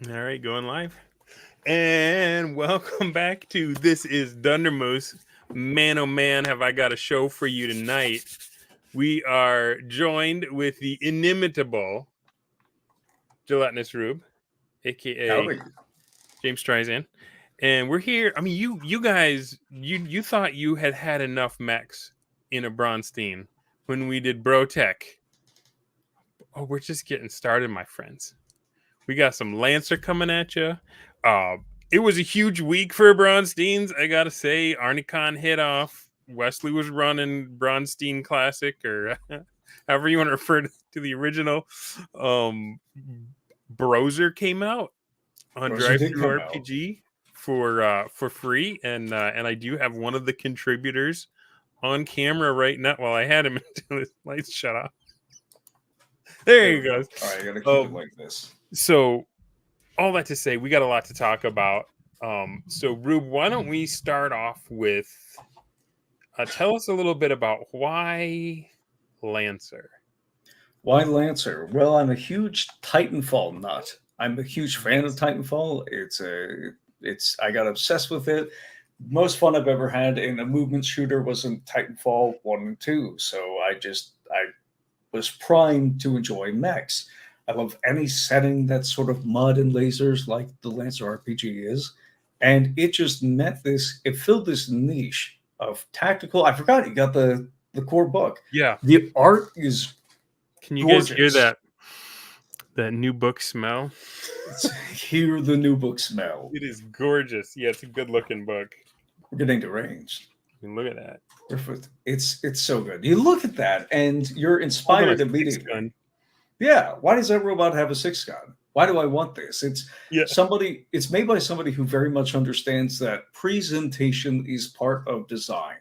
All right, going live. And welcome back to This is Dundermoose. Man, oh man, have I got a show for you tonight. We are joined with the inimitable Gelatinous Rube, aka Howdy. James Streisand. And we're here. I mean, you guys, you thought you had enough mechs in a Braunstein when we did Bro Tech. Oh, we're just getting started, my friends. We got some Lancer coming at you. It was a huge week for Braunsteins, I gotta say. Arnecon hit off. Wesely was running Braunstein Classic, or however you want to refer to the original. BROZER came out on BROSR Drive did Through come out. RPG for free, and I do have one of the contributors on camera right now. Well, I had him until his lights shut off. There he goes. All right, I gotta keep it like this. So, all that to say, we got a lot to talk about. So, Rube, why don't we start off with tell us a little bit about why Lancer? Why Lancer? Well, I'm a huge Titanfall nut. I'm a huge fan of Titanfall. I got obsessed with it. Most fun I've ever had in a movement shooter was in Titanfall 1 and 2. So I was primed to enjoy mechs. I love any setting that's sort of mud and lasers like the Lancer RPG is. And it just it filled this niche of tactical. I forgot you got the core book. Yeah. The art is Can you gorgeous. guys hear that new book smell? Hear the new book smell. It is gorgeous. Yeah, it's a good looking book. We're getting deranged. I mean, look at that. It's so good. You look at that and you're inspired immediately. Yeah. Why does that robot have a 6-gun? Why do I want this? It's made by somebody who very much understands that presentation is part of design.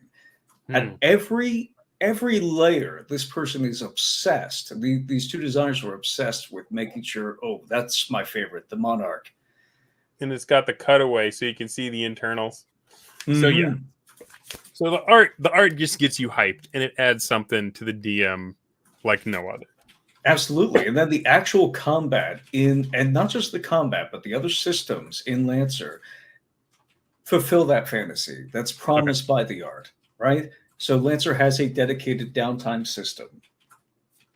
At every layer, this person is obsessed. These two designers were obsessed with making sure, oh, that's my favorite, the Monarch. And it's got the cutaway so you can see the internals. So yeah. So the art just gets you hyped, and it adds something to the DM like no other. Absolutely. And then the actual combat and not just the combat, but the other systems in Lancer fulfill that fantasy that's promised by the art, right? So Lancer has a dedicated downtime system.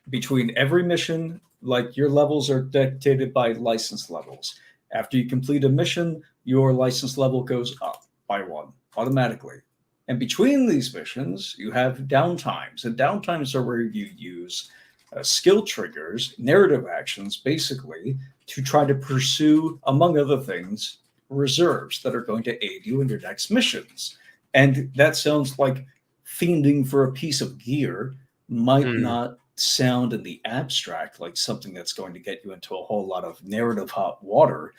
Between every mission, like your levels are dictated by license levels. After you complete a mission, your license level goes up by 1 automatically. And between these missions, you have downtimes. And downtimes are where you use skill triggers, narrative actions, basically, to try to pursue, among other things, reserves that are going to aid you in your next missions. And that sounds like fiending for a piece of gear might not sound in the abstract like something that's going to get you into a whole lot of narrative hot water.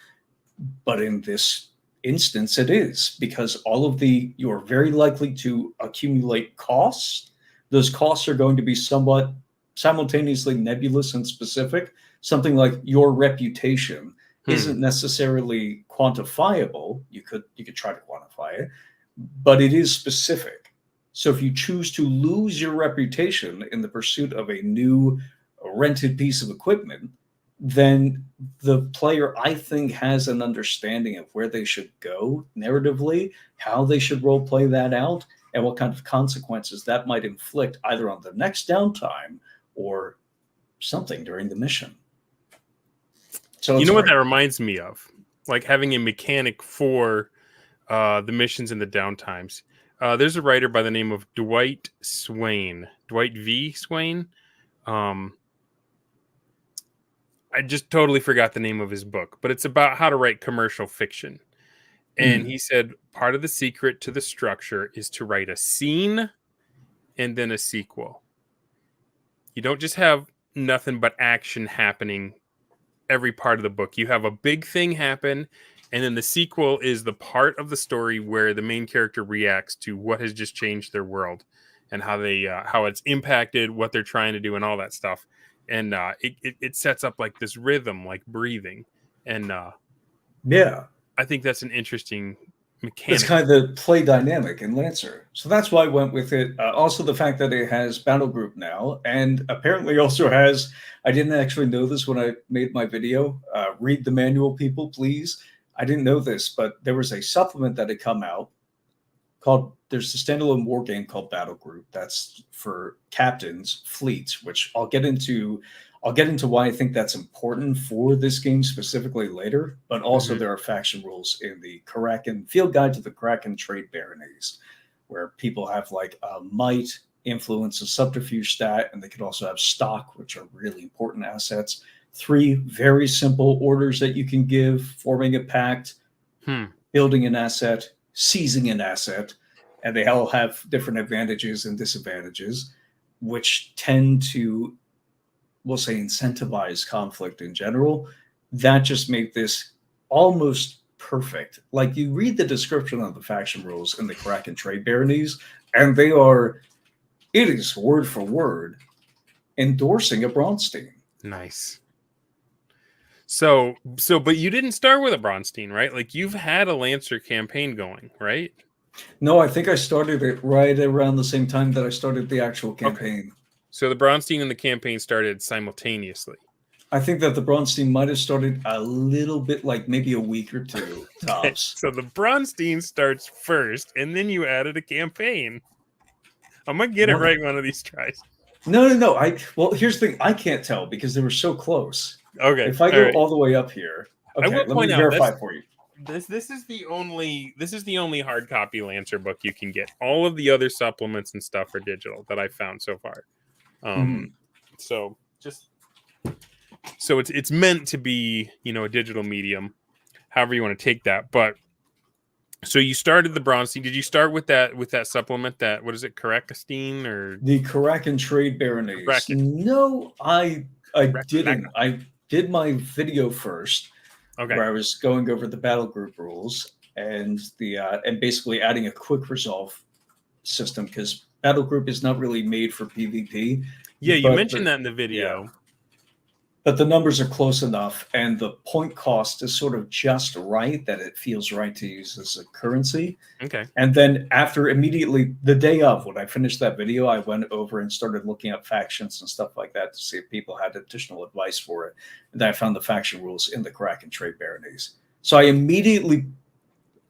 But in this instance, it is, because you're very likely to accumulate costs. Those costs are going to be somewhat simultaneously nebulous and specific. Something like your reputation isn't necessarily quantifiable. You could try to quantify it, but it is specific. So if you choose to lose your reputation in the pursuit of a new rented piece of equipment, then the player, I think, has an understanding of where they should go narratively, how they should role play that out, and what kind of consequences that might inflict either on the next downtime or something during the mission. So you know what that reminds me of? Like having a mechanic for the missions and the downtimes. There's a writer by the name of Dwight V. Swain. I just totally forgot the name of his book, but it's about how to write commercial fiction. And he said part of the secret to the structure is to write a scene and then a sequel. You don't just have nothing but action happening every part of the book. You have a big thing happen, and then the sequel is the part of the story where the main character reacts to what has just changed their world and how it's impacted what they're trying to do and all that stuff. And it sets up like this rhythm, like breathing. And I think that's an interesting mechanic. kind of the play dynamic in Lancer. So that's why I went with it. Also, the fact that it has battle group now, and apparently also has, I didn't actually know this when I made my video. Read the manual, people, please. I didn't know this, but there was a supplement that had come out called, there's a standalone war game called Battle Group. That's for captains, fleets, which I'll get into why I think that's important for this game specifically later, but also there are faction rules in the Kraken Field Guide to the Kraken Trade Baronies, where people have like a might, influence, a subterfuge stat, and they could also have stock, which are really important assets. 3 very simple orders that you can give: forming a pact, building an asset, seizing an asset, and they all have different advantages and disadvantages, which tend to, we'll say, incentivize conflict in general. That just made this almost perfect. Like, you read the description of the faction rules in the Kraken Trade Baronies, and it is word for word endorsing a Braunstein. Nice. So, but you didn't start with a Braunstein, right? Like, you've had a Lancer campaign going, right? No, I think I started it right around the same time that I started the actual campaign. Okay. So the Braunstein and the campaign started simultaneously. I think that the Braunstein might have started a little bit, like maybe a week or 2 tops. So the Braunstein starts first, and then you added a campaign. I'm gonna get it right one of these tries. No. Well, here's the thing. I can't tell because they were so close. Okay. If I go all the way up here, okay, I will let me verify for you. This is the only hard copy Lancer book you can get. All of the other supplements and stuff are digital that I've found so far. So it's meant to be, a digital medium, however you want to take that. But so you started the Braunstein. Did you start with that supplement, that, what is it, Karakstein, or the Kraken Trade Baronies? No, I didn't. I did my video first, where I was going over the battle group rules and and basically adding a quick resolve system, because battle group is not really made for PvP. Yeah, you mentioned that in the video. Yeah. But the numbers are close enough, and the point cost is sort of just right that it feels right to use as a currency. Okay. And then immediately, the day of, when I finished that video, I went over and started looking up factions and stuff like that to see if people had additional advice for it. And then I found the faction rules in the Kraken Trade Baronies. So I immediately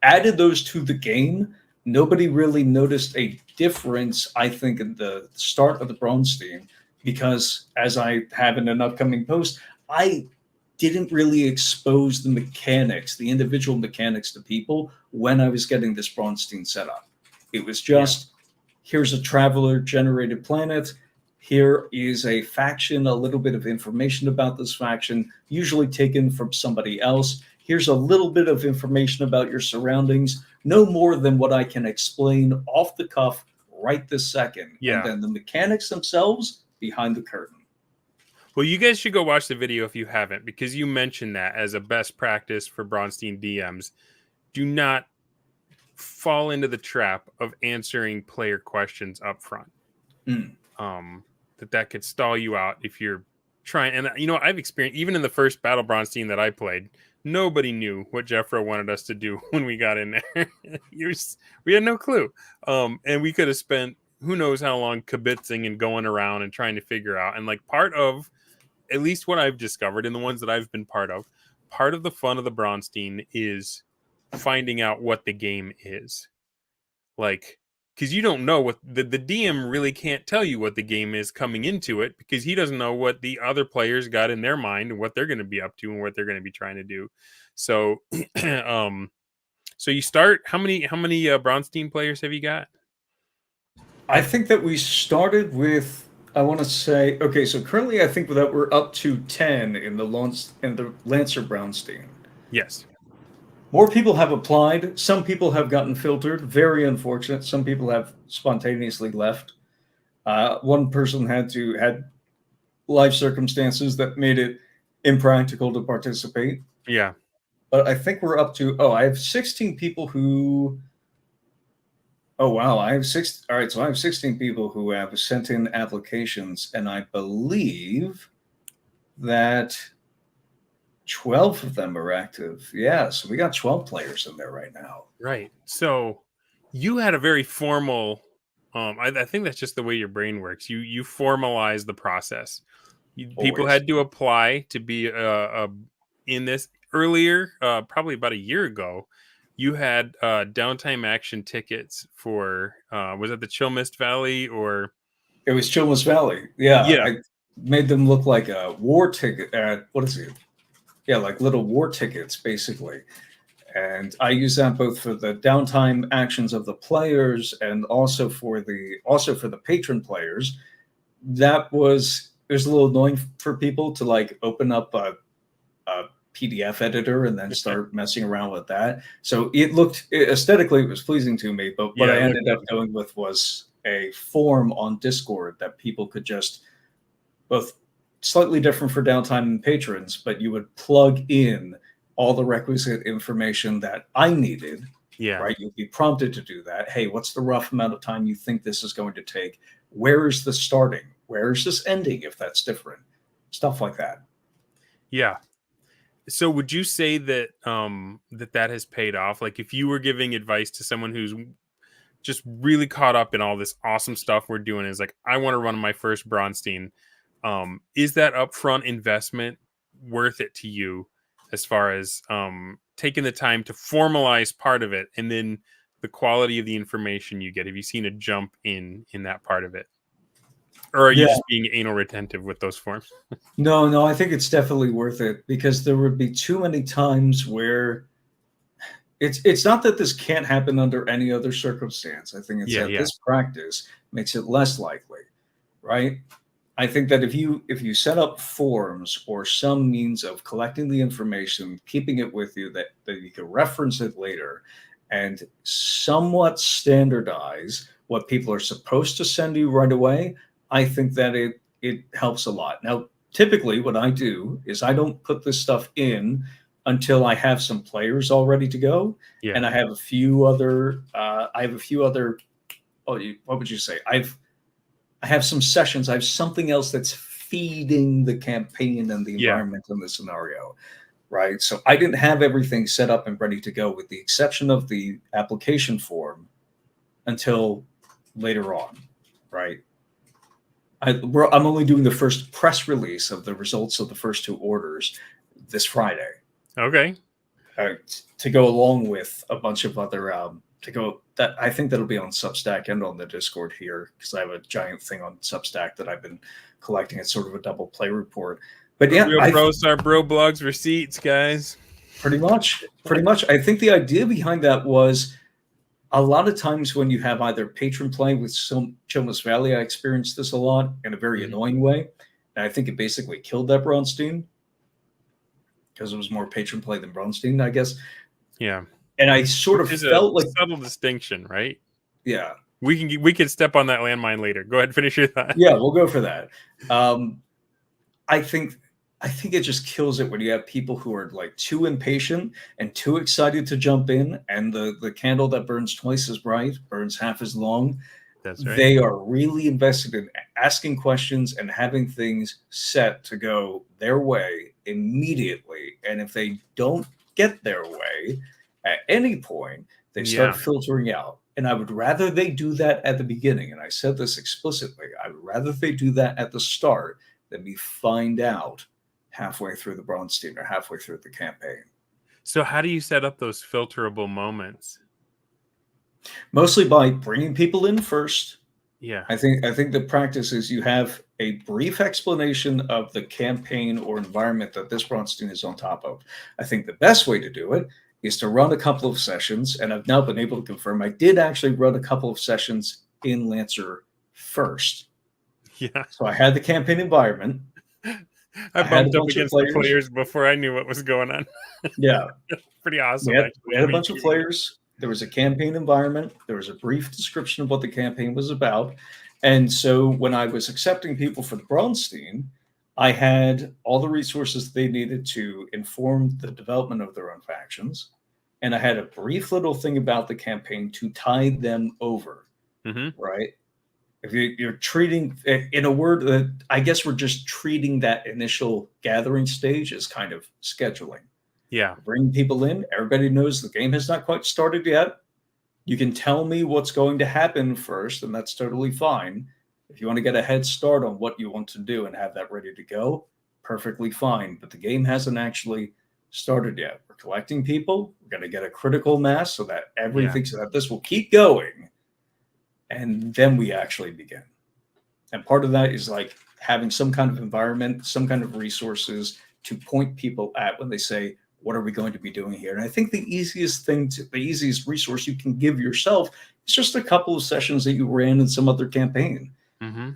added those to the game. Nobody really noticed a difference, I think, in the start of the Braunstein, because, as I have in an upcoming post, I didn't really expose the mechanics, the individual mechanics, to people when I was getting this Braunstein set up. It was just, here's a traveler-generated planet, here is a faction, a little bit of information about this faction, usually taken from somebody else. Here's a little bit of information about your surroundings, no more than what I can explain off the cuff right this second. Yeah. And then the mechanics themselves, behind the curtain. Well, you guys should go watch the video if you haven't, because you mentioned that as a best practice for Braunstein DMs. Do not fall into the trap of answering player questions up front. That could stall you out if you're trying. And I've experienced, even in the first Battle Braunstein that I played, nobody knew what Jeffro wanted us to do when we got in there. We had no clue. And we could have spent who knows how long kibitzing and going around and trying to figure out. And like, part of, at least what I've discovered and the ones that I've been part of the fun of the Braunstein is finding out what the game is. Like, because you don't know what the DM really can't tell you what the game is coming into it, because he doesn't know what the other players got in their mind and what they're going to be up to and what they're going to be trying to do. So, so you start, how many Braunstein players have you got? I think that we started with, I want to say, okay, so currently I think that we're up to 10 in the Lancer Braunstein. Yes. More people have applied. Some people have gotten filtered. Very unfortunate. Some people have spontaneously left. One person had life circumstances that made it impractical to participate. Yeah. But I think we're up to, I have 16 people who... Oh, wow. I have 16 people who have sent in applications, and I believe that 12 of them are active. Yeah, so we got 12 players in there right now. Right. So you had a very formal. I think that's just the way your brain works. You formalize the process. People Always. had to apply to be in this earlier, probably about a year ago. You had downtime action tickets for was it the Chill Mist Valley or It was Chilmas Valley. Yeah, yeah, I made them look like a war ticket. What is it? Yeah, like little war tickets, basically. And I use that both for the downtime actions of the players and also for the patron players. That was it was a little annoying for people to like open up a PDF editor and then start messing around with that. So aesthetically it was pleasing to me, but what yeah, I it looked ended up good. going with was a form on Discord that people could just both slightly different for downtime and patrons, but you would plug in all the requisite information that I needed, Yeah, right? You'd be prompted to do that. Hey, what's the rough amount of time you think this is going to take? Where is this starting? Where is this ending if that's different? Stuff like that. yeah. So would you say that that has paid off? Like if you were giving advice to someone who's just really caught up in all this awesome stuff we're doing, is like, I want to run my first Braunstein. Is that upfront investment worth it to you as far as taking the time to formalize part of it and then the quality of the information you get? Have you seen a jump in that part of it? Or are you Yeah. just being anal retentive with those forms? No, no, I think it's definitely worth it because there would be too many times where it's not that this can't happen under any other circumstance. I think it's Yeah, that yeah, this practice makes it less likely, right? I think that if you set up forms or some means of collecting the information, keeping it with you that you can reference it later, and somewhat standardize what people are supposed to send you right away, I think that it helps a lot. Now, typically, what I do is I don't put this stuff in until I have some players all ready to go, yeah, and I have a few other. Oh, what would you say? I have some sessions. I have something else that's feeding the campaign and the yeah. environment in the scenario, right? So I didn't have everything set up and ready to go, with the exception of the application form, until later on, right? I'm only doing the first press release of the results of the first two orders this Friday, Okay. to go along with a bunch of other to go that I think that'll be on Substack and on the Discord here, because I have a giant thing on Substack that I've been collecting. It's sort of a double play report. But The yeah, real I bros are bro blogs receipts, guys. pretty much I think the idea behind that was a lot of times when you have either patron play with some Chilmas Valley, I experienced this a lot in a very Mhm. annoying way. And I think it basically killed that Braunstein because it was more patron play than Braunstein, I guess. Yeah. And I sort Which of is a felt like, subtle distinction, right? yeah, We can step on that landmine later. Go ahead, finish your thought. yeah, we'll go for that. Um, I think I think it just kills it when you have people who are like too impatient and too excited to jump in, and the candle that burns twice as bright burns half as long. That's right. They are really invested in asking questions and having things set to go their way immediately. And if they don't get their way at any point, they start Yeah. filtering out. And I would rather they do that at the beginning. And I said this explicitly. I would rather they do that at the start than me find out halfway through the Braunstein or halfway through the campaign. So how do you set up those filterable moments? Mostly by bringing people in first. Yeah. I think the practice is you have a brief explanation of the campaign or environment that this Braunstein is on top of. I think the best way to do it is to run a couple of sessions, and I've now been able to confirm I did actually run a couple of sessions in Lancer first. Yeah. So I had the campaign environment, I I had a bumped up bunch of against the players. players before I knew what was going on. Yeah, Pretty we awesome, had we actually. had I a mean, bunch of players. There was a campaign environment. There was a brief description of what the campaign was about. And so when I was accepting people for the Braunstein, I had all the resources they needed to inform the development of their own factions. And I had a brief little thing about the campaign to tide them over, hmm right? If you're treating, in a word, I guess we're just treating that initial gathering stage as kind of scheduling. Yeah. Bring people in. Everybody knows the game has not quite started yet. You can tell me what's going to happen first, and that's totally fine. If you want to get a head start on what you want to do and have that ready to go, perfectly fine. But the game hasn't actually started yet. We're collecting people. We're going to get a critical mass so that everything, so that this will keep going. And then we actually begin. And part of that is like having some kind of environment, some kind of resources to point people at when they say, what are we going to be doing here? And I think the easiest resource you can give yourself is just a couple of sessions that you ran in some other campaign. Mm-hmm.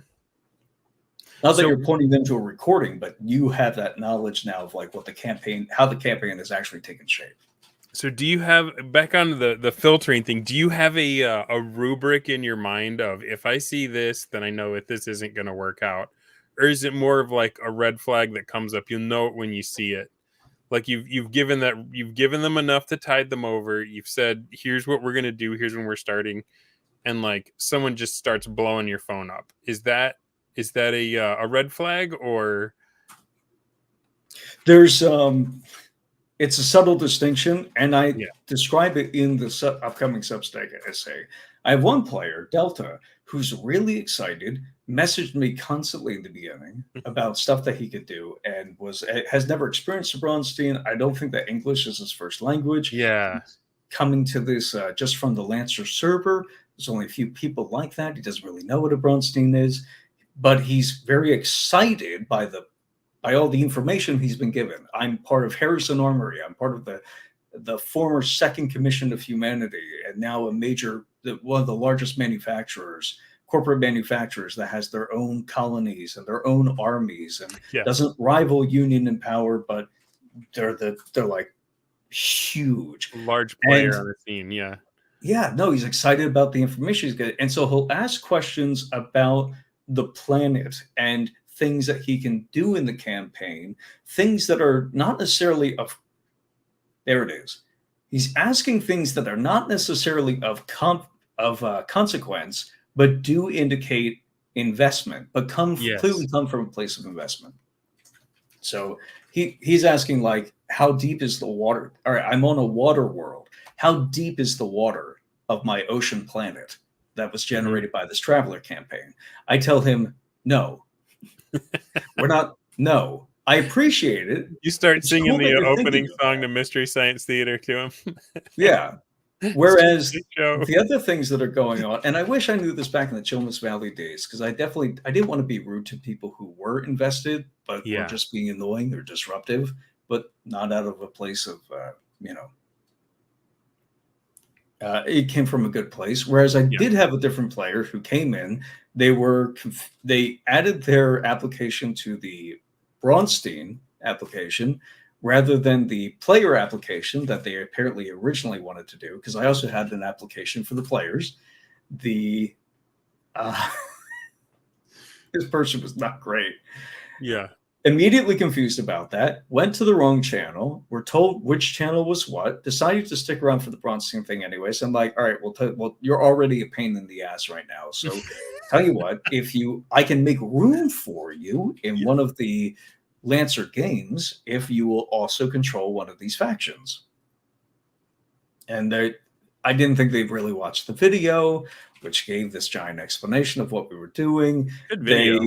Not that you're pointing them to a recording, but you have that knowledge now of like what the campaign, how the campaign has actually taken shape. So do you have, back on the filtering thing, do you have a rubric in your mind of, if I see this, then I know that this isn't going to work out? Or is it more of like a red flag that comes up? You'll know it when you see it. Like you've given them enough to tide them over. You've said, here's what we're going to do. Here's when we're starting. And like someone just starts blowing your phone up. Is that a red flag, or? There's, it's a subtle distinction, and I describe it in the upcoming Substack essay. I have one player, Delta, who's really excited, messaged me constantly in the beginning about stuff that he could do, and has never experienced a Braunstein. I don't think that English is his first language. Yeah. He's coming to this just from the Lancer server. There's only a few people like that. He doesn't really know what a Braunstein is, but he's very excited by all the information he's been given. I'm part of Harrison Armory. I'm part of the former Second Commission of Humanity, and now one of the largest corporate manufacturers that has their own colonies and their own armies, and doesn't rival Union in power, but they're like huge, large player on the scene. Yeah. Yeah, no, he's excited about the information he's getting. And so he'll ask questions about the planet and things that he can do in the campaign, things that are not necessarily there it is. He's asking things that are not necessarily of consequence, but do indicate investment, but clearly come from a place of investment. So he's asking, like, how deep is the water? All right, I'm on a water world. How deep is the water of my ocean planet that was generated by this traveler campaign? I tell him, no. We're not. No, I appreciate it. You start singing the opening song to Mystery Science Theater to him. Yeah. Whereas the other things that are going on, and I wish I knew this back in the Chilmus Valley days, because I didn't want to be rude to people who were invested, but were just being annoying or disruptive, but not out of a place of, it came from a good place. Whereas I did have a different player who came in. They added their application to the Braunstein application rather than the player application that they apparently originally wanted to do. Because I also had an application for the players. This person was not great. Yeah. Immediately confused about that, went to the wrong channel, were told which channel was what, decided to stick around for the Braunstein thing anyway. So I'm like, all right, well, you're already a pain in the ass right now. So tell you what, I can make room for you in one of the Lancer games if you will also control one of these factions. And I didn't think they'd really watched the video, which gave this giant explanation of what we were doing. Good video.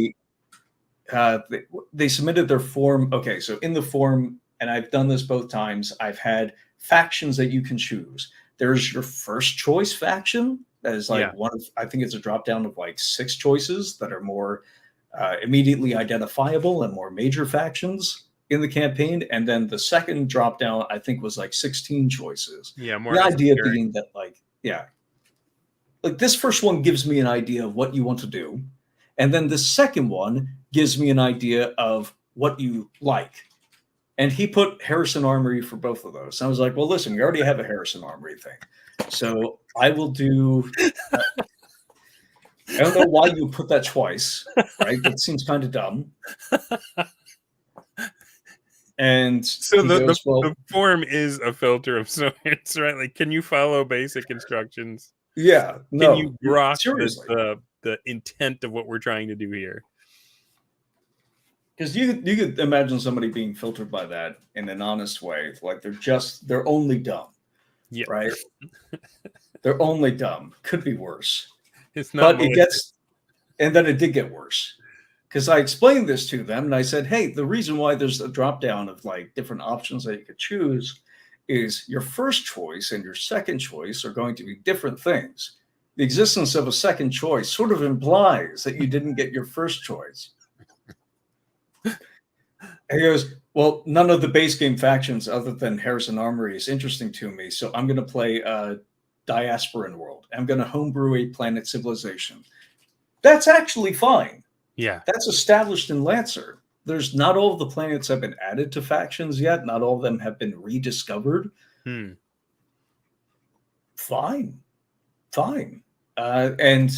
They submitted their form. Okay, so in the form, and I've done this both times, I've had factions that you can choose. There's your first choice faction. That is like I think it's a drop down of like 6 choices that are more immediately identifiable and more major factions in the campaign. And then the second drop down, I think, was like 16 choices. Yeah, more. The idea being that, like this first one gives me an idea of what you want to do. And then the second one gives me an idea of what you like. And he put Harrison Armory for both of those. So I was like, well, listen, we already have a Harrison Armory thing. So I will do... I don't know why you put that twice, right? That seems kind of dumb. And so the form is a filter of sorts, right? Like, can you follow basic instructions? Yeah. No. Can you grok the intent of what we're trying to do here. Because you could imagine somebody being filtered by that in an honest way, like they're only dumb, Yeah, right? They're only dumb. Could be worse. it's not. And then it did get worse. Because I explained this to them and I said, hey, the reason why there's a drop down of like different options that you could choose is your first choice and your second choice are going to be different things. The existence of a second choice sort of implies that you didn't get your first choice. And he goes, well, none of the base game factions other than Harrison Armory is interesting to me. So I'm going to play a Diasporan World. I'm going to homebrew a planet civilization. That's actually fine. Yeah. That's established in Lancer. There's not all of the planets have been added to factions yet. Not all of them have been rediscovered. Fine. And,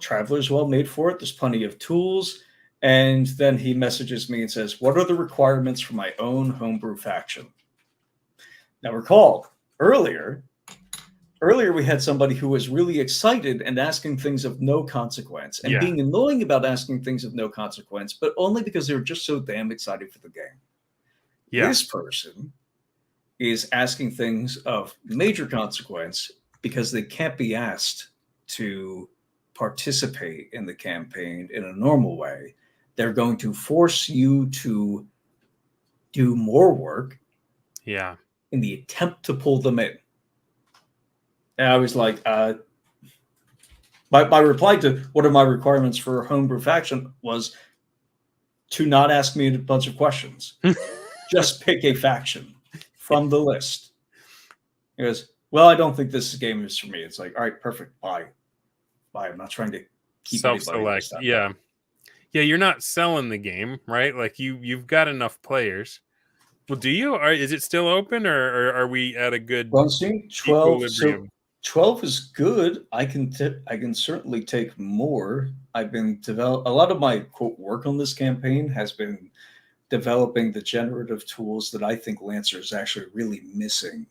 Traveler's well made for it. There's plenty of tools. And then he messages me and says, what are the requirements for my own homebrew faction? Now, recall, earlier we had somebody who was really excited and asking things of no consequence and being annoying about asking things of no consequence, but only because they were just so damn excited for the game. Yeah. This person is asking things of major consequence because they can't be asked to participate in the campaign in a normal way. They're going to force you to do more work in the attempt to pull them in. And I was like, my reply to what are my requirements for homebrew faction was to not ask me a bunch of questions. Just pick a faction from the list. He goes, well, I don't think this game is for me. It's like, all right, perfect. Bye. I'm not trying to keep self-select. Yeah, you're not selling the game, right? Like you've got enough players. Well, do you? Is it still open, or are we at a good equilibrium? 12 is good. I can certainly take more. I've been a lot of my quote work on this campaign has been developing the generative tools that I think Lancer is actually really missing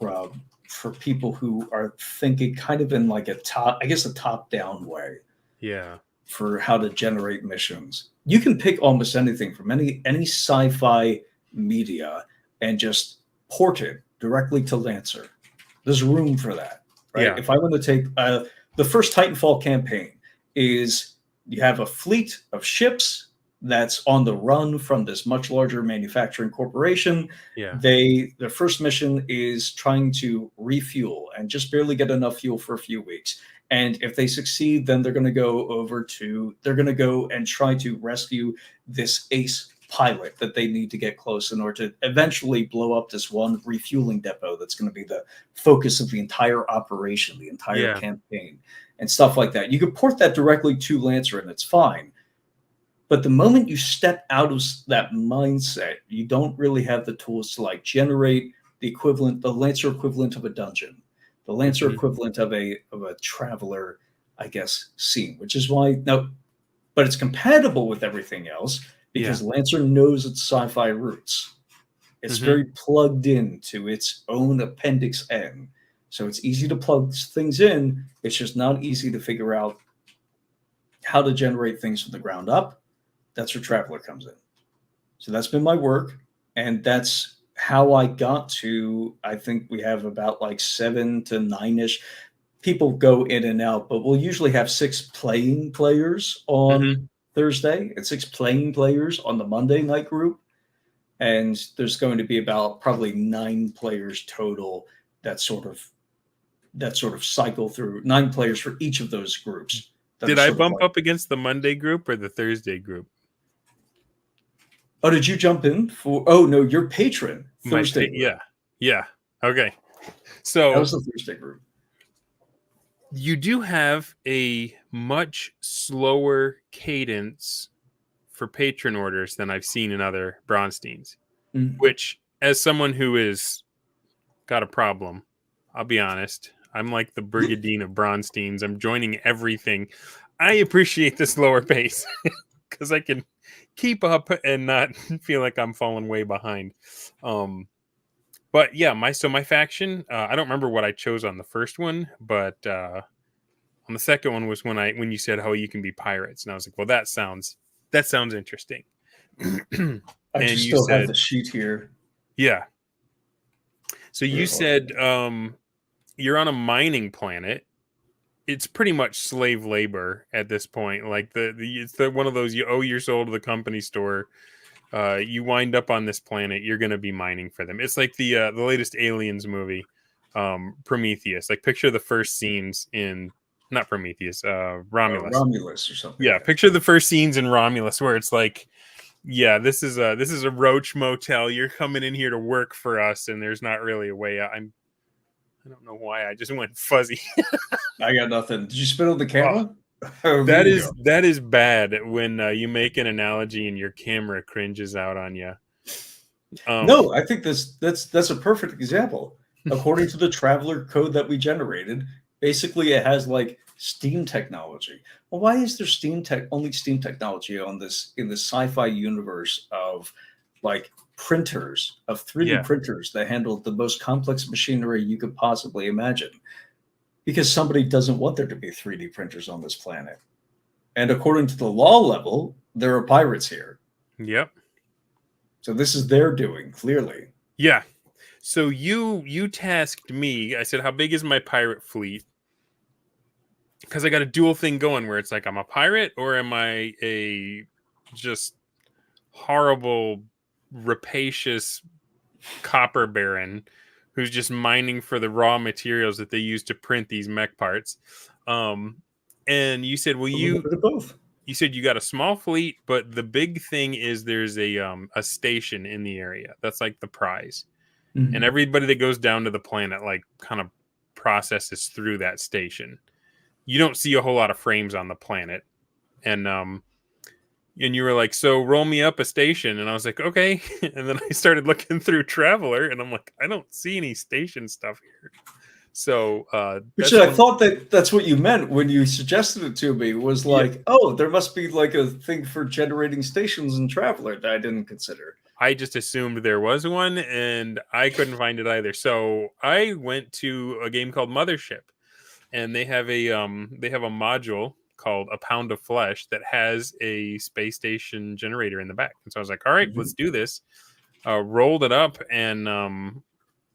for people who are thinking kind of in like a top-down way. Yeah. For how to generate missions. You can pick almost anything from any sci-fi media and just port it directly to Lancer. There's room for that, right? Yeah. If I want to take the first Titanfall campaign is you have a fleet of ships that's on the run from this much larger manufacturing corporation. Yeah. Their first mission is trying to refuel and just barely get enough fuel for a few weeks. And if they succeed, then they're going to go and try to rescue this ace pilot that they need to get close in order to eventually blow up this one refueling depot that's going to be the focus of the entire operation, the entire campaign, and stuff like that. You can port that directly to Lancer and it's fine. But the moment you step out of that mindset, you don't really have the tools to like generate the Lancer equivalent of a dungeon, the Lancer equivalent of a traveler, I guess, scene, which is why but it's compatible with everything else because Lancer knows its sci-fi roots. It's very plugged into its own Appendix N. So it's easy to plug things in. It's just not easy to figure out how to generate things from the ground up. That's where Traveler comes in. So that's been my work. And that's how I got to, I think we have about like 7 to 9-ish. People go in and out, but we'll usually have 6 playing players on Thursday and 6 playing players on the Monday night group. And there's going to be about probably 9 players total that sort of cycle through, 9 players for each of those groups. Did I bump up against the Monday group or the Thursday group? Oh, did you jump in for? Oh no, your patron Thursday. Yeah. Okay. So that was the Thursday group. You do have a much slower cadence for patron orders than I've seen in other Braunsteins, which, as someone who is got a problem, I'll be honest, I'm like the Brigandine of Braunsteins. I'm joining everything. I appreciate the slower pace because I can keep up and not feel like I'm falling way behind. But yeah, my faction, I don't remember what I chose on the first one, but On the second one was when you said, "Oh, you can be pirates," and I was like, "Well, that sounds interesting." I And just you still have said, the sheet here. "Yeah." So you Here, said you're on a mining planet. It's pretty much slave labor at this point. Like it's one of those, you owe your soul to the company store. You wind up on this planet, you're going to be mining for them. It's like the latest Aliens movie, Prometheus. Like picture the first scenes in not Prometheus, Romulus. Romulus or something. Yeah, picture the first scenes in Romulus where it's like, yeah, this is a roach motel. You're coming in here to work for us, and there's not really a way out. I don't know why I just went fuzzy. I got nothing. Did you spit on the Oh, camera? There you go. that is bad when you make an analogy and your camera cringes out on you. No, I think that's a perfect example. According to the traveler code that we generated, basically it has like Steam technology. Well, why is there only Steam technology on this in the sci-fi universe of like printers, of 3D Yeah. printers that handle the most complex machinery you could possibly imagine? Because somebody doesn't want there to be 3D printers on this planet. And according to the law level, there are pirates here. Yep. So this is their doing, clearly. Yeah. So you tasked me. I said, "How big is my pirate fleet?" Because I got a dual thing going where it's like, I'm a pirate or am I a just horrible, rapacious copper baron who's just mining for the raw materials that they use to print these mech parts. And you said, well, A little bit of both. you said you got a small fleet, but the big thing is there's a station in the area. That's like the prize. Mm-hmm. And everybody that goes down to the planet like kind of processes through that station. You don't see a whole lot of frames on the planet. And you were like, so roll me up a station. And I was like, okay. And then I started looking through Traveler and I'm like, I don't see any station stuff here. So Which I thought that's what you meant when you suggested it to me, was like, oh, there must be like a thing for generating stations in Traveler that I didn't consider. I just assumed there was one and I couldn't find it either. So I went to a game called Mothership, and they have a module called A Pound of Flesh that has a space station generator in the back. And so I was like, all right, let's do this. Rolled it up, and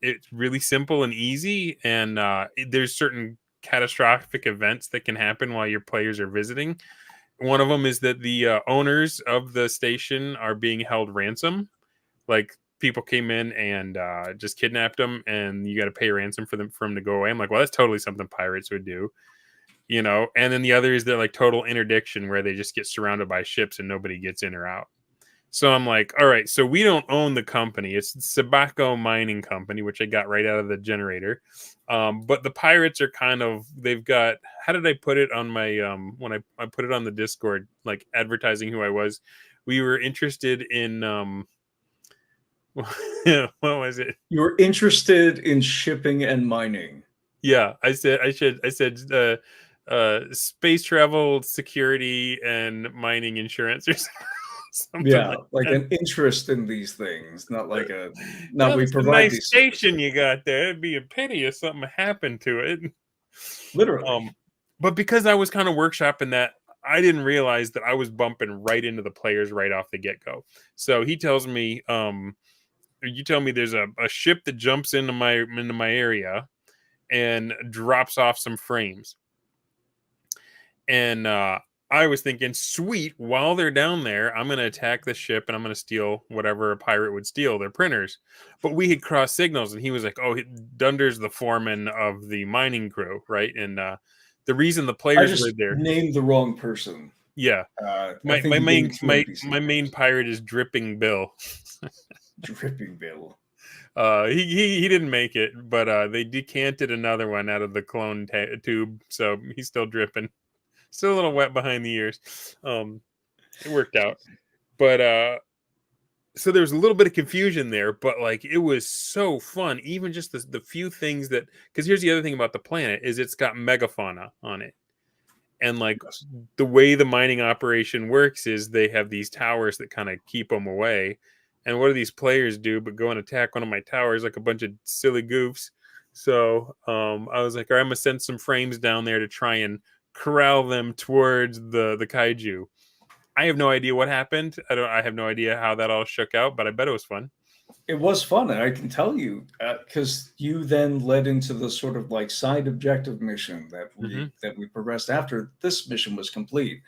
it's really simple and easy. And there's certain catastrophic events that can happen while your players are visiting. One of them is that the owners of the station are being held ransom. Like people came in and just kidnapped them, and you got to pay ransom for them to go away. I'm like, well, that's totally something pirates would do, you know. And then the other is that like total interdiction, where they just get surrounded by ships and nobody gets in or out. So I'm like, all right, so we don't own the company. It's Sabaco Mining Company, which I got right out of the generator. But the pirates are kind of, they've got, how did I put it on my, when I put it on the Discord, like advertising who I was, we were interested in, what was it? You were interested in shipping and mining. Yeah, I said space travel, security, and mining insurance or something. Yeah, like an interest in these things, not like a we It's a provide nice these station you got there. It'd be a pity if something happened to it. Literally. But because I was kind of workshopping that, I didn't realize that I was bumping right into the players right off the get-go. So he tells me, you tell me there's a ship that jumps into my area and drops off some frames. And I was thinking, sweet, while they're down there, I'm going to attack the ship and I'm going to steal whatever a pirate would steal, their printers. But we had crossed signals, and he was like, oh, Dunder's the foreman of the mining crew, right? And the reason the players were there. Named the wrong person. Yeah. My main pirate is Dripping Bill. Dripping Bill. He didn't make it, but they decanted another one out of the clone tube, so he's still dripping. Still a little wet behind the ears. It worked out. But so there was a little bit of confusion there, but like it was so fun. Even just the few things that, because here's the other thing about the planet is it's got megafauna on it. And like the way the mining operation works is they have these towers that kind of keep them away. And what do these players do but go and attack one of my towers like a bunch of silly goofs? So I was like, all right, I'm going to send some frames down there to try and corral them towards the kaiju. I have no idea what happened. I have no idea how that all shook out, but I bet it was fun. It was fun, and I can tell you because you then led into the sort of like side objective mission that we progressed after this mission was complete.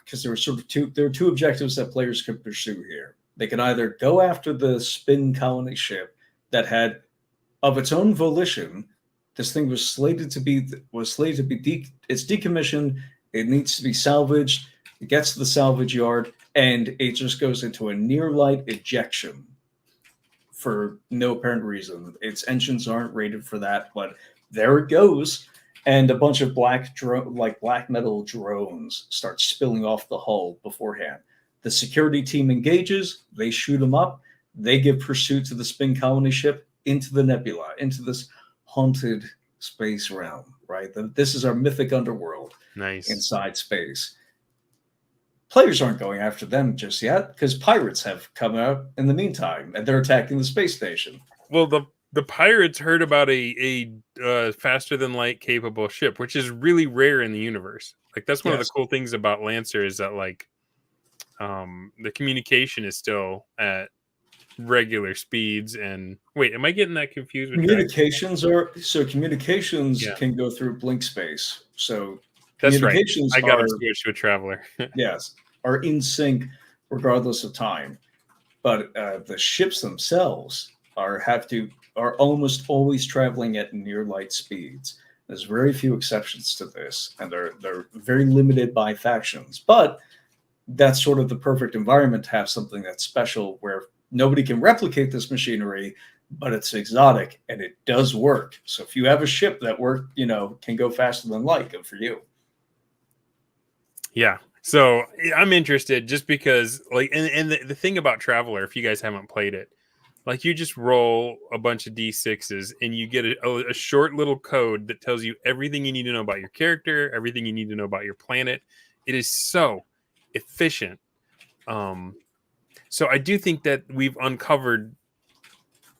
Because there were two objectives that players could pursue here. They could either go after the spin colony ship that had, of its own volition, this thing was slated to be it's decommissioned. It needs to be salvaged. It gets to the salvage yard, and it just goes into a near light ejection for no apparent reason. Its engines aren't rated for that, but there it goes. And a bunch of black metal drones start spilling off the hull beforehand. The security team engages. They shoot them up. They give pursuit to the spin colony ship into the nebula, into this haunted space realm, right? This is our mythic underworld. Nice. Inside space. Players aren't going after them just yet because pirates have come out in the meantime, and they're attacking the space station. Well, the pirates heard about a faster than light capable ship, which is really rare in the universe. Like that's one of the cool things about Lancer is that like the communication is still at regular speeds. And wait, am I getting that confused with communications? Communications can go through blink space. So that's right. I got to switch to a traveler. Yes, are in sync regardless of time. But the ships themselves are almost always traveling at near light speeds. There's very few exceptions to this, and they're very limited by factions. But that's sort of the perfect environment to have something that's special, where nobody can replicate this machinery, but it's exotic and it does work. So if you have a ship that can go faster than light, good for you. Yeah. So I'm interested just because and the thing about Traveler, if you guys haven't played it, like you just roll a bunch of D6s and you get a short little code that tells you everything you need to know about your character, everything you need to know about your planet. It is so efficient. So I do think that we've uncovered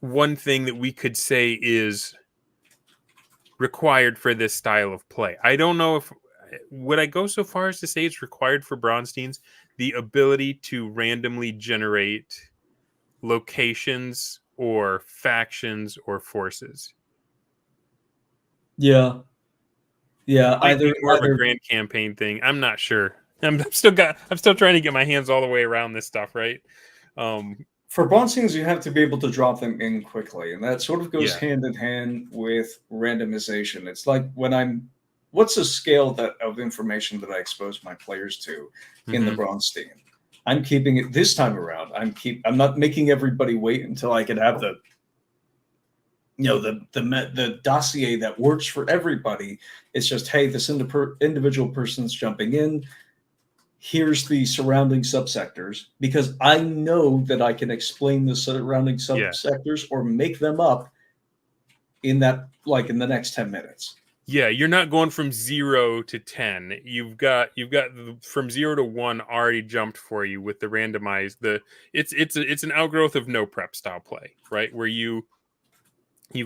one thing that we could say is required for this style of play. I don't know if would I go so far as to say it's required for Braunsteins, the ability to randomly generate locations or factions or forces. Yeah. Either more of a grand campaign thing. I'm not sure. I'm still trying to get my hands all the way around this stuff, right? For Braunsteins, you have to be able to drop them in quickly, and that sort of goes hand in hand with randomization. It's like what's a scale of information that I expose my players to in the Braunstein? I'm keeping it this time around. I'm not making everybody wait until I can have the dossier that works for everybody. It's just, hey, this individual person's jumping in. Here's the surrounding subsectors, because I know that I can explain the surrounding subsectors or make them up in the next 10 minutes. Yeah, you're not going from 0 to 10. You've got from 0 to 1 already jumped for you with the randomized. It's an outgrowth of no prep style play, right? Where you've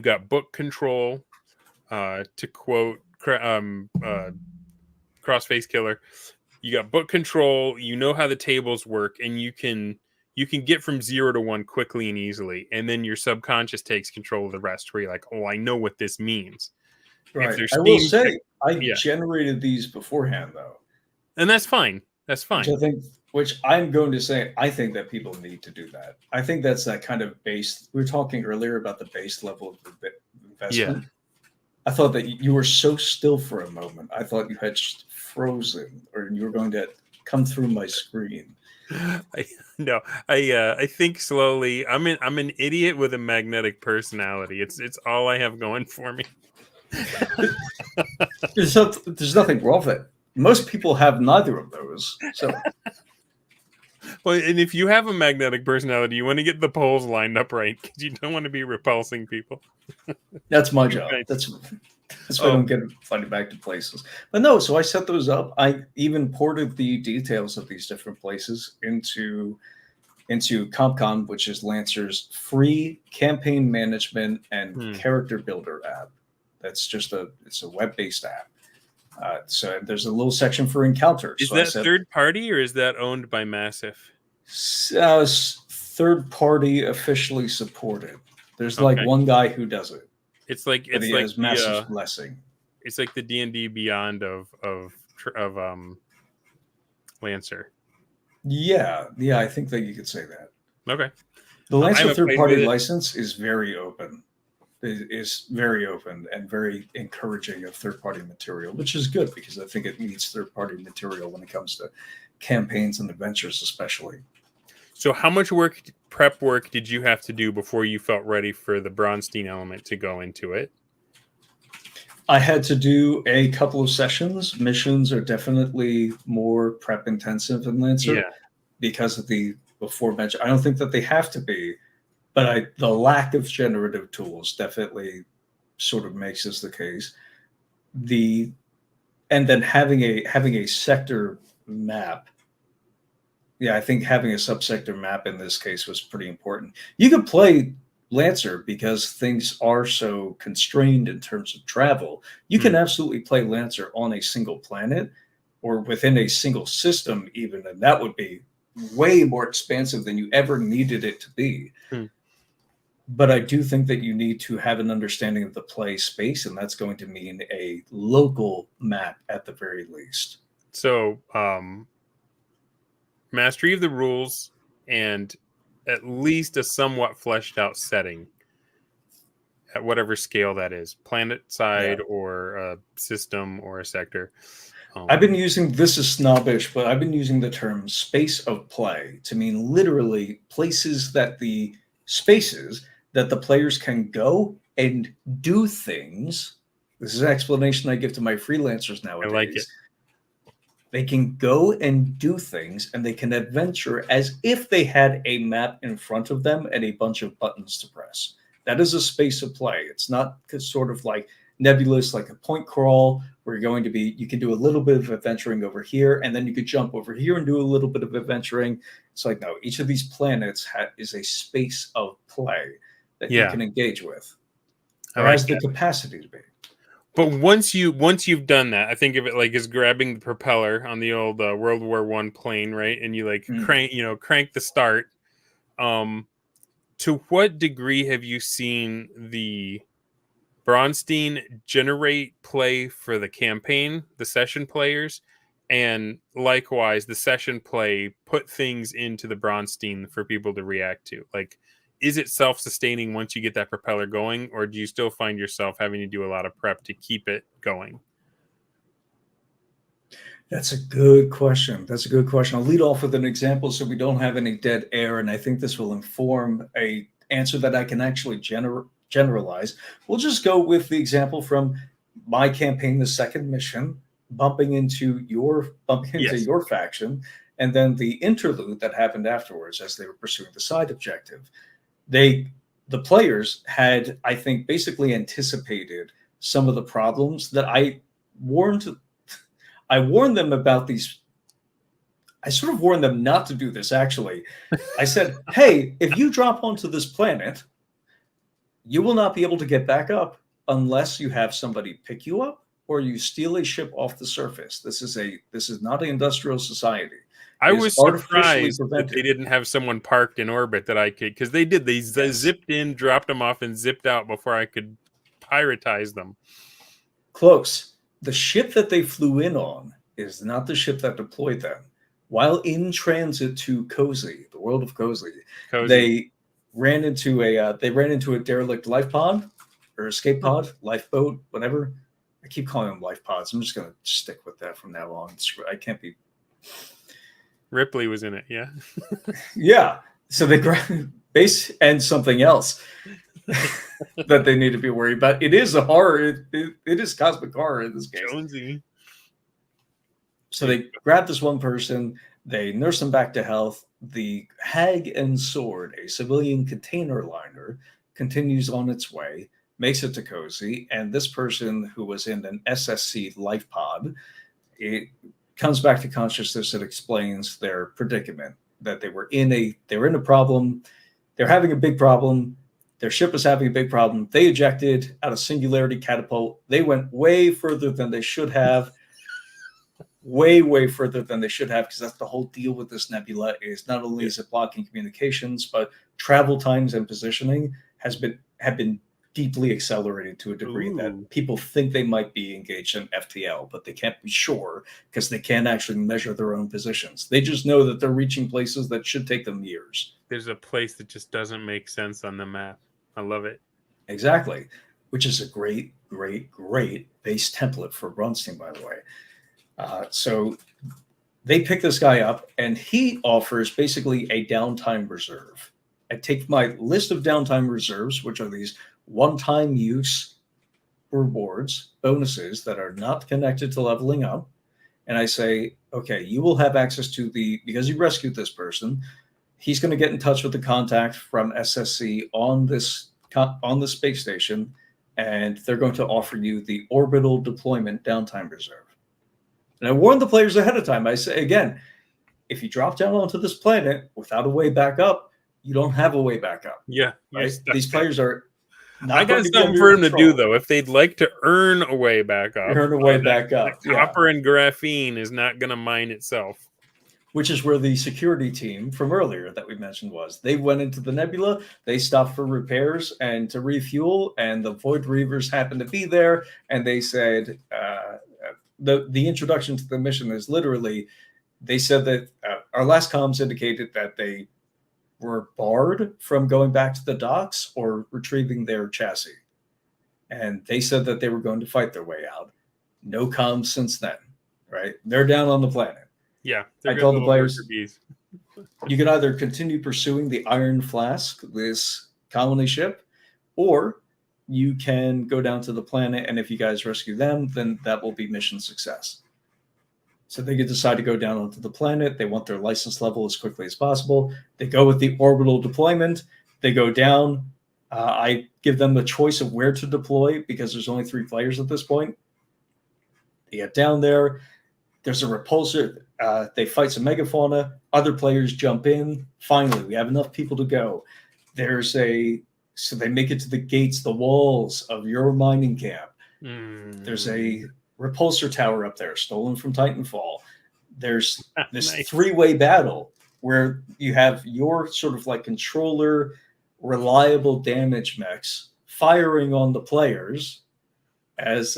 got book control, to quote Crossface Killer. You got book control. You know how the tables work, and you can get from 0 to 1 quickly and easily, and then your subconscious takes control of the rest. Where you're like, oh, I know what this means. Right. I will say I generated these beforehand, though, and that's fine. That's fine. Which I'm going to say, I think that people need to do that. I think that's that kind of base. We were talking earlier about the base level of investment. Yeah. I thought that you were so still for a moment. I thought you had frozen, or you were going to come through my screen. I think slowly. I'm an idiot with a magnetic personality. It's all I have going for me. There's nothing wrong with it. Most people have neither of those. So, well, and if you have a magnetic personality, you want to get the poles lined up right, because you don't want to be repulsing people. That's my job. That's why I don't get invited back to places. But no, so I set those up. I even ported the details of these different places into CompCon, which is Lancer's free campaign management and character builder app. That's just it's a web-based app. So there's a little section for encounters. Is So that I said, third party or is that owned by Massive? third party officially supported. There's like Okay. one guy who does it, It's like but he has Massive's blessing. it's like the D&D Beyond of Lancer. Yeah, I think that you could say that. Okay. The I Lancer haven't third played party with it. license is very open. It is very open and very encouraging of third party material, which is good because I think it needs third party material when it comes to campaigns and adventures, especially. So how much prep work did you have to do before you felt ready for the Braunstein element to go into it? I had to do a couple of sessions. Missions are definitely more prep intensive in Lancer because of the before mentioned. I don't think that they have to be, but the lack of generative tools definitely sort of makes this the case. And then having a sector map. Yeah, I think having a subsector map in this case was pretty important. You could play Lancer because things are so constrained in terms of travel. You can absolutely play Lancer on a single planet or within a single system even, and that would be way more expansive than you ever needed it to be. But I do think that you need to have an understanding of the play space, and that's going to mean a local map at the very least. So mastery of the rules and at least a somewhat fleshed out setting at whatever scale that is, planet side or a system or a sector. I've been using, this is snobbish, but I've been using the term space of play to mean literally spaces that the players can go and do things. This is an explanation I give to my freelancers nowadays. I like it. They can go and do things and they can adventure as if they had a map in front of them and a bunch of buttons to press. That is a space of play. It's not sort of like nebulous, like a point crawl where you're going to be, you can do a little bit of adventuring over here and then you could jump over here and do a little bit of adventuring. It's like, no, each of these planets is a space of play that you can engage with, or has the capacity to be. But once you've done that, I think of it like as grabbing the propeller on the old World War I plane, right? And you like crank the start. To what degree have you seen the Braunstein generate play for the campaign, the session players, and likewise the session play put things into the Braunstein for people to react to? Like, is it self-sustaining once you get that propeller going, or do you still find yourself having to do a lot of prep to keep it going? That's a good question. I'll lead off with an example so we don't have any dead air, and I think this will inform a answer that I can actually generalize. We'll just go with the example from my campaign, the second mission, bumping into your faction, and then the interlude that happened afterwards as they were pursuing the side objective. The players had, I think, basically anticipated some of the problems that I warned them about these. I sort of warned them not to do this, actually. I said, hey, if you drop onto this planet, you will not be able to get back up unless you have somebody pick you up or you steal a ship off the surface. This is not an industrial society. I was surprised that they didn't have someone parked in orbit that I could, because they did. They zipped in, dropped them off, and zipped out before I could piratize them. Close. The ship that they flew in on is not the ship that deployed them. While in transit to Cozy, the world of Cozy, they ran into a derelict life pod or escape pod, lifeboat, whatever. I keep calling them life pods. I'm just going to stick with that from now on. I can't be. Ripley was in it, yeah. Yeah. So they grabbed base and something else that they need to be worried about. It is a horror. It is cosmic horror in this case. Jonesy. So they grab this one person. They nurse him back to health. The Hag and Sword, a civilian container liner, continues on its way, makes it to Cozy, and this person who was in an SSC life pod, it comes back to consciousness and explains their predicament, that they were in a problem. They're having a big problem. Their ship was having a big problem. They ejected out of singularity catapult. They went way further than they should have. way, way further than they should have, because that's the whole deal with this nebula. Is not only is it blocking communications, but travel times and positioning have been deeply accelerated to a degree that people think they might be engaged in FTL, but they can't be sure because they can't actually measure their own positions. They just know that they're reaching places that should take them years. There's a place that just doesn't make sense on the map. I love it. Exactly, which is a great, great, great base template for Braunstein, by the way. So they pick this guy up, and he offers basically a downtime reserve. I take my list of downtime reserves, which are these one-time use rewards, bonuses that are not connected to leveling up. And I say, okay, you will have access to because you rescued this person, he's going to get in touch with the contact from SSC on this space station, and they're going to offer you the orbital deployment downtime reserve. And I warned the players ahead of time. I say, again, if you drop down onto this planet without a way back up, you don't have a way back up. Yeah. Right? These players are not I got something for him to do, though. If they'd like to earn a way back up, the copper and graphene is not going to mine itself. Which is where the security team from earlier that we mentioned was. They went into the nebula, they stopped for repairs and to refuel, and the Void Reavers happened to be there, and they said, the introduction to the mission is literally, they said that our last comms indicated that they were barred from going back to the docks or retrieving their chassis. And they said that they were going to fight their way out. No comms since then, right? They're down on the planet. Yeah. I told the players, you can either continue pursuing the Iron Flask, this colony ship, or you can go down to the planet, and if you guys rescue them, then that will be mission success. So they could decide to go down onto the planet. They want their license level as quickly as possible. They go with the orbital deployment. They go down. I give them the choice of where to deploy because there's only 3 players at this point. They get down there. There's a repulsor. They fight some megafauna. Other players jump in. Finally, we have enough people to go. So they make it to the gates, the walls of your mining camp. There's a repulsor tower up there, stolen from Titanfall. There's this nice 3-way battle where you have your sort of like controller, reliable damage mechs firing on the players as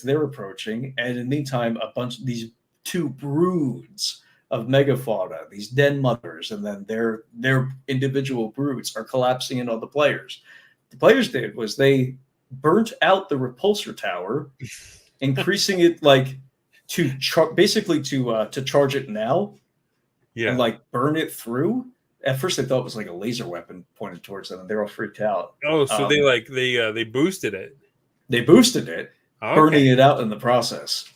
they're approaching, and in the meantime, a bunch of these 2 broods of megafauna, these den mothers, and then their individual broods are collapsing in on the players. The players did was they burnt out the repulsor tower, increasing it like to basically to charge it now, and like burn it through. At first, they thought it was like a laser weapon pointed towards them, and they're all freaked out. Oh, so they boosted it. They boosted it, burning it out in the process.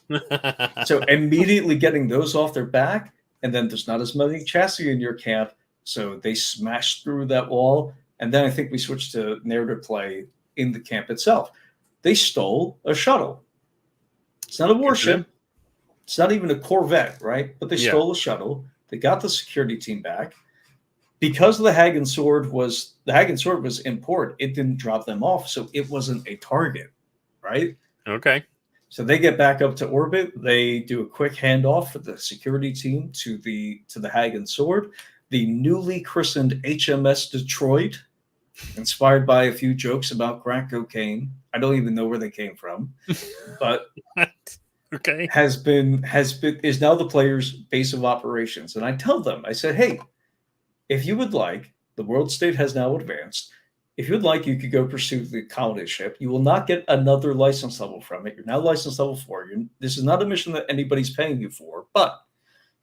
So immediately getting those off their back, and then there's not as many chassis in your camp, so they smashed through that wall. And then I think we switched to narrative play in the camp itself. They stole a shuttle. It's not a warship. It's not even a Corvette, right? But they stole a shuttle. They got the security team back. Because the Hagen Sword was in port, it didn't drop them off, so it wasn't a target, right? Okay. So they get back up to orbit. They do a quick handoff for the security team to the Hagen Sword. The newly christened HMS Detroit, inspired by a few jokes about crack cocaine. I don't even know where they came from, but is now the player's base of operations. And I tell them, I said, hey, if you would like, the world state has now advanced. If you would like, you could go pursue the colony ship. You will not get another license level from it. You're now license level 4. This is not a mission that anybody's paying you for, but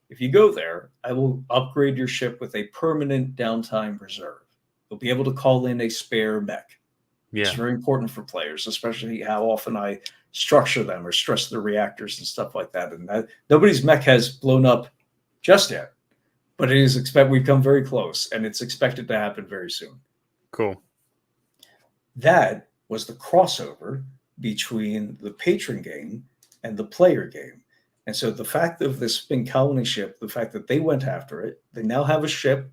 if you go there, I will upgrade your ship with a permanent downtime reserve. You'll be able to call in a spare mech. Yeah. It's very important for players, especially how often I structure them or stress the reactors and stuff like that. And nobody's mech has blown up just yet, but it is we've come very close, and it's expected to happen very soon. Cool. That was the crossover between the patron game and the player game. And so the fact of this spin colony ship, the fact that they went after it, they now have a ship.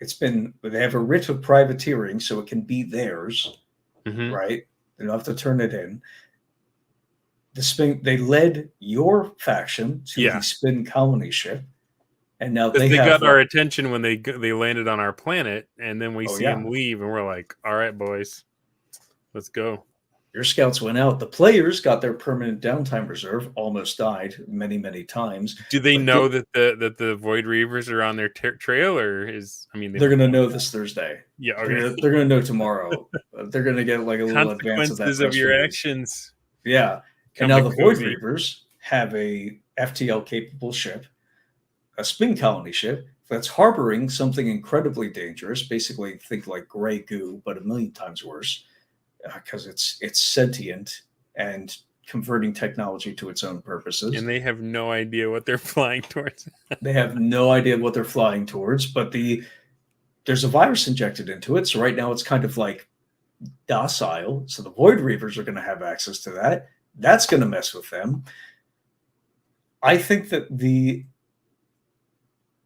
They have a writ of privateering, so it can be theirs, right? They don't have to turn it in. They led your faction to the spin colony ship, and now because they they have got our attention when they landed on our planet, and then we see yeah. them leave, and we're like, all right, boys, let's go. Your scouts went out. The players got their permanent downtime reserve, almost died many, many times. Do they know that the Void Reavers are on their trail, or they're going to know this Thursday? Yeah, okay. They're going to know tomorrow. They're going to get like a little advance of that. Consequences of your actions. Yeah, and now the Void Reavers have a FTL capable ship, a spin colony ship that's harboring something incredibly dangerous. Basically, think like gray goo, but a million times worse. Because it's sentient and converting technology to its own purposes. And they have no idea what they're flying towards. They have no idea what they're flying towards, but there's a virus injected into it. So right now it's kind of like docile. So the Void Reavers are going to have access to that. That's going to mess with them. I think that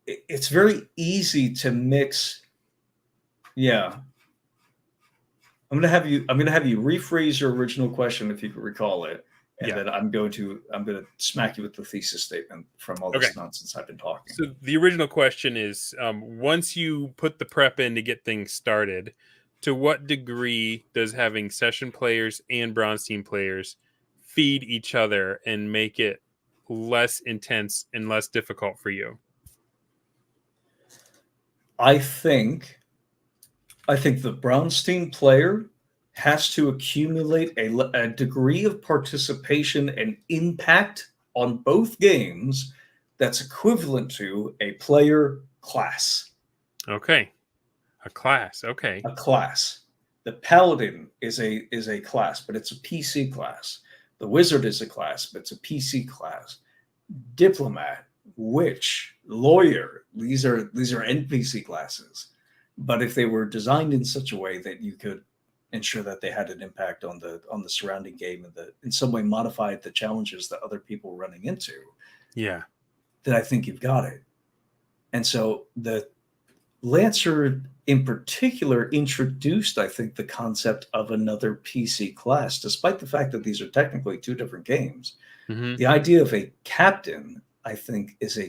it's very easy to mix. Yeah. I'm gonna have you rephrase your original question if you can recall it, and then I'm gonna smack you with the thesis statement from all this nonsense I've been talking. So the original question is: once you put the prep in to get things started, to what degree does having session players and Braunstein players feed each other and make it less intense and less difficult for you? I think the Braunstein player has to accumulate a degree of participation and impact on both games that's equivalent to a player class. Okay. A class. Okay. A class. The Paladin is a class, but it's a PC class. The Wizard is a class, but it's a PC class. Diplomat, Witch, Lawyer, these are NPC classes. But if they were designed in such a way that you could ensure that they had an impact on the surrounding game and in some way modified the challenges that other people were running into, then I think you've got it. And so the Lancer in particular introduced, I think, the concept of another PC class, despite the fact that these are technically two different games. Mm-hmm. The idea of a captain, I think, is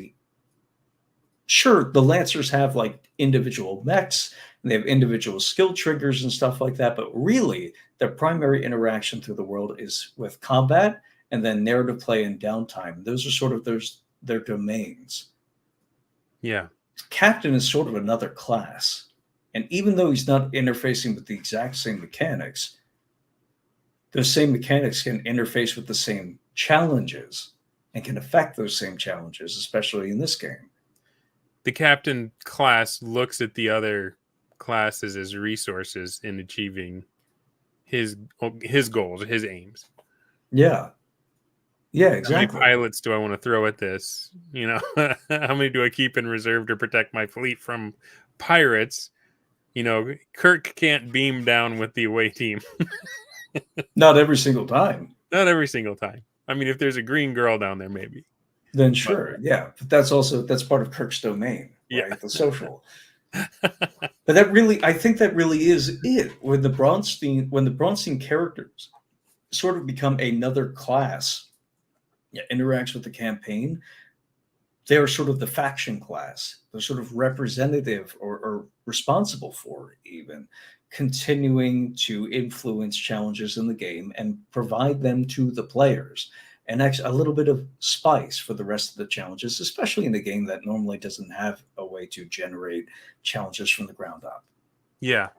sure, the Lancers have like individual mechs and they have individual skill triggers and stuff like that, but really their primary interaction through the world is with combat and then narrative play and downtime. Those are sort of their domains. Yeah. Captain is sort of another class. And even though he's not interfacing with the exact same mechanics, those same mechanics can interface with the same challenges and can affect those same challenges, especially in this game. The captain class looks at the other classes as resources in achieving his goals, his aims. Yeah. Yeah, exactly. How many pilots do I want to throw at this? How many do I keep in reserve to protect my fleet from pirates? Kirk can't beam down with the away team. Not every single time. Not every single time. I mean, if there's a green girl down there, maybe. Then sure, yeah. But that's part of Kirk's domain, right? Yeah. The social. But I think that really is it. When the Braunstein characters sort of become another class, interacts with the campaign, they're sort of the faction class. They're sort of representative or responsible for even continuing to influence challenges in the game and provide them to the players. And actually a little bit of spice for the rest of the challenges, especially in a game that normally doesn't have a way to generate challenges from the ground up. Yeah.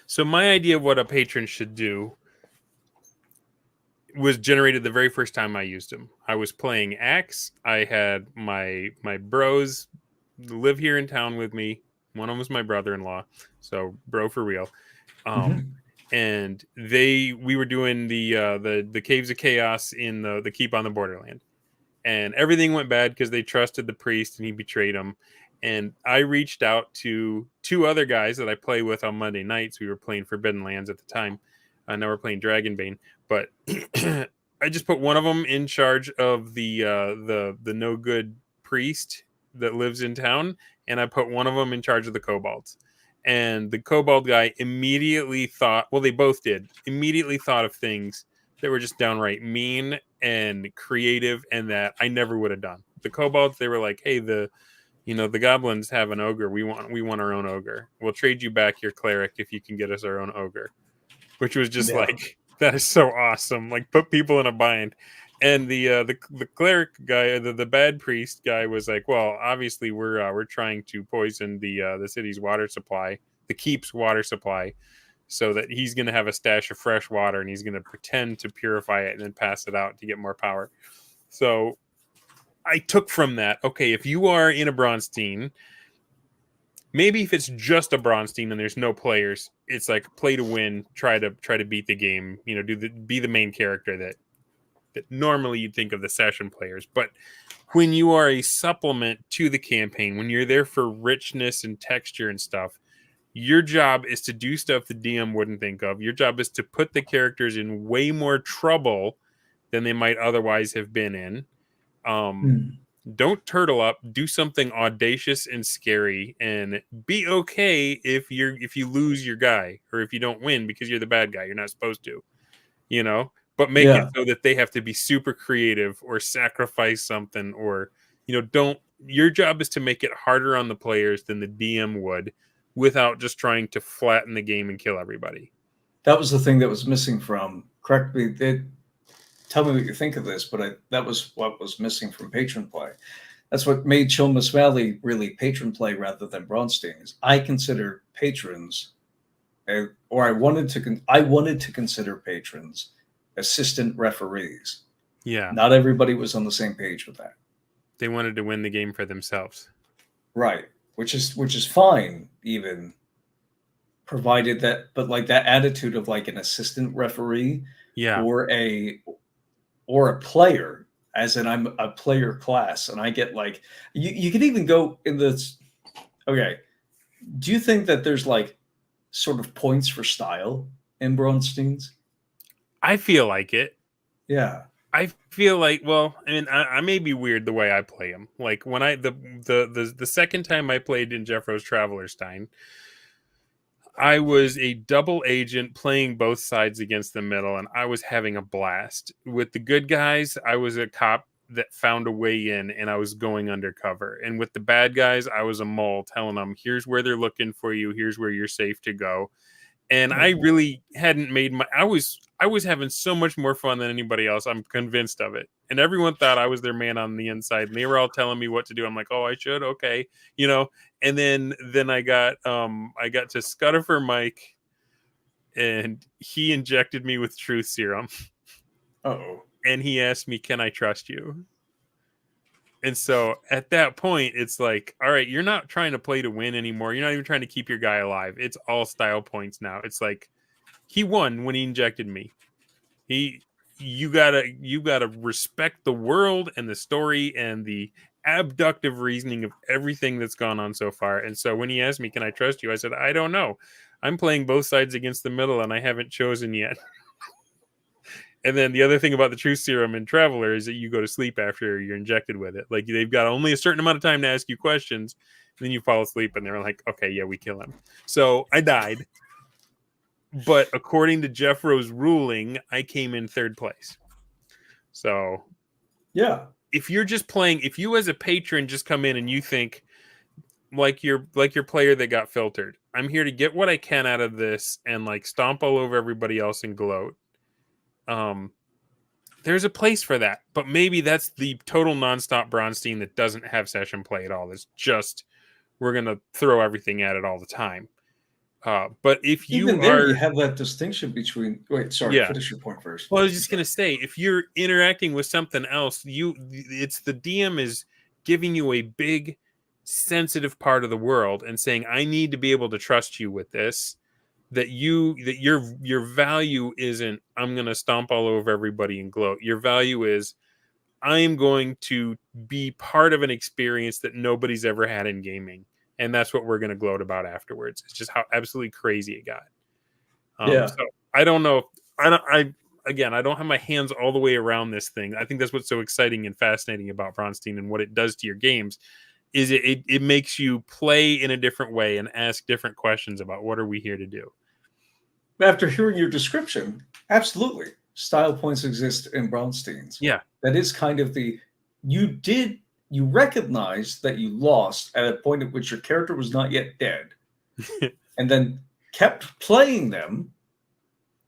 So my idea of what a patron should do was generated the very first time I used him. I was playing Axe. I had my bros live here in town with me. One of them was my brother-in-law, so bro for real. And we were doing the Caves of Chaos in the Keep on the Borderland, and everything went bad because they trusted the priest and he betrayed them. And I reached out to two other guys that I play with on Monday nights. We were playing Forbidden Lands at the time. Now we're playing Dragonbane, but I just put one of them in charge of the no good priest that lives in town, and I put one of them in charge of the kobolds. And the kobold guy immediately thought, well, they both did, immediately thought of things that were just downright mean and creative, and that I never would have done. The kobolds, they were like, hey, the goblins have an ogre. We want our own ogre. We'll trade you back your cleric if you can get us our own ogre. Which was just like, that is so awesome. Like, put people in a bind. And the cleric guy, the bad priest guy, was like, well, obviously we're trying to poison the city's water supply, the keep's water supply, so that he's going to have a stash of fresh water, and he's going to pretend to purify it and then pass it out to get more power. So I took from that, okay, if you are in a Braunstein, maybe if it's just a Braunstein and there's no players, it's like play to win, try to beat the game, be the main character that normally you'd think of the session players. But when you are a supplement to the campaign, when you're there for richness and texture and stuff, your job is to do stuff the DM wouldn't think of. Your job is to put the characters in way more trouble than they might otherwise have been in. Don't turtle up. Do something audacious and scary, and be okay if you lose your guy, or if you don't win because you're the bad guy. You're not supposed to, but make it so that they have to be super creative or sacrifice something, or don't. Your job is to make it harder on the players than the DM would, without just trying to flatten the game and kill everybody. That was the thing that was missing from. Correct me. Tell me what you think of this, but that was what was missing from patron play. That's what made Chilmus Valley really patron play rather than Braunsteins. I consider patrons, or I wanted to consider patrons assistant referees. Yeah. Not everybody was on the same page with that. They wanted to win the game for themselves. Right. Which is fine, even provided that, but like that attitude of like an assistant referee, or a player, as in I'm a player class, and I get like you could even go in this. Okay, do you think that there's like sort of points for style in Braunsteins? I feel like it. Yeah. I feel like, well, I mean, I may be weird the way I play them. Like when the second time I played in Jeffro's Travelerstein, I was a double agent playing both sides against the middle, and I was having a blast. With the good guys, I was a cop that found a way in, and I was going undercover. And with the bad guys, I was a mole telling them, here's where they're looking for you, here's where you're safe to go. And I really hadn't made I was having so much more fun than anybody else. I'm convinced of it. And everyone thought I was their man on the inside. And they were all telling me what to do. I'm like, oh, I should. Okay. And then I got to Scudder Mike, and he injected me with truth serum. Uh-oh. And he asked me, can I trust you? And so at that point, it's like, all right, you're not trying to play to win anymore. You're not even trying to keep your guy alive. It's all style points now. It's like, he won when he injected me. You gotta respect the world and the story and the abductive reasoning of everything that's gone on so far. And so when he asked me, can I trust you? I said, I don't know. I'm playing both sides against the middle, and I haven't chosen yet. And then the other thing about the truth serum in Traveler is that you go to sleep after you're injected with it. Like, they've got only a certain amount of time to ask you questions, and then you fall asleep, and they're like, okay, yeah, we kill him. So I died. But according to Jeffro's ruling, I came in third place. So yeah, if you're just playing, if you as a patron just come in and you think like your player that got filtered, I'm here to get what I can out of this and like stomp all over everybody else and gloat. There's a place for that, but maybe that's the total nonstop Braunstein that doesn't have session play at all. It's just, we're going to throw everything at it all the time. But if you even there, you have that distinction between. Wait, sorry. Yeah. Finish your point first. Well, I was just going to say, if you're interacting with something else, it's the DM is giving you a big, sensitive part of the world and saying, I need to be able to trust you with this. That your value isn't, I'm going to stomp all over everybody and gloat. Your value is, I'm going to be part of an experience that nobody's ever had in gaming. And that's what we're going to gloat about afterwards. It's just how absolutely crazy it got. So I don't know. I don't have my hands all the way around this thing. I think that's what's so exciting and fascinating about Braunstein and what it does to your games is it makes you play in a different way and ask different questions about what are we here to do. After hearing your description, absolutely. style points exist in Braunsteins. Yeah. That is kind of you recognize that you lost at a point at which your character was not yet dead, and then kept playing them.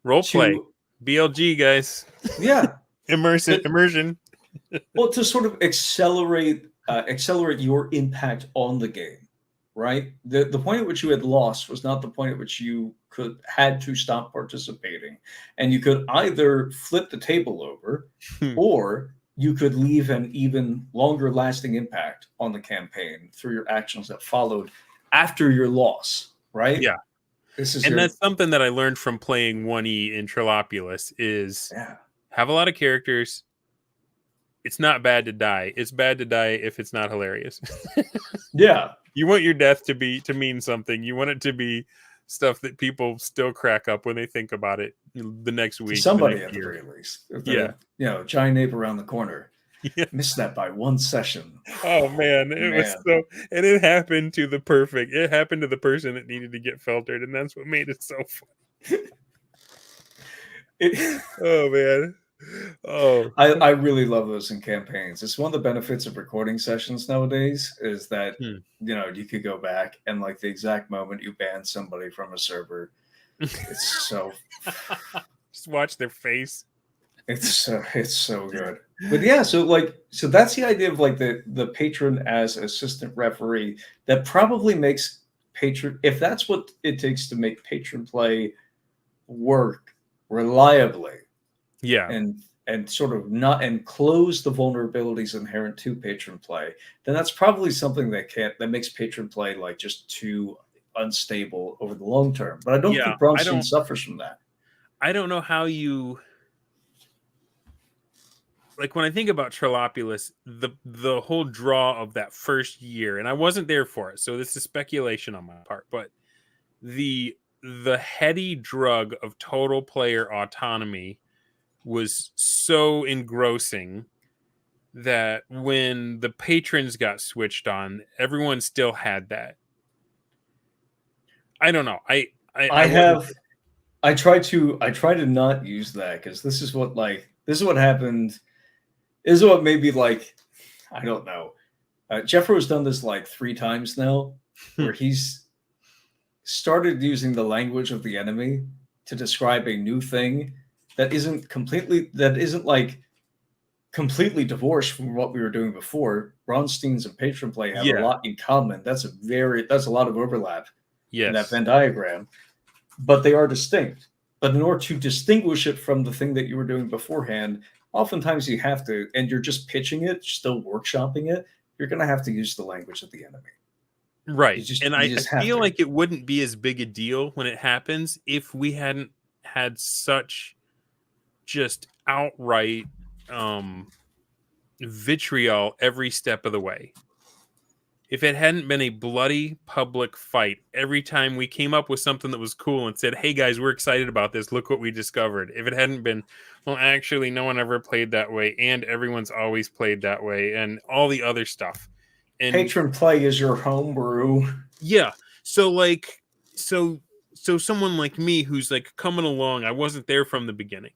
Role play. BLG, guys. Yeah. Immersion. Well, to sort of accelerate your impact on the game, right? The point at which you had lost was not the point at which you had to stop participating, and you could either flip the table over, or you could leave an even longer lasting impact on the campaign through your actions that followed after your loss, right? Yeah. That's something that I learned from playing 1E in Trilopulus is have a lot of characters. It's not bad to die. It's bad to die if it's not hilarious. Yeah. You want your death to mean something. You want it to be stuff that people still crack up when they think about it the next week. Somebody at the very least. Yeah. Giant ape around the corner. Yeah. Missed that by one session. Oh man, was so, and it happened to the perfect. It happened to the person that needed to get filtered, and that's what made it so fun. Oh man. Oh, I really love those in campaigns. It's one of the benefits of recording sessions nowadays is that you could go back and like the exact moment you ban somebody from a server, it's so just watch their face. It's so good. But yeah, so that's the idea of like the patron as assistant referee that probably makes patron, if that's what it takes to make patron play work reliably. Yeah. And sort of not and close the vulnerabilities inherent to patron play, then that's probably something that makes patron play like just too unstable over the long term. But I don't think Braunstein suffers from that. I don't know how you like when I think about Trilopulus, the whole draw of that first year, and I wasn't there for it, so this is speculation on my part, but the heady drug of total player autonomy was so engrossing that when the patrons got switched on, everyone still had that. I don't know. I try to not use that because this is what happened. This is what maybe like I don't know. Jeffro's done this like 3 times now, where he's started using the language of the enemy to describe a new thing that isn't completely divorced from what we were doing before. Braunsteins and patron play have a lot in common. That's a lot of overlap in that Venn diagram, but they are distinct. But in order to distinguish it from the thing that you were doing beforehand, oftentimes you have to, and you're just pitching it, still workshopping it, you're going to have to use the language of the enemy. Right. I feel like it wouldn't be as big a deal when it happens if we hadn't had such just outright vitriol every step of the way. If it hadn't been a bloody public fight every time we came up with something that was cool and said, hey guys, we're excited about this, look what we discovered. If it hadn't been, well, actually no one ever played that way and everyone's always played that way and all the other stuff. And patron play is your homebrew. Yeah. So like so someone like me who's like coming along, I wasn't there from the beginning.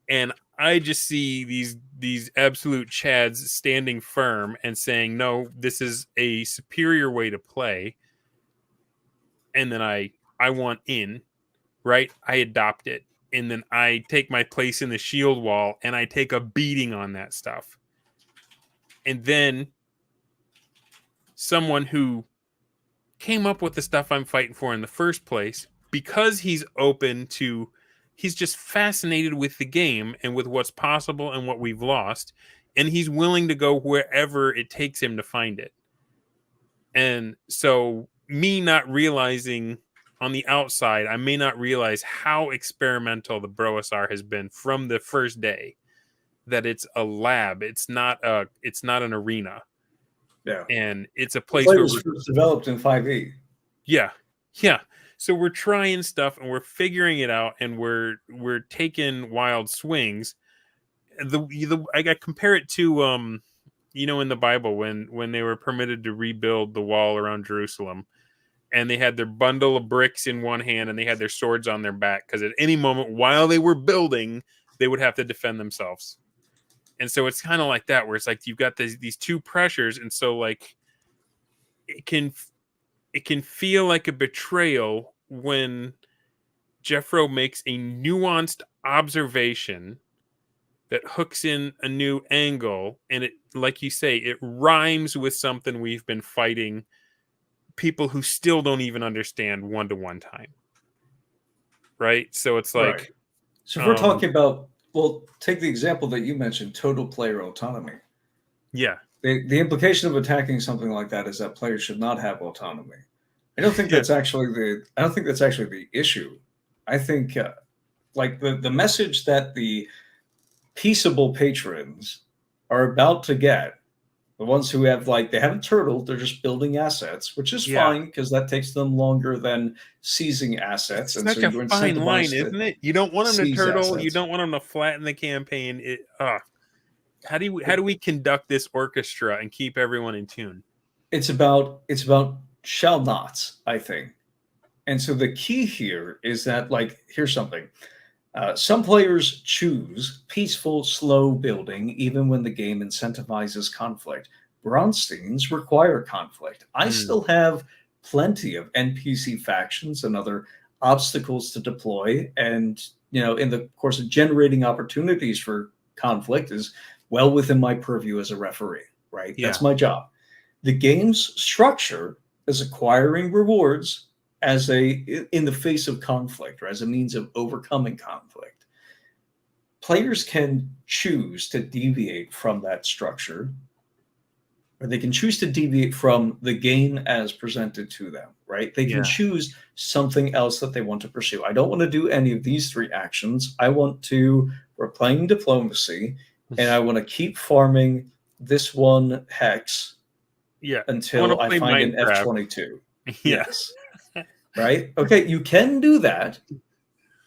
And I just see these absolute chads standing firm and saying, no, this is a superior way to play. And then I want in, right? I adopt it. And then I take my place in the shield wall and I take a beating on that stuff. And then someone who came up with the stuff I'm fighting for in the first place, because he's just fascinated with the game and with what's possible and what we've lost. And he's willing to go wherever it takes him to find it. And so me not realizing on the outside, I may not realize how experimental the BROSR has been from the first day, that it's a lab. It's not an arena. Yeah. And it's a place where it was developed in 5e. Yeah. Yeah. So we're trying stuff and we're figuring it out and we're taking wild swings. I compare it to in the Bible when they were permitted to rebuild the wall around Jerusalem and they had their bundle of bricks in one hand and they had their swords on their back because at any moment while they were building, they would have to defend themselves. And so it's kind of like that, where it's like you've got these two pressures, and so like it can feel like a betrayal when Jeffro makes a nuanced observation that hooks in a new angle, and it, like you say, it rhymes with something we've been fighting people who still don't even understand one-to-one time. Right? So it's like, right. So if we're talking about, well, take the example that you mentioned, total player autonomy. Yeah. The implication of attacking something like that is that players should not have autonomy. I don't think that's actually the issue. I think like the message that the peaceable patrons are about to get, the ones who have, like, they haven't turtled, they're just building assets, which is fine because that takes them longer than seizing assets. It's And so such a you're fine line, incentivized isn't it? You don't want them to seize turtle. You assets. don't want them to flatten the campaign. How do we conduct this orchestra and keep everyone in tune? It's about shall nots, I think. And so the key here is that, like, here's something. Some players choose peaceful, slow building, even when the game incentivizes conflict. Braunsteins require conflict. I still have plenty of NPC factions and other obstacles to deploy. And, in the course of generating opportunities for conflict is well within my purview as a referee, right? Yeah. That's my job. The game's structure is acquiring rewards in the face of conflict, or as a means of overcoming conflict. Players can choose to deviate from that structure, or they can choose to deviate from the game as presented to them, right? They can choose something else that they want to pursue. I don't want to do any of these three actions. We're playing diplomacy, and I want to keep farming this one hex until I find an F-22. Yes. Right? Okay, you can do that.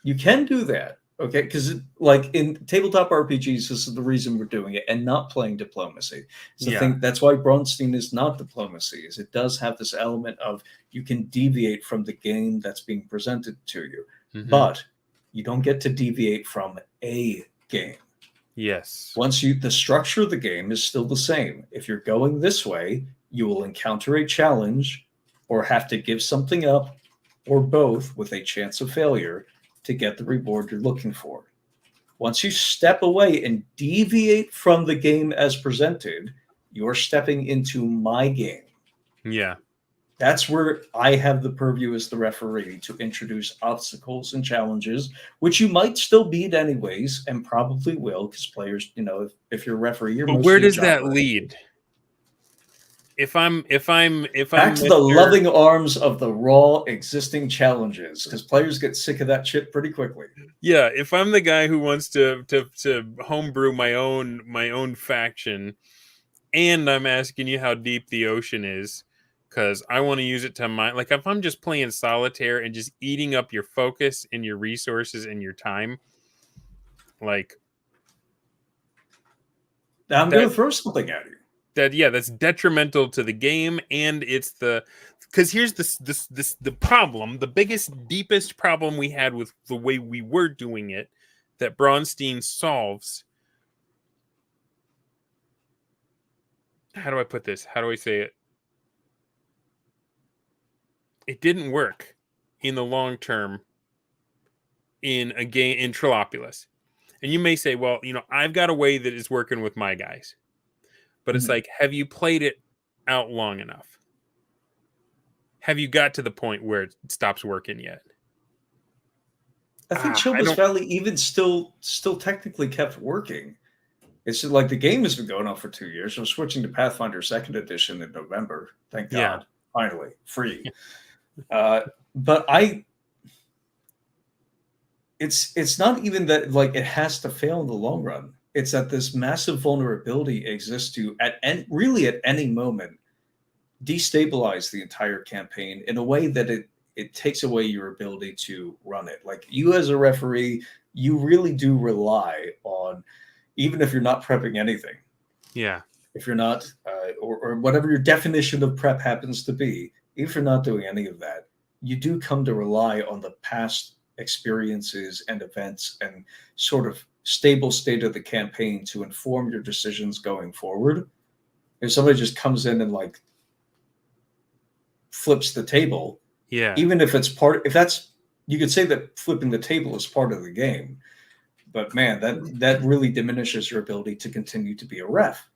Okay, because like in tabletop RPGs, this is the reason we're doing it and not playing diplomacy. So I think that's why Braunstein is not diplomacy, is it does have this element of you can deviate from the game that's being presented to you, but you don't get to deviate from a game. Yes. The structure of the game is still the same. If you're going this way, you will encounter a challenge or have to give something up, or both, with a chance of failure to get the reward you're looking for. Once you step away and deviate from the game as presented, you're stepping into my game. Yeah. That's where I have the purview as the referee to introduce obstacles and challenges, which you might still beat anyways, and probably will, because players, if you're a referee, you're But where does that lead? If I'm back to the loving arms of the raw existing challenges, because players get sick of that shit pretty quickly. Yeah, if I'm the guy who wants to homebrew my own faction, and I'm asking you how deep the ocean is, because I want to use it to mine. Like if I'm just playing solitaire and just eating up your focus and your resources and your time, like I'm going to throw something at you. That's detrimental to the game, and it's because here's the problem, the biggest, deepest problem we had with the way we were doing it, that Braunstein solves. How do I put this? How do I say it? It didn't work in the long term in a game in Trilopulus. And you may say, well, I've got a way that is working with my guys. But it's like, have you played it out long enough? Have you got to the point where it stops working yet? I think Chilbus Valley even still technically kept working. It's just like the game has been going on for 2 years. I'm switching to Pathfinder 2nd Edition in November. Thank God. Finally. Free. But it's not even that like it has to fail in the long run. It's that this massive vulnerability exists to really at any moment destabilize the entire campaign in a way that it takes away your ability to run it. Like you as a referee, you really do rely on, even if you're not prepping anything. Yeah. If you're not, or whatever your definition of prep happens to be, if you're not doing any of that, you do come to rely on the past experiences and events and sort of stable state of the campaign to inform your decisions going forward. If somebody just comes in and like flips the table, even if it's if that's, you could say that flipping the table is part of the game, but man, that really diminishes your ability to continue to be a ref.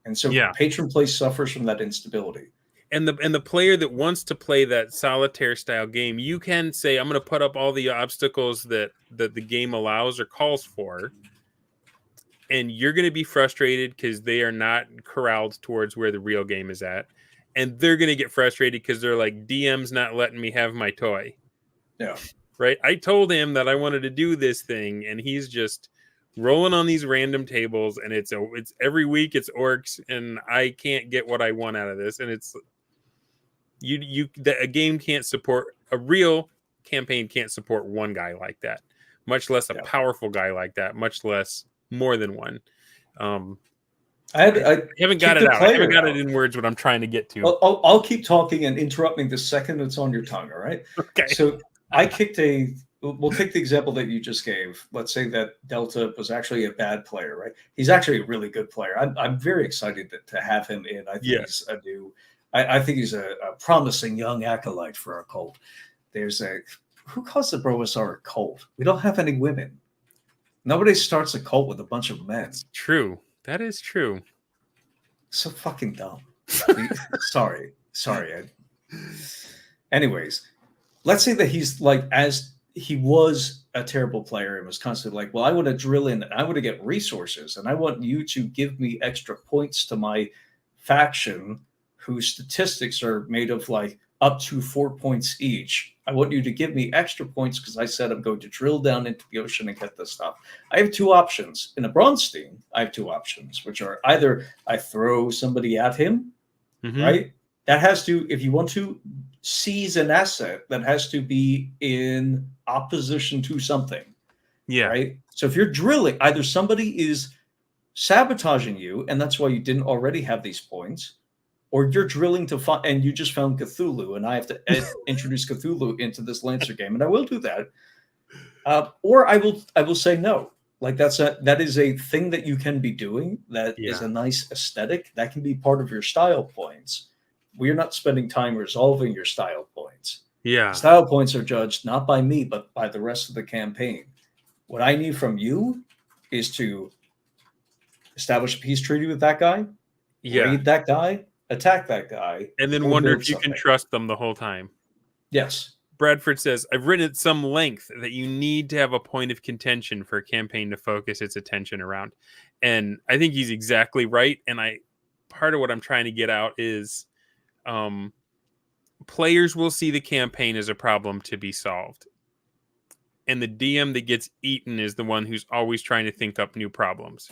And so patron play suffers from that instability. And the player that wants to play that solitaire style game, you can say, I'm going to put up all the obstacles that the game allows or calls for. And you're going to be frustrated because they are not corralled towards where the real game is at. And they're going to get frustrated because they're like, DM's not letting me have my toy. Yeah. Right? I told him that I wanted to do this thing, and he's just rolling on these random tables, and it's every week it's orcs, and I can't get what I want out of this. And it's a game can't support, a real campaign can't support one guy like that, much less a powerful guy like that, much less more than one. I haven't got it out. I haven't got it in words what I'm trying to get to. I'll keep talking and interrupt me the second it's on your tongue, all right? Okay. So we'll take the example that you just gave. Let's say that Delta was actually a bad player, right? He's actually a really good player. I'm very excited to have him in. I think he's a new... I think he's a promising young acolyte for our cult. Who calls the BROSR a cult? We don't have any women. Nobody starts a cult with a bunch of men. It's true. That is true. So fucking dumb. Sorry. Anyways, let's say that he's like, as he was a terrible player and was constantly like, well, I want to drill in and I want to get resources and I want you to give me extra points to my faction whose statistics are made of like up to 4 points each. I want you to give me extra points because I said I'm going to drill down into the ocean and get this stuff. I have two options. In a Braunstein, I have two options, which are either I throw somebody at him, right? That has to, if you want to seize an asset, that has to be in opposition to something. Yeah. Right? So if you're drilling, either somebody is sabotaging you, and that's why you didn't already have these points, or you're drilling to find, and you just found Cthulhu, and I have to introduce Cthulhu into this Lancer game, and I will do that. Or I will say no. Like that is a thing that you can be doing. That is a nice aesthetic. That can be part of your style points. We're not spending time resolving your style points. Yeah. Style points are judged not by me, but by the rest of the campaign. What I need from you is to establish a peace treaty with that guy, raid that guy, attack that guy, and then wonder if you can trust them the whole time. Yes. Bradford says, I've written at some length that you need to have a point of contention for a campaign to focus its attention around. And I think he's exactly right. And part of what I'm trying to get out is players will see the campaign as a problem to be solved. And the DM that gets eaten is the one who's always trying to think up new problems.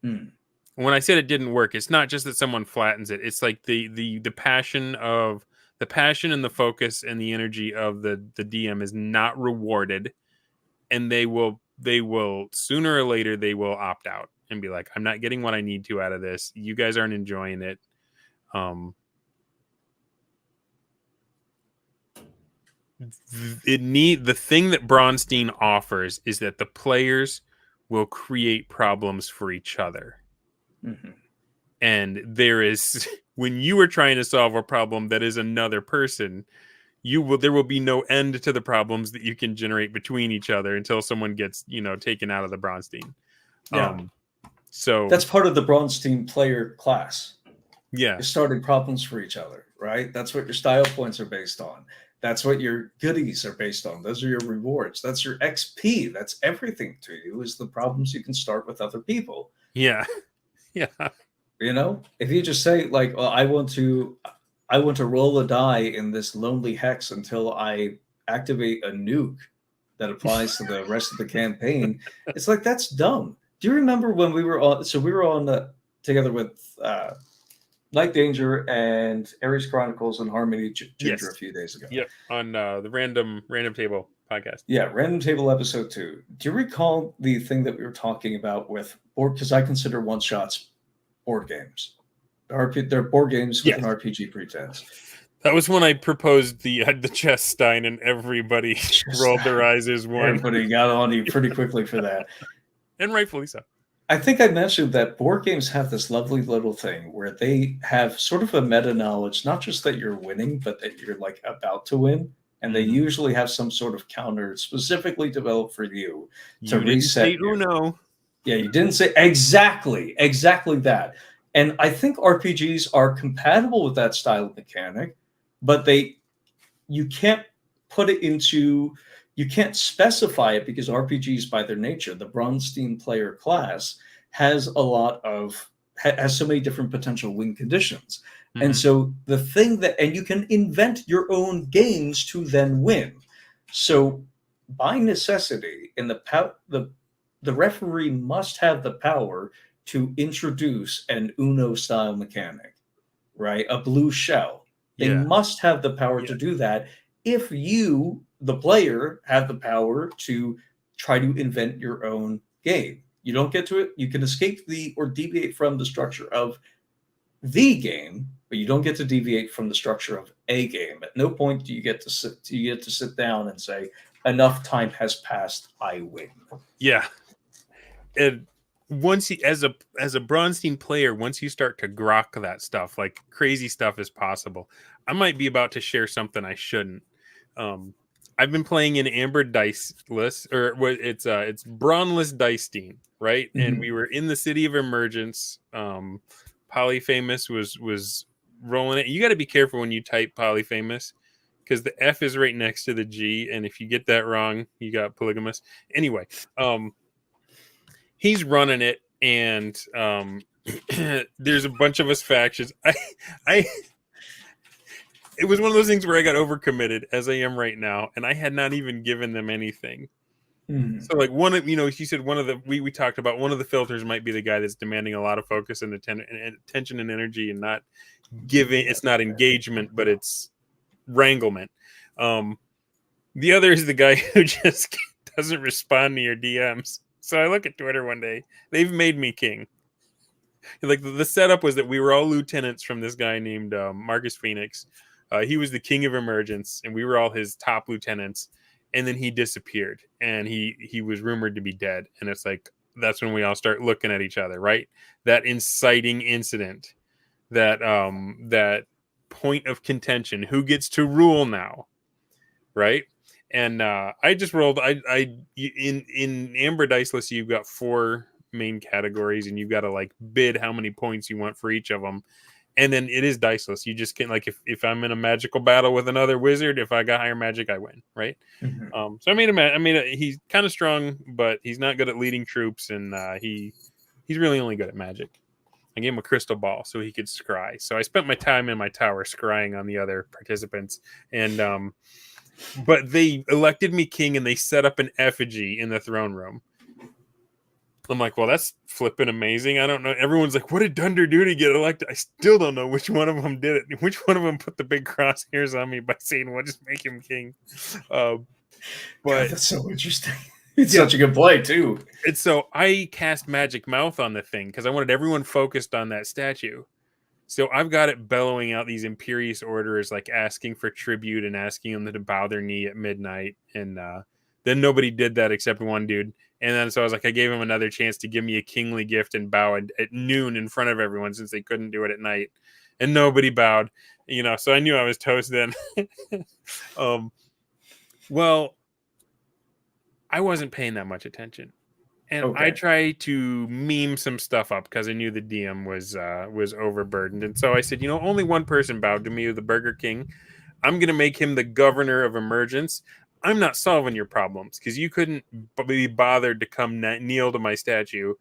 When I said it didn't work, it's not just that someone flattens it. It's like the passion and the focus and the energy of the DM is not rewarded, and they will sooner or later they will opt out and be like, I'm not getting what I need to out of this. You guys aren't enjoying it. The thing that Braunstein offers is that the players will create problems for each other. And there is, when you are trying to solve a problem that is another person, there will be no end to the problems that you can generate between each other until someone gets, taken out of the Braunstein. So that's part of the Braunstein player class. Yeah. You're starting problems for each other, right? That's what your style points are based on. That's what your goodies are based on. Those are your rewards. That's your XP. That's everything to you, is the problems you can start with other people. Yeah. Yeah. If you just say like, well, I want to roll a die in this lonely hex until I activate a nuke that applies to the rest of the campaign. It's like, that's dumb. Do you remember when we were on? So we were on together with Night Danger and Ares Chronicles and Harmony Ginger a few days ago. Yep, on the Random Table podcast. Yeah, Random Table episode 2. Do you recall the thing that we were talking about with board? Because I consider one-shots board games. They're board games with an RPG pretense. That was when I proposed the chess stein, and everybody rolled their eyes as one. Everybody got on you pretty quickly for that. And rightfully so. I think I mentioned that board games have this lovely little thing where they have sort of a meta knowledge, not just that you're winning, but that you're like about to win. And they usually have some sort of counter specifically developed for you to reset you. Uno. Yeah, you didn't say exactly that. And I think RPGs are compatible with that style of mechanic, but you can't put it into, you can't specify it because RPGs by their nature, the Braunstein player class has so many different potential win conditions. Mm-hmm. And so the thing and you can invent your own games to then win. So by necessity, the referee must have the power to introduce an Uno style mechanic, right? A blue shell. They must have the power to do that. If you, the player, have the power to try to invent your own game. You don't get to it. You can escape or deviate from the structure of the game, but you don't get to deviate from the structure of a game. At no point do you get to sit down and say, enough time has passed, I win. Yeah. And once as a Braunstein player, once you start to grok that stuff, like crazy stuff is possible. I might be about to share something I shouldn't. I've been playing in Amber Diceless, or it's Braunless Dicestein, right? Mm-hmm. And we were in the City of Emergence. Polyphamous was rolling it. You got to be careful when you type Polyphamous, because the F is right next to the G, and if you get that wrong, you got polygamous. Anyway, he's running it, and there's a bunch of us factions. It was one of those things where I got overcommitted, as I am right now, and I had not even given them anything. So like she said we talked about one of the filters might be the guy that's demanding a lot of focus and attention and energy, and not giving. It's not engagement, but it's wranglement. The other is the guy who just doesn't respond to your DMs. So I look at Twitter one day. They've made me king. Like the setup was that we were all lieutenants from this guy named Marcus Phoenix. He was the king of emergence, and we were all his top lieutenants. And then he disappeared, and he was rumored to be dead. And it's like, that's when we all start looking at each other, right? That inciting incident, that point of contention, who gets to rule now, right? And I just rolled. In Amber Diceless, you've got 4 main categories, and you've got to like bid how many points you want for each of them. And then it is diceless. You just can't, like, if I'm in a magical battle with another wizard, if I got higher magic, I win, right? Mm-hmm. So I made him. He's kind of strong, but he's not good at leading troops, and he's really only good at magic. I gave him a crystal ball so he could scry. So I spent my time in my tower scrying on the other participants, and but they elected me king, and they set up an effigy in the throne room. I'm like, well, that's flipping amazing. I don't know. Everyone's like, what did Dunder do to get elected? I still don't know which one of them did it. Which one of them put the big crosshairs on me by saying, well, just make him king. But God, that's so interesting. It's such a good play, too. And so I cast Magic Mouth on the thing because I wanted everyone focused on that statue. So I've got it bellowing out these imperious orders, like asking for tribute and asking them to bow their knee at midnight. And then nobody did that except one dude. And then so I was like, I gave him another chance to give me a kingly gift and bow at noon in front of everyone, since they couldn't do it at night. And nobody bowed, so I knew I was toast then. Well, I wasn't paying that much attention. And I tried to meme some stuff up because I knew the DM was overburdened. And so I said, only one person bowed to me, the Burger King. I'm going to make him the governor of emergence. I'm not solving your problems because you couldn't be bothered to come kneel to my statue.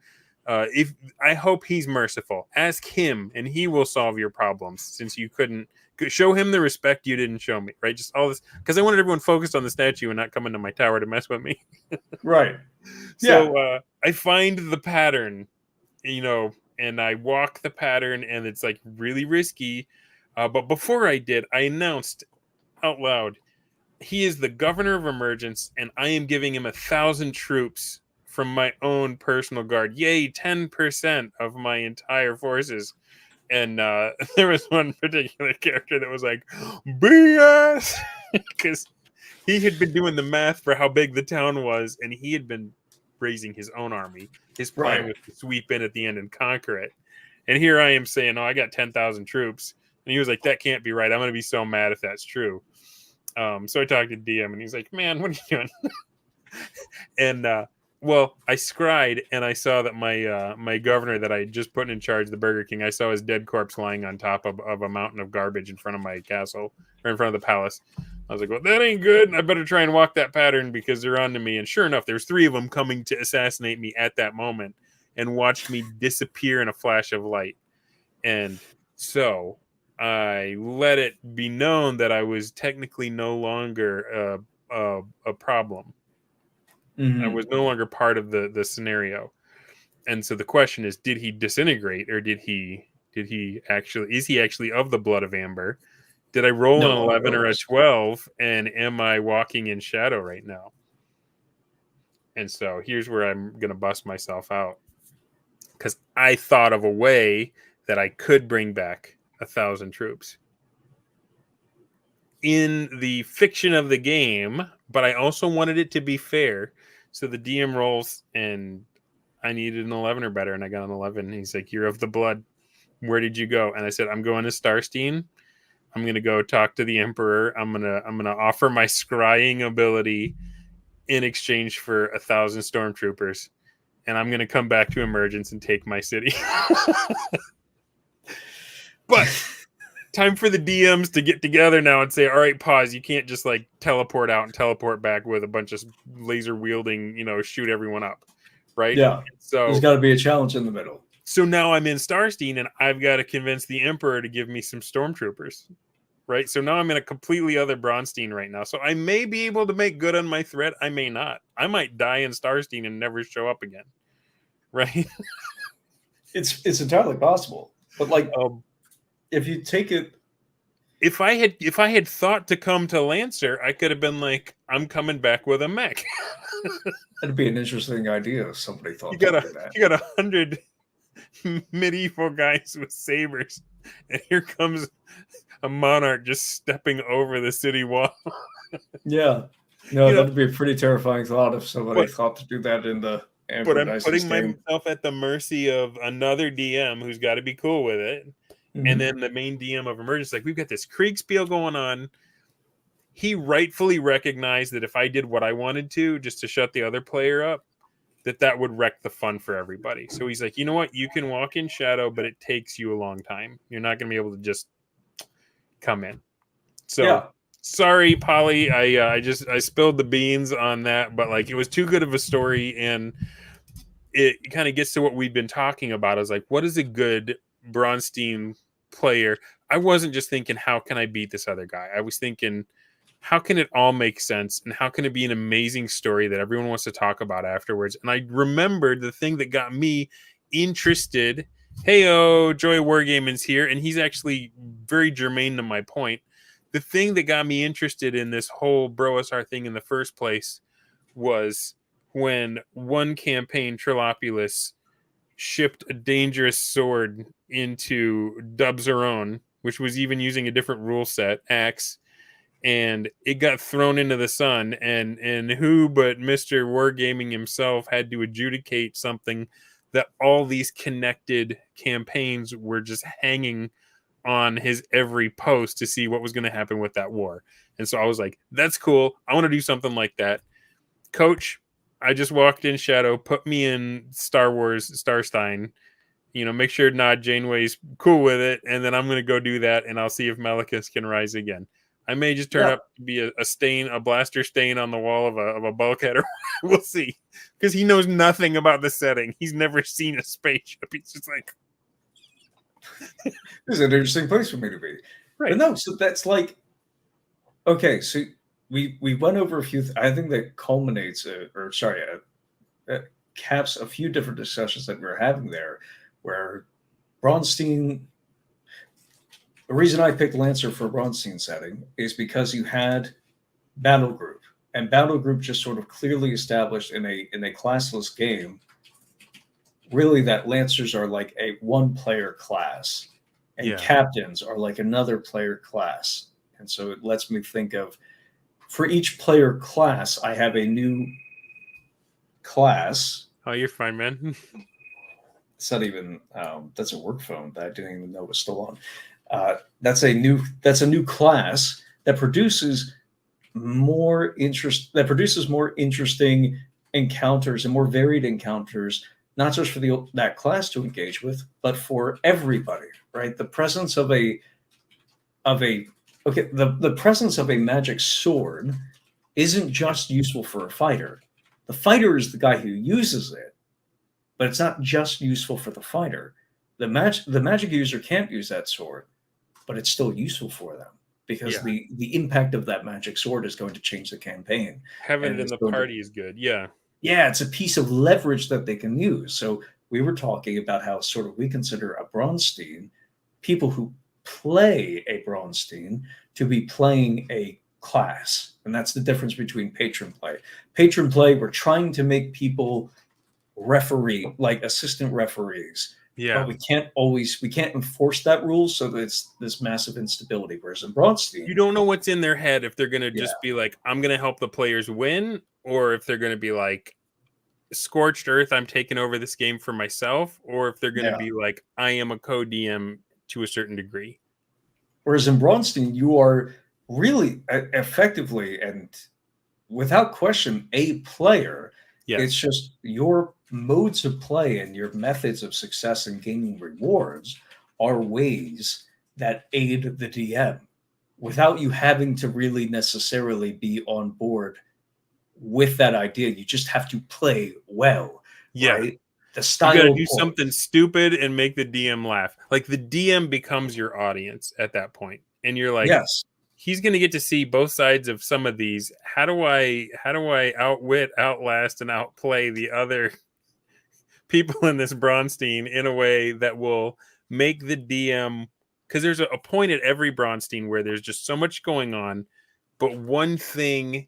If I hope he's merciful, ask him and he will solve your problems, since you couldn't show him the respect you didn't show me. Right? Just all this because I wanted everyone focused on the statue and not coming to my tower to mess with me. Right. So I find the pattern, and I walk the pattern, and it's like really risky. But before I did, I announced out loud, he is the governor of emergence, and I am giving him 1,000 troops from my own personal guard. Yay, 10% of my entire forces. And there was one particular character that was like, BS! Because he had been doing the math for how big the town was, and he had been raising his own army. His plan was to sweep in at the end and conquer it. And here I am saying, oh, I got 10,000 troops. And he was like, that can't be right. I'm going to be so mad if that's true. So I talked to DM, and he's like, man, what are you doing? And, well, I scried, and I saw that my governor that I just put in charge of the Burger King, I saw his dead corpse lying on top of a mountain of garbage in front of my castle, or in front of the palace. I was like, well, that ain't good. I better try and walk that pattern because they're on to me. And sure enough, there's 3 of them coming to assassinate me at that moment and watched me disappear in a flash of light. And so I let it be known that I was technically no longer a problem. I was no longer part of the scenario. And so the question is, did he disintegrate, or did he actually, is he actually of the blood of Amber? Did I roll an 11 or a 12, and am I walking in shadow right now? And so here's where I'm going to bust myself out, because I thought of a way that I could bring back 1,000 troops in the fiction of the game, but I also wanted it to be fair. So the DM rolls, and I needed an 11 or better, and I got an 11. And he's like, you're of the blood. Where did you go? And I said, I'm going to Starstein. I'm going to go talk to the Emperor. I'm going to offer my scrying ability in exchange for 1,000 stormtroopers. And I'm going to come back to Emergence and take my city. But time for the DMs to get together now and say, all right, pause. You can't just like teleport out and teleport back with a bunch of laser wielding, shoot everyone up. Right? Yeah. So there's got to be a challenge in the middle. So now I'm in Starstein, and I've got to convince the Emperor to give me some stormtroopers. Right? So now I'm in a completely other Braunstein right now. So I may be able to make good on my threat. I may not. I might die in Starstein and never show up again. Right? It's entirely possible. But like, if you take it, if I had thought to come to Lancer, I could have been like, I'm coming back with a mech. That'd be an interesting idea if somebody thought you got 100 medieval guys with sabers, and here comes a monarch just stepping over the city wall. Yeah. No, that'd be a pretty terrifying thought if somebody thought to do that in the But I'm putting myself at the mercy of another DM who's got to be cool with it. Mm-hmm. And then the main DM of Emergence, like, we've got this Kriegspiel going on. He rightfully recognized that if I did what I wanted to, just to shut the other player up, that would wreck the fun for everybody. So he's like, you know what? You can walk in shadow, but it takes you a long time. You're not going to be able to just come in. So sorry, Polly. I spilled the beans on that, but like, it was too good of a story, and it kind of gets to what we've been talking about. I was like, what is a good Braunstein player? I wasn't just thinking, how can I beat this other guy? I was thinking, how can it all make sense, and how can it be an amazing story that everyone wants to talk about afterwards? And I remembered the thing that got me interested. Hey-o, Joy Wargaming's here, and he's actually very germane to my point. The thing that got me interested in this whole BROSR thing in the first place was when one campaign, Trilopulus, shipped a dangerous sword into Dubzeron, which was even using a different rule set, Axe, and it got thrown into the sun, and who but Mr. Wargaming himself had to adjudicate something that all these connected campaigns were just hanging on his every post to see what was going to happen with that war. And so I was like, that's cool. I want to do something like that. Coach, I just walked in shadow, put me in Star Wars Starstein, make sure Nod Janeway's cool with it, and then I'm going to go do that, and I'll see if Malicus can rise again. I may just turn up to be a blaster stain on the wall of a bulkhead, or we'll see, because he knows nothing about the setting. He's never seen a spaceship. He's just like, this is an interesting place for me to be. Right. But no, so that's like, okay, so we went over a few. I think that culminates, caps a few different discussions that we were having there, where Braunstein. The reason I picked Lancer for Braunstein setting is because you had Battle Group, and Battle Group just sort of clearly established in a classless game, really, that Lancers are like a one-player class. and Yeah. captains are like another player class. And so it lets me think of, for each player class, I have a new class. Oh, you're fine, man. It's not even that's a work phone that I didn't even know was still on. That's a new class that produces more interesting encounters and more varied encounters, not just for that class to engage with, but for everybody. Right, the presence of a the presence of a magic sword isn't just useful for a fighter. The fighter is the guy who uses it, but it's not just useful for the fighter. The magic user can't use that sword, but it's still useful for them because the impact of that magic sword is going to change the campaign. Having it in the party is good. Yeah. Yeah, it's a piece of leverage that they can use. So we were talking about how sort of we consider a Braunstein, people who play a Braunstein, to be playing a class. And that's the difference between patron play. Patron play, we're trying to make people referee, like assistant referees. Yeah. But we can't enforce that rule, so that it's this massive instability. Whereas in Braunstein, you don't know what's in their head, if they're going to just be like, I'm going to help the players win, or if they're going to be like, scorched earth, I'm taking over this game for myself, or if they're going to be like, I am a co-DM to a certain degree. Whereas in Braunstein, you are really effectively and without question a player. Yes. It's just your modes of play and your methods of success in gaining rewards are ways that aid the DM without you having to really necessarily be on board with that idea. You just have to play well. Yeah. Right? The style, you gotta do something stupid and make the DM laugh. Like the DM becomes your audience at that point, and you're like, yes, he's gonna get to see both sides of some of these. How do I outwit, outlast, and outplay the other people in this Braunstein in a way that will make the DM? Because there's a point at every Braunstein where there's just so much going on, but one thing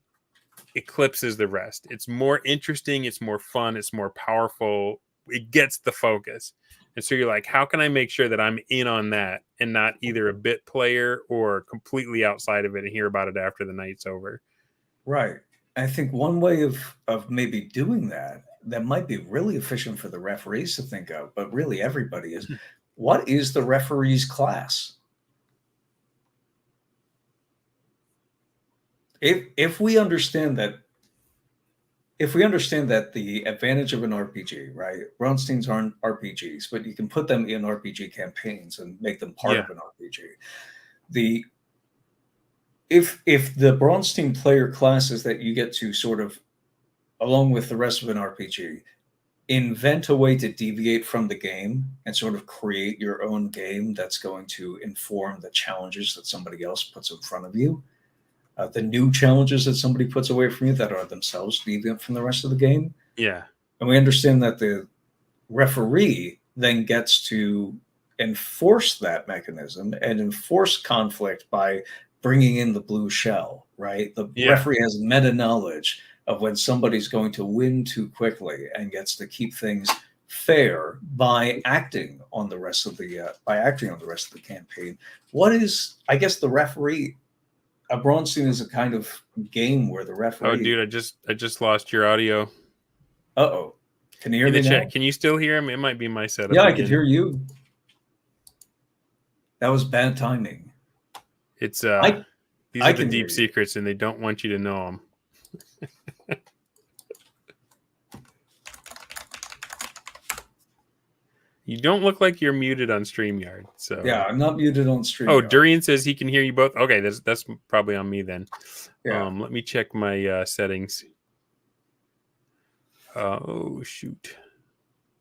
eclipses the rest. It's more interesting, it's more fun, it's more powerful, it gets the focus. And so you're like, how can I make sure that I'm in on that and not either a bit player or completely outside of it and hear about it after the night's over? Right. I think one way of maybe doing that might be really efficient for the referees to think of, but really everybody is, what is the referee's class? If we understand that the advantage of an RPG, right? Braunsteins aren't RPGs, but you can put them in RPG campaigns and make them part of an RPG. If the Braunstein player classes that you get to sort of, along with the rest of an RPG, invent a way to deviate from the game and sort of create your own game that's going to inform the challenges that somebody else puts in front of you. The new challenges that somebody puts away from you that are themselves deviant from the rest of the game. Yeah. And we understand that the referee then gets to enforce that mechanism and enforce conflict by bringing in the blue shell, right? The referee has meta knowledge of when somebody's going to win too quickly and gets to keep things fair by acting on the rest of the campaign. What is, I guess, the referee? A Braunstein is a kind of game where the referee. Oh, dude, I just lost your audio. Uh-oh. Can you hear me now? Can you still hear him? It might be my setup. Yeah, I could hear you. That was bad timing. It's these are the deep secrets, and they don't want you to know them. You don't look like you're muted on StreamYard. So yeah, I'm not muted on StreamYard. Oh, Durian says he can hear you both. Okay, that's probably on me then. Yeah. Let me check my settings. Oh shoot!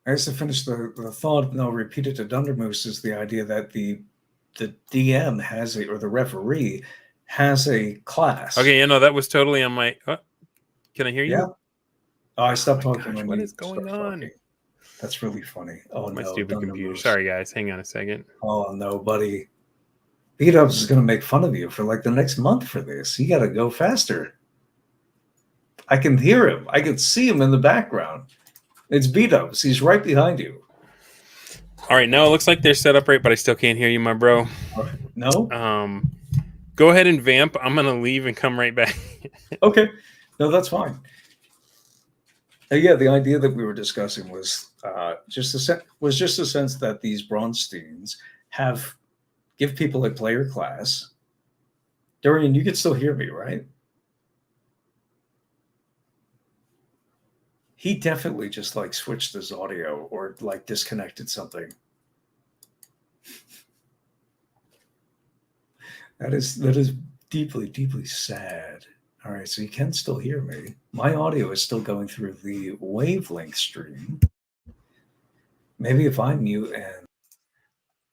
I guess to finish the thought, and I'll repeat it to Dundermoose, is the idea that the DM has or the referee has a class. Okay, yeah, no, that was totally on my. Can I hear you? Yeah. Oh, I stopped talking. Gosh, what is going on? Talking. That's really funny. Oh, my no, stupid computer. Sorry, guys. Hang on a second. Oh, no, buddy. B-Dubs is going to make fun of you for like the next month for this. You got to go faster. I can hear him. I can see him in the background. It's B-Dubs. He's right behind you. All right, now it looks like they're set up right, but I still can't hear you, my bro. No? Go ahead and vamp. I'm gonna leave and come right back. Okay. No, that's fine. Yeah, the idea that we were discussing was just a sense that these Braunsteins give people a player class. Dorian, you can still hear me, right? He definitely just like switched his audio or like disconnected something. That is deeply, deeply sad. All right, so you can still hear me. My audio is still going through the wavelength stream. Maybe if I mute and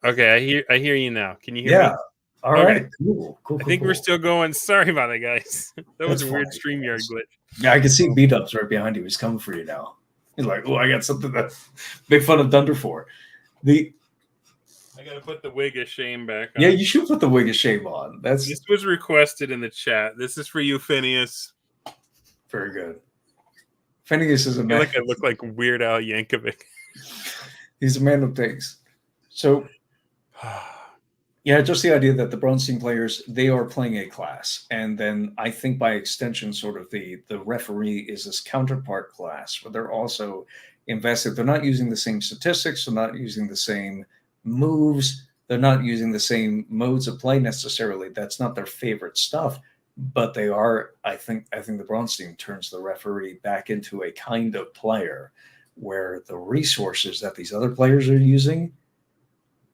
Okay, I hear you now. Can you hear yeah. me? All right, cool. I think we're still going. Sorry about that, guys. That was That's a weird fine, StreamYard guys. glitch. Yeah, I can see B-Dubs right behind you. He's coming for you now. He's like, oh, I got something to make fun of Thunder for. I gotta put the wig of shame back on. Yeah, you should put the wig of shame on. This was requested in the chat. This is for you, Phineas. Very good. Phineas is a I man. feel like I look like Weird Al Yankovic. He's a man of things. So, yeah, just the idea that the Braunstein players, they are playing a class. And then I think by extension, sort of the referee is this counterpart class, where they're also invested. They're not using the same statistics. They're not using the same moves. They're not using the same modes of play necessarily. That's not their favorite stuff. But they are, I think the Braunstein turns the referee back into a kind of player where the resources that these other players are using,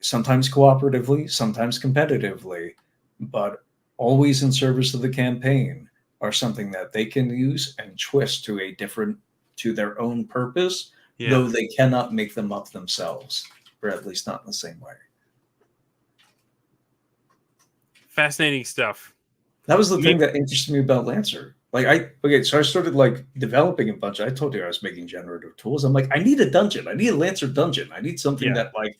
sometimes cooperatively, sometimes competitively, but always in service of the campaign, are something that they can use and twist to their own purpose, though they cannot make them up themselves, or at least not in the same way. Fascinating stuff. That was the thing that interested me about Lancer. So I started like developing a bunch. I told you I was making generative tools. I'm like, I need a dungeon. I need a Lancer dungeon. I need something that like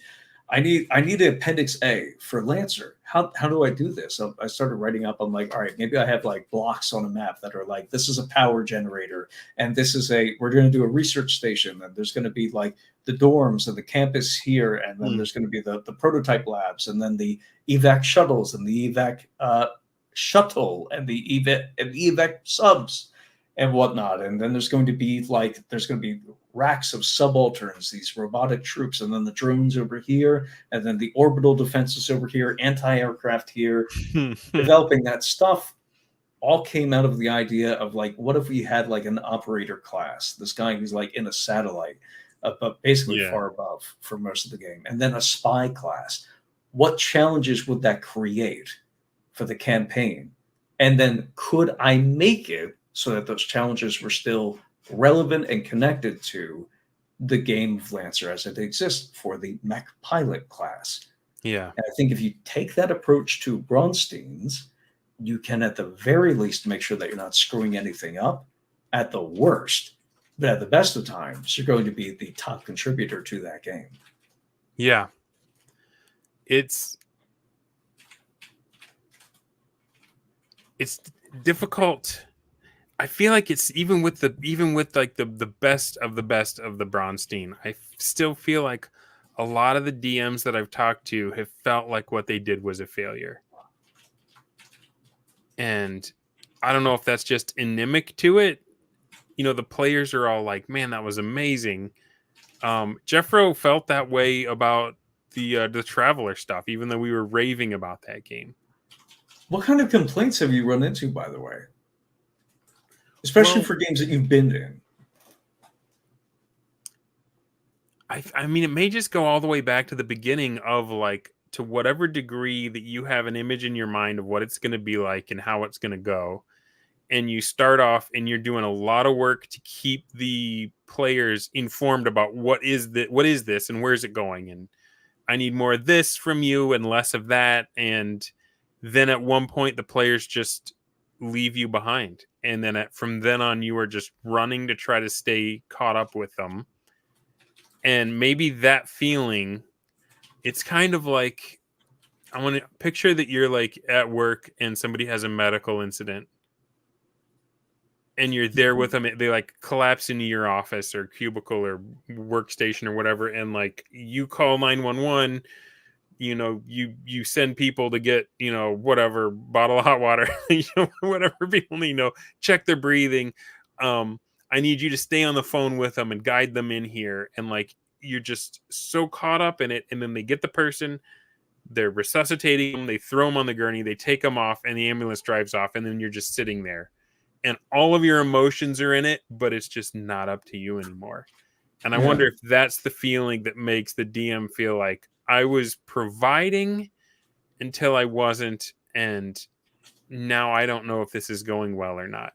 I need an appendix A for Lancer. How do I do this? So I started writing up. I'm like, all right, maybe I have like blocks on a map that are like, this is a power generator, and we're going to do a research station, and there's going to be like the dorms and the campus here, and then there's going to be the prototype labs, and then the evac shuttles and the evac shuttle and the evac subs and whatnot. And then there's going to be racks of subalterns, these robotic troops, and then the drones over here, and then the orbital defenses over here, anti-aircraft here. Developing that stuff all came out of the idea of like, what if we had like an operator class, this guy who's like in a satellite, but basically far above for most of the game, and then a spy class. What challenges would that create for the campaign? And then could I make it so that those challenges were still relevant and connected to the game of Lancer as it exists for the mech pilot class? Yeah. And I think if you take that approach to Braunsteins, you can at the very least make sure that you're not screwing anything up. At the worst, but at the best of times, you're going to be the top contributor to that game. Yeah. It's difficult. I feel like it's even with like the best of the Braunstein, I still feel like a lot of the DMs that I've talked to have felt like what they did was a failure. And I don't know if that's just endemic to it. You know, the players are all like, man, that was amazing. Jeffro felt that way about the Traveler stuff, even though we were raving about that game. What kind of complaints have you run into, by the way? Especially for games that you've been in. I mean, it may just go all the way back to the beginning of like, to whatever degree that you have an image in your mind of what it's going to be like and how it's going to go. And you start off and you're doing a lot of work to keep the players informed about what is this and where's it going. And I need more of this from you and less of that. And then at one point the players just leave you behind. And then from then on, you are just running to try to stay caught up with them. And maybe that feeling, it's kind of like, I want to picture that you're like at work and somebody has a medical incident. and you're there with them. They like collapse into your office or cubicle or workstation or whatever, and like you call 911. You send people to get whatever bottle of hot water, whatever people need. Check their breathing. I need you to stay on the phone with them and guide them in here, and like you're just so caught up in it. And then they get the person, they're resuscitating them, they throw them on the gurney, they take them off, and the ambulance drives off, and then you're just sitting there, and all of your emotions are in it, but it's just not up to you anymore. And I wonder if that's the feeling that makes the DM feel like I was providing until I wasn't, and now I don't know if this is going well or not.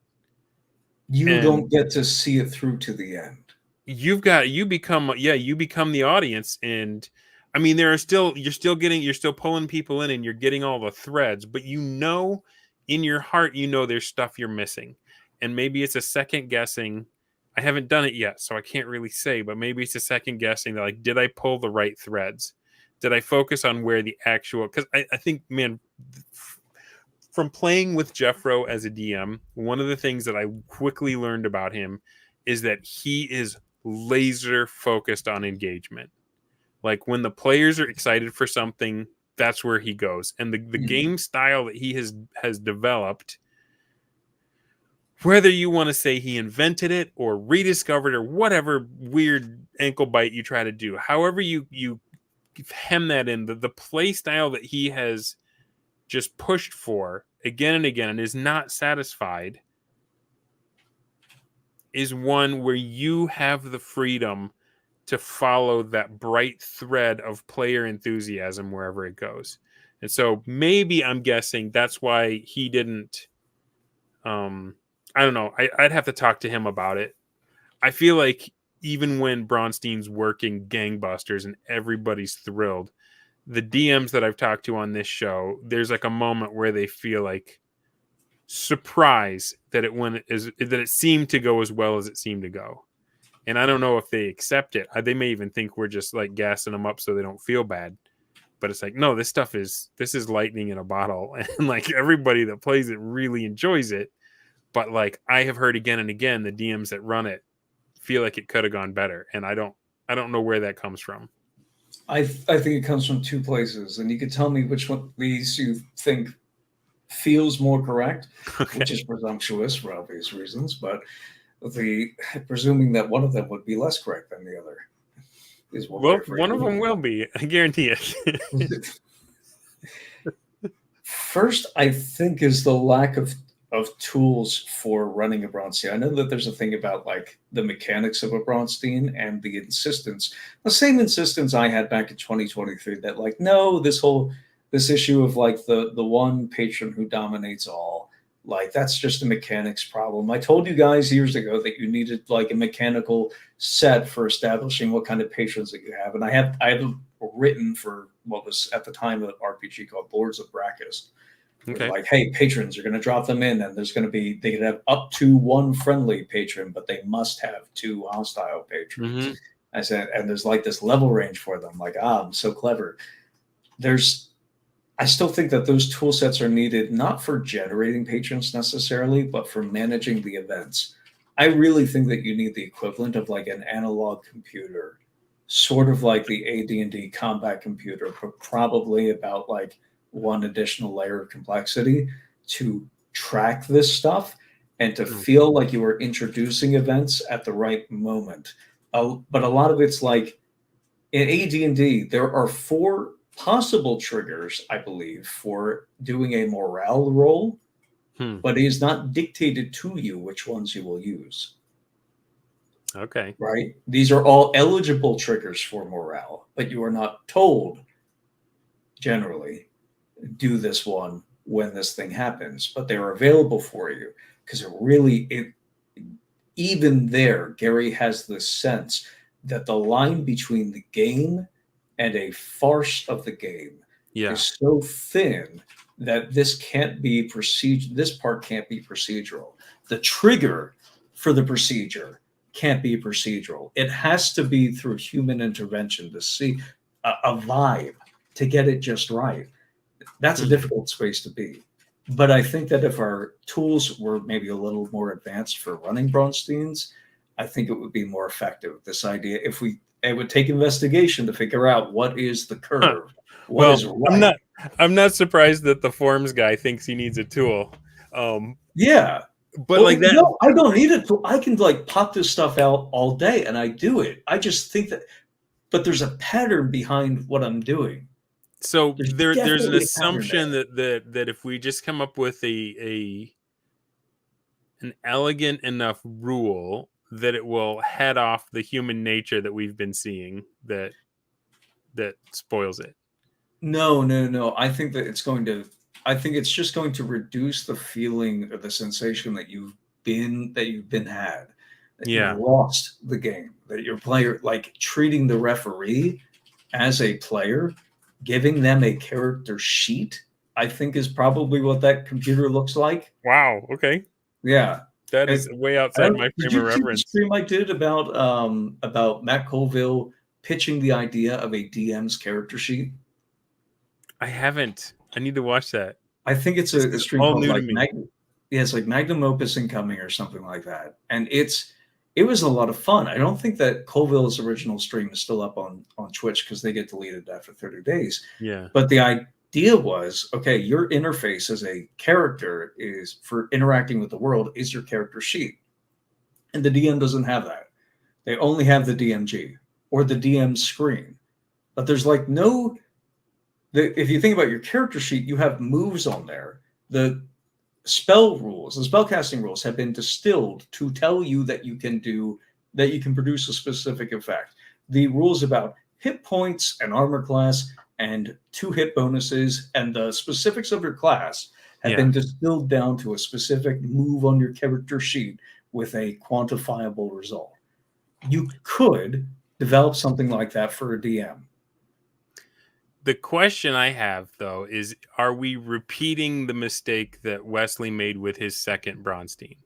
You don't get to see it through to the end. You become the audience, and I mean you're still pulling people in, and you're getting all the threads, but in your heart there's stuff you're missing, and maybe it's a second guessing. I haven't done it yet, so I can't really say, but maybe it's a second guessing that, like, did I pull the right threads? Did I focus on where the actual, because I think, man, from playing with Jeffro as a DM, one of the things that I quickly learned about him is that he is laser focused on engagement. Like when the players are excited for something, that's where he goes. And the game style that he has developed, whether you want to say he invented it or rediscovered or whatever weird ankle bite you try to do, however you hem that in, the play style that he has just pushed for again and again and is not satisfied is one where you have the freedom to follow that bright thread of player enthusiasm wherever it goes. And so maybe I'm guessing that's why he didn't, I don't know. I'd have to talk to him about it. I feel like even when Braunstein's working gangbusters and everybody's thrilled, the DMs that I've talked to on this show, there's like a moment where they feel like surprise that it seemed to go as well as it seemed to go. And I don't know if they accept it. They may even think we're just like gassing them up so they don't feel bad. But it's like, no, this is lightning in a bottle. And like everybody that plays it really enjoys it. But like I have heard again and again, the DMs that run it feel like it could have gone better. And I don't know where that comes from. I think it comes from two places, and you could tell me which one of these you think feels more correct, which is presumptuous for obvious reasons, but presuming that one of them would be less correct than the other is what one of them will be. I guarantee it. First, I think is the lack of tools for running a Braunstein. I know that there's a thing about like the mechanics of a Braunstein and the same insistence I had back in 2023 that like, no, this issue of like the one patron who dominates all, like that's just a mechanics problem. I told you guys years ago that you needed like a mechanical set for establishing what kind of patrons that you have. And I have written for what was at the time an RPG called Lords of Brachus. Okay. Like, hey, patrons are going to drop them in, and they can have up to one friendly patron, but they must have two hostile patrons. Mm-hmm. I said, and there's like this level range for them. Like, I'm so clever. I still think that those tool sets are needed, not for generating patrons necessarily, but for managing the events. I really think that you need the equivalent of like an analog computer, sort of like the AD&D combat computer, but probably about like one additional layer of complexity to track this stuff and to feel like you are introducing events at the right moment. But a lot of it's like in AD&D, there are 4 possible triggers, I believe, for doing a morale roll, but it is not dictated to you which ones you will use. Okay. Right? These are all eligible triggers for morale, but you are not told generally do this one when this thing happens, but they're available for you because even there, Gary has this sense that the line between the game and a farce of the game is so thin that this part can't be procedural. The trigger for the procedure can't be procedural. It has to be through human intervention to see a vibe to get it just right. That's a difficult space to be. But I think that if our tools were maybe a little more advanced for running Braunsteins, I think it would be more effective. This idea, if it would take investigation to figure out what is the curve, what well, is right. I'm not surprised that the forms guy thinks he needs a tool. Yeah. But like that, no, I don't need it. I can like pop this stuff out all day and I do it. I just think that, but there's a pattern behind what I'm doing. So there's an definitely a pattern assumption that if we just come up with an elegant enough rule that it will head off the human nature that we've been seeing that spoils it. No. I think that I think it's just going to reduce the feeling or the sensation that you've been had, that Yeah. you've lost the game, that your player, like treating the referee as a player, giving them a character sheet, I think is probably what that computer looks like. Wow. Okay. Yeah. That is way outside my Did frame of you see the reference. stream I did about Matt Colville pitching the idea of a DM's character sheet? I haven't. I need to watch that. I think it's a stream all called new to like me. it's like Magnum Opus Incoming or something like that. And it was a lot of fun. I don't think that Colville's original stream is still up on Twitch because they get deleted after 30 days. Yeah. But the idea was, okay, your interface as a character is for interacting with the world is your character sheet. And the DM doesn't have that. They only have the DMG or the DM screen. But there's like no if you think about your character sheet, you have moves on there. The spell rules, the spellcasting rules have been distilled to tell you that you can produce a specific effect. The rules about hit points and armor class and 2 hit bonuses and the specifics of your class have been distilled down to a specific move on your character sheet with a quantifiable result. You could develop something like that for a DM. The question I have, though, is are we repeating the mistake that Wesely made with his second Braunstein?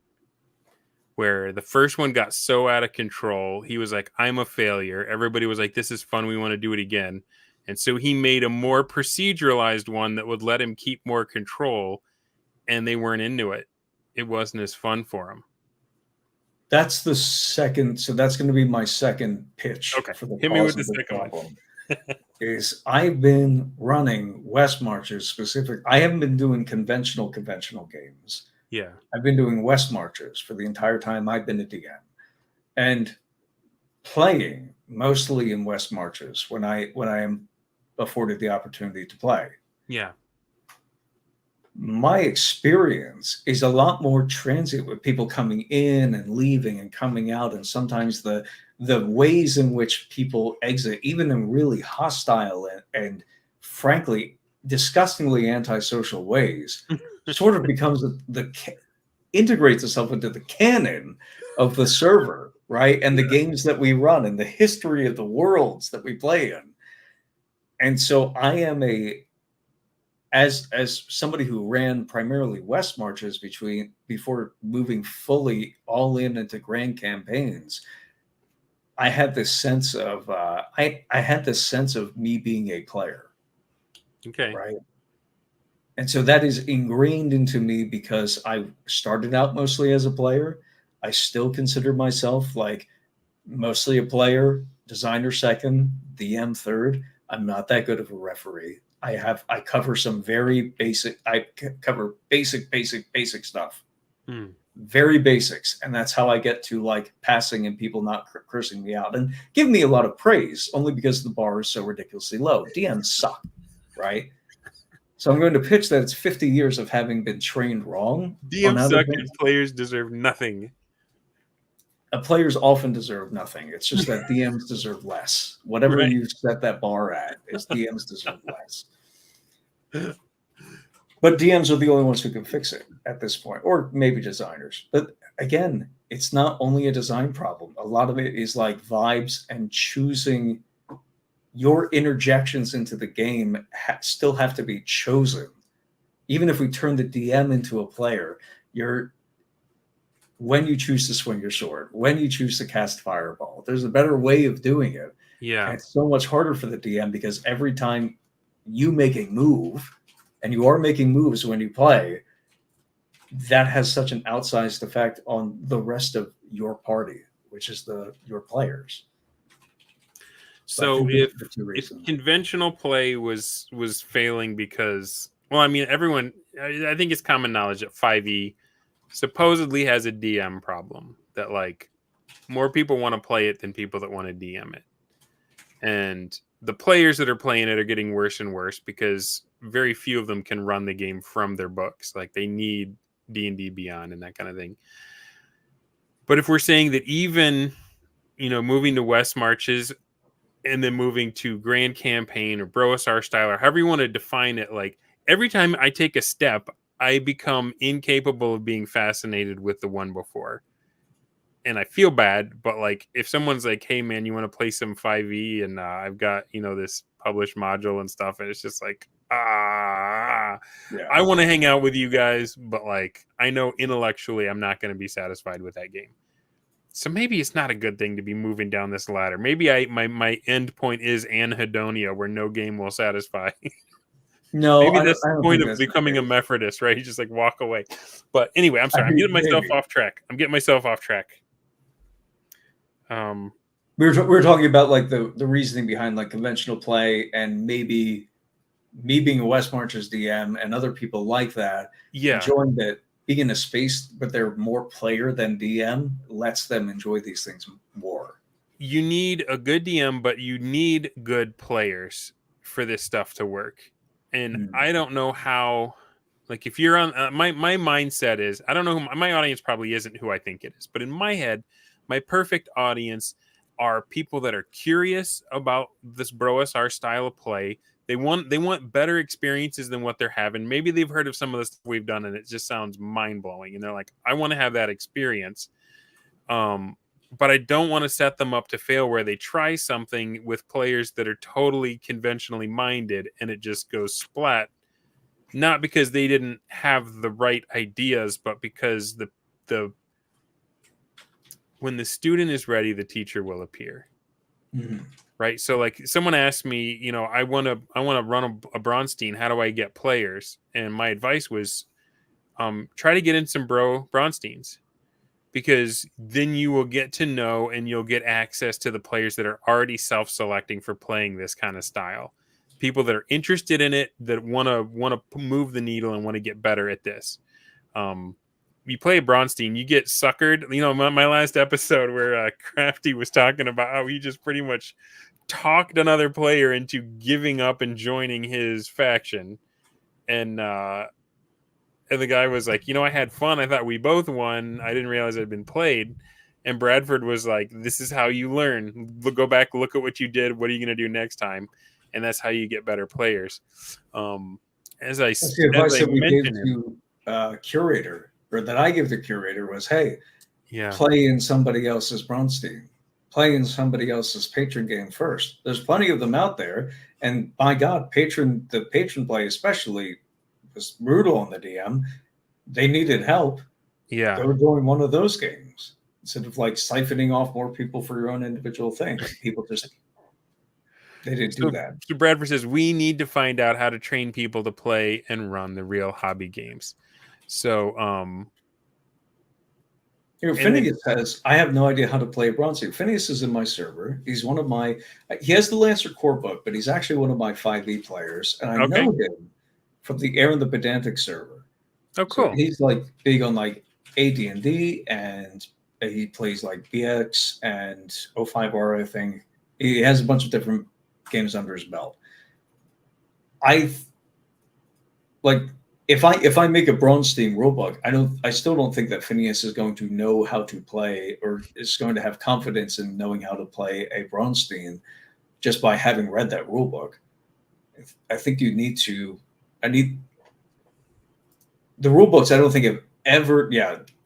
Where the first one got so out of control, he was like, I'm a failure. Everybody was like, this is fun. We want to do it again. And so he made a more proceduralized one that would let him keep more control, and they weren't into it. It wasn't as fun for him. That's the second. So that's going to be my second pitch. Okay. For the Hit me with the second problem. Is I've been running West Marches specific. I haven't been doing conventional games. Yeah. I've been doing West Marches for the entire time I've been a DM. And playing mostly in West Marches when I am afforded the opportunity to play. Yeah. My experience is a lot more transient with people coming in and leaving and coming out, and sometimes the ways in which people exit, even in really hostile and frankly disgustingly antisocial ways, sort of becomes integrates itself into the canon of the server, right? And the games that we run and the history of the worlds that we play in. And so I am as somebody who ran primarily West Marches before moving fully all in into grand campaigns, I had this sense of I had this sense of me being a player. Okay. Right. And so that is ingrained into me because I started out mostly as a player. I still consider myself like mostly a player, designer second, DM third. I'm not that good of a referee. I cover some very basic. I cover basic stuff. Very basics, and that's how I get to like passing and people not cursing me out and give me a lot of praise, only because the bar is so ridiculously low. DMs suck, right? So I'm going to pitch that it's 50 years of having been trained wrong. DMs suck and players deserve nothing. Players often deserve nothing. It's just that DMs deserve less. Whatever you set that bar at, is DMs deserve less. But DMs are the only ones who can fix it at this point, or maybe designers. But again, it's not only a design problem. A lot of it is like vibes and choosing your interjections into the game still have to be chosen. Even if we turn the DM into a player, when you choose to swing your sword, when you choose to cast fireball, there's a better way of doing it. Yeah. And it's so much harder for the DM because every time you make a move, and you are making moves when you play, that has such an outsized effect on the rest of your party, which is your players. So if conventional play was failing because, well, I mean, everyone, I think it's common knowledge that 5e supposedly has a DM problem, that like more people want to play it than people that want to DM it. And the players that are playing it are getting worse and worse because very few of them can run the game from their books. Like they need D&D Beyond and that kind of thing. But if we're saying that even, moving to West Marches and then moving to Grand Campaign or BROSR style or however you want to define it, like every time I take a step, I become incapable of being fascinated with the one before. And I feel bad, but like if someone's like, hey man, you want to play some 5e and I've got, this published module and stuff, and it's just like, I want to hang out with you guys, but like I know intellectually I'm not going to be satisfied with that game. So maybe it's not a good thing to be moving down this ladder. Maybe my end point is anhedonia, where no game will satisfy. No, maybe that's the point of becoming a Mephrodis, right? You just like walk away. But anyway, I'm sorry. I'm getting myself off track. We were talking about like the reasoning behind like conventional play, and maybe me being a West Marches DM and other people like that, enjoying that being in a space but they're more player than DM lets them enjoy these things more. You need a good DM, but you need good players for this stuff to work. And I don't know how, like if you're on my mindset is, I don't know who my audience probably isn't who I think it is, but in my head, my perfect audience are people that are curious about this BROSR style of play. They want better experiences than what they're having. Maybe they've heard of some of the stuff we've done and it just sounds mind-blowing. And they're like, I want to have that experience. But I don't want to set them up to fail where they try something with players that are totally conventionally minded and it just goes splat. Not because they didn't have the right ideas, but because when the student is ready, the teacher will appear. Mm-hmm. Right. So like someone asked me, I want to run a Braunstein. How do I get players? And my advice was, try to get in some Braunsteins, because then you will get to know and you'll get access to the players that are already self-selecting for playing this kind of style. People that are interested in it, that want to move the needle and want to get better at this. You play a Braunstein, you get suckered. My last episode where Crafty was talking about how he just pretty much talked another player into giving up and joining his faction. And the guy was like, I had fun. I thought we both won. I didn't realize it had been played. And Bradford was like, this is how you learn. Go back, look at what you did. What are you going to do next time? And that's how you get better players. As I mentioned to curator, or that I give the curator, was, hey, play in somebody else's Braunstein. Play in somebody else's patron game first. There's plenty of them out there. And by God, the patron play especially was brutal on the DM. They needed help. Yeah. They were doing one of those games instead of like siphoning off more people for your own individual thing. People just, they didn't do that. So Bradford says, we need to find out how to train people to play and run the real hobby games. So, Phineas says, I have no idea how to play Braunstein. Phineas is in my server. He's he has the Lancer core book, but he's actually one of my 5e players. And I know him from the Aaron the Pedantic server. Oh, cool. So he's like big on like AD&D, and he plays like BX and 05R, I think. He has a bunch of different games under his belt. If I make a Braunstein rulebook, I still don't think that Phineas is going to know how to play, or is going to have confidence in knowing how to play a Braunstein just by having read that rulebook. I think I need the rulebooks. I don't think I've ever,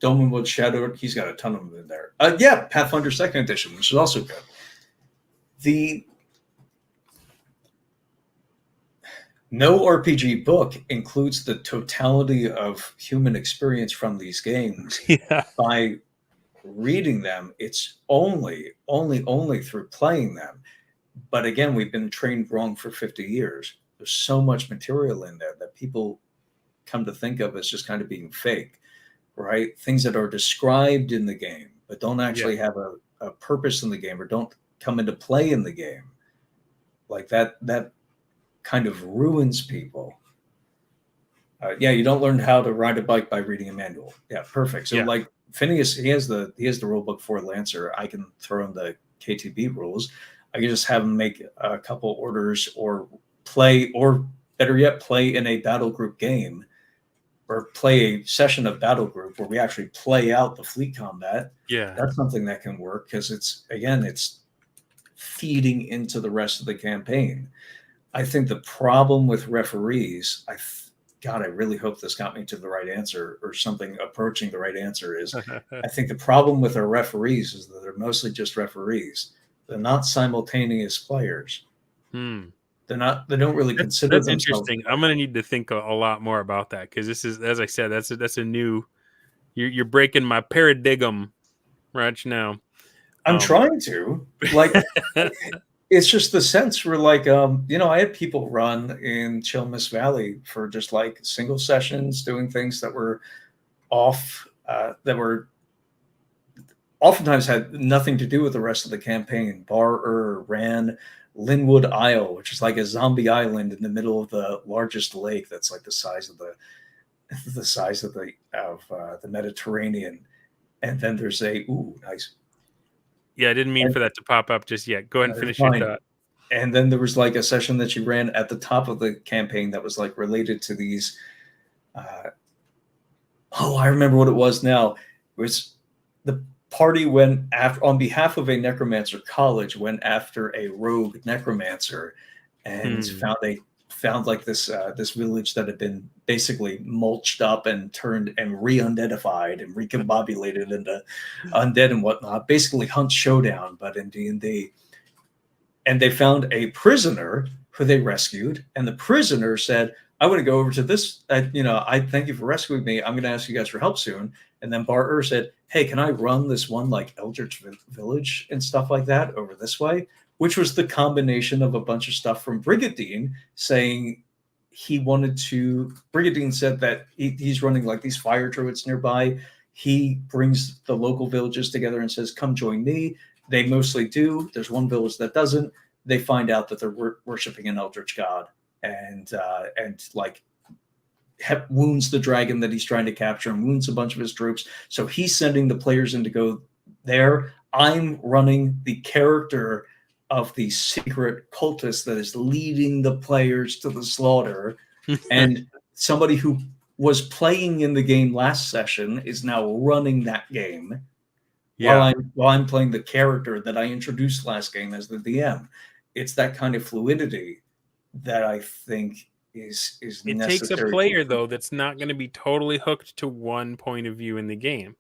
Domanwood Shadow, he's got a ton of them in there. Pathfinder 2nd edition, which is also good. No RPG book includes the totality of human experience from these games. By reading them. It's only through playing them. But again, we've been trained wrong for 50 years. There's so much material in there that people come to think of as just kind of being fake. right? Things that are described in the game, but don't Yeah. actually have a purpose in the game or don't come into play in the game. Like that kind of ruins people. Yeah, you don't learn how to ride a bike by reading a manual. Yeah, perfect. So Yeah. like Phineas, he has the rule book for Lancer. I can throw him the KTB rules. I can just have him make a couple orders or play, or better yet, play in a battle group game or play a session of battle group where we actually play out the fleet combat. Yeah. That's something that can work because it's feeding into the rest of the campaign. I think the problem with referees, God, I really hope this got me to the right answer or something approaching the right answer is I think the problem with our referees is that they're mostly just referees. They're not simultaneous players. They don't really consider That's themselves. interesting. I'm gonna need to think a lot more about that because this is, as I said, that's a new. You're breaking my paradigm right now. I'm trying to like. It's just the sense where like I had people run in Chilmus Valley for just like single sessions doing things that were off that were oftentimes had nothing to do with the rest of the campaign. BROZER ran Linwood Isle, which is like a zombie island in the middle of the largest lake that's like the size of the Mediterranean. And then there's nice. Yeah, I didn't mean for that to pop up just yet. Go ahead and finish your thought. And then there was like a session that you ran at the top of the campaign that was like related to these. I remember what it was now. It was the party went after, on behalf of a necromancer college, went after a rogue necromancer and found like this village that had been basically mulched up and turned and re-undeadified and recombobulated into undead and whatnot. Basically Hunt Showdown, but in D&D. And they found a prisoner who they rescued, and the prisoner said, I want to go over to this. I thank you for rescuing me. I'm going to ask you guys for help soon. And then BROZER said, hey, can I run this one like Eldritch Village and stuff like that over this way? Which was the combination of a bunch of stuff from Brigadine saying Brigadine said that he's running like these fire druids nearby. He brings the local villages together and says, come join me. They mostly do. There's one village that doesn't. They find out that they're worshiping an eldritch god and like wounds the dragon that he's trying to capture and wounds a bunch of his troops. So he's sending the players in to go there. I'm running the character of the secret cultist that is leading the players to the slaughter. And somebody who was playing in the game last session is now running that game. Yeah. While I'm playing the character that I introduced last game as the DM. It's that kind of fluidity that I think is it necessary. It takes a player though that's not going to be totally hooked to one point of view in the game.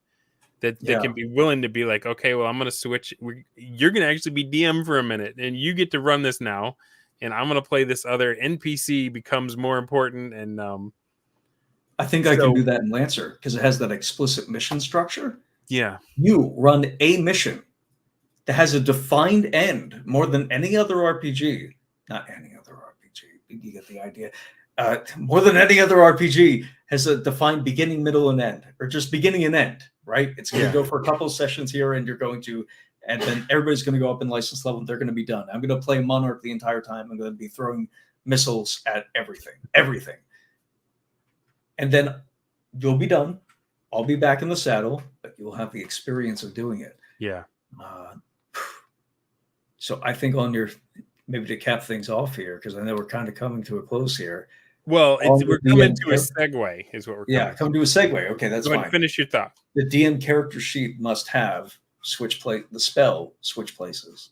That can be willing to be like, okay, well, I'm going to switch. You're going to actually be DM for a minute, and you get to run this now, and I'm going to play this other NPC becomes more important. And I think I can do that in Lancer because it has that explicit mission structure. Yeah, you run a mission that has a defined end more than any other RPG. Not any other RPG. You get the idea. More than any other RPG has a defined beginning, middle, and end, or just beginning and end, right? It's going to go for a couple of sessions here, and and then everybody's going to go up in license level, and they're going to be done. I'm going to play Monarch the entire time. I'm going to be throwing missiles at everything. And then you'll be done. I'll be back in the saddle, but you'll have the experience of doing it. Yeah. So I think maybe to cap things off here, because I know we're kind of coming to a close here. Well, we're coming to a segue, is what we're coming to a segue. Okay, that's fine. Finish your thought. The DM character sheet must have the spell switch places.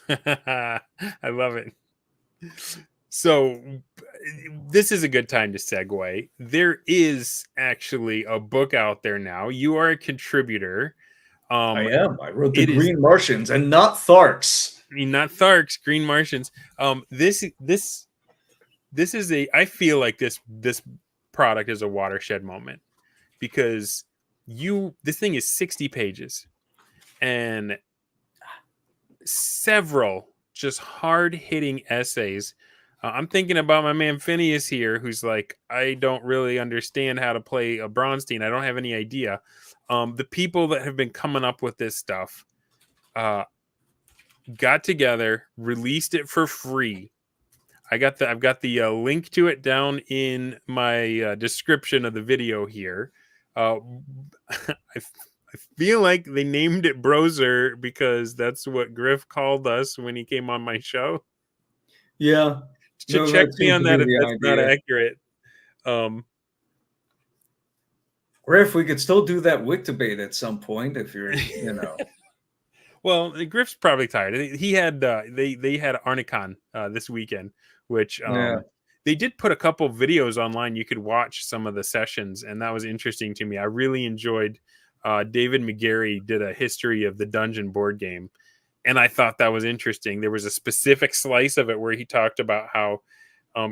I love it. So this is a good time to segue. There is actually a book out there now. You are a contributor. I am. I wrote the Green Martians and not Tharks. I mean, not Tharks, Green Martians. This is I feel like this product is a watershed moment because this thing is 60 pages and several just hard-hitting essays I'm thinking about my man Phineas here, who's like, I don't really understand how to play a Braunstein. I don't have any idea. The people that have been coming up with this stuff got together, released it for free. I've got the link to it down in my description of the video here. I feel like they named it BROZER because that's what Griff called us when he came on my show. Yeah. To No, check that me seems on to be that if the that's not idea. accurate. Griff, we could still do that WIC debate at some point if you're, Well, Griff's probably tired. He had they had Arnecon this weekend, which Yeah. they did put a couple videos online. You could watch some of the sessions, and that was interesting to me. I really enjoyed. David McGarry did a history of the Dungeon board game, and I thought that was interesting. There was a specific slice of it where he talked about how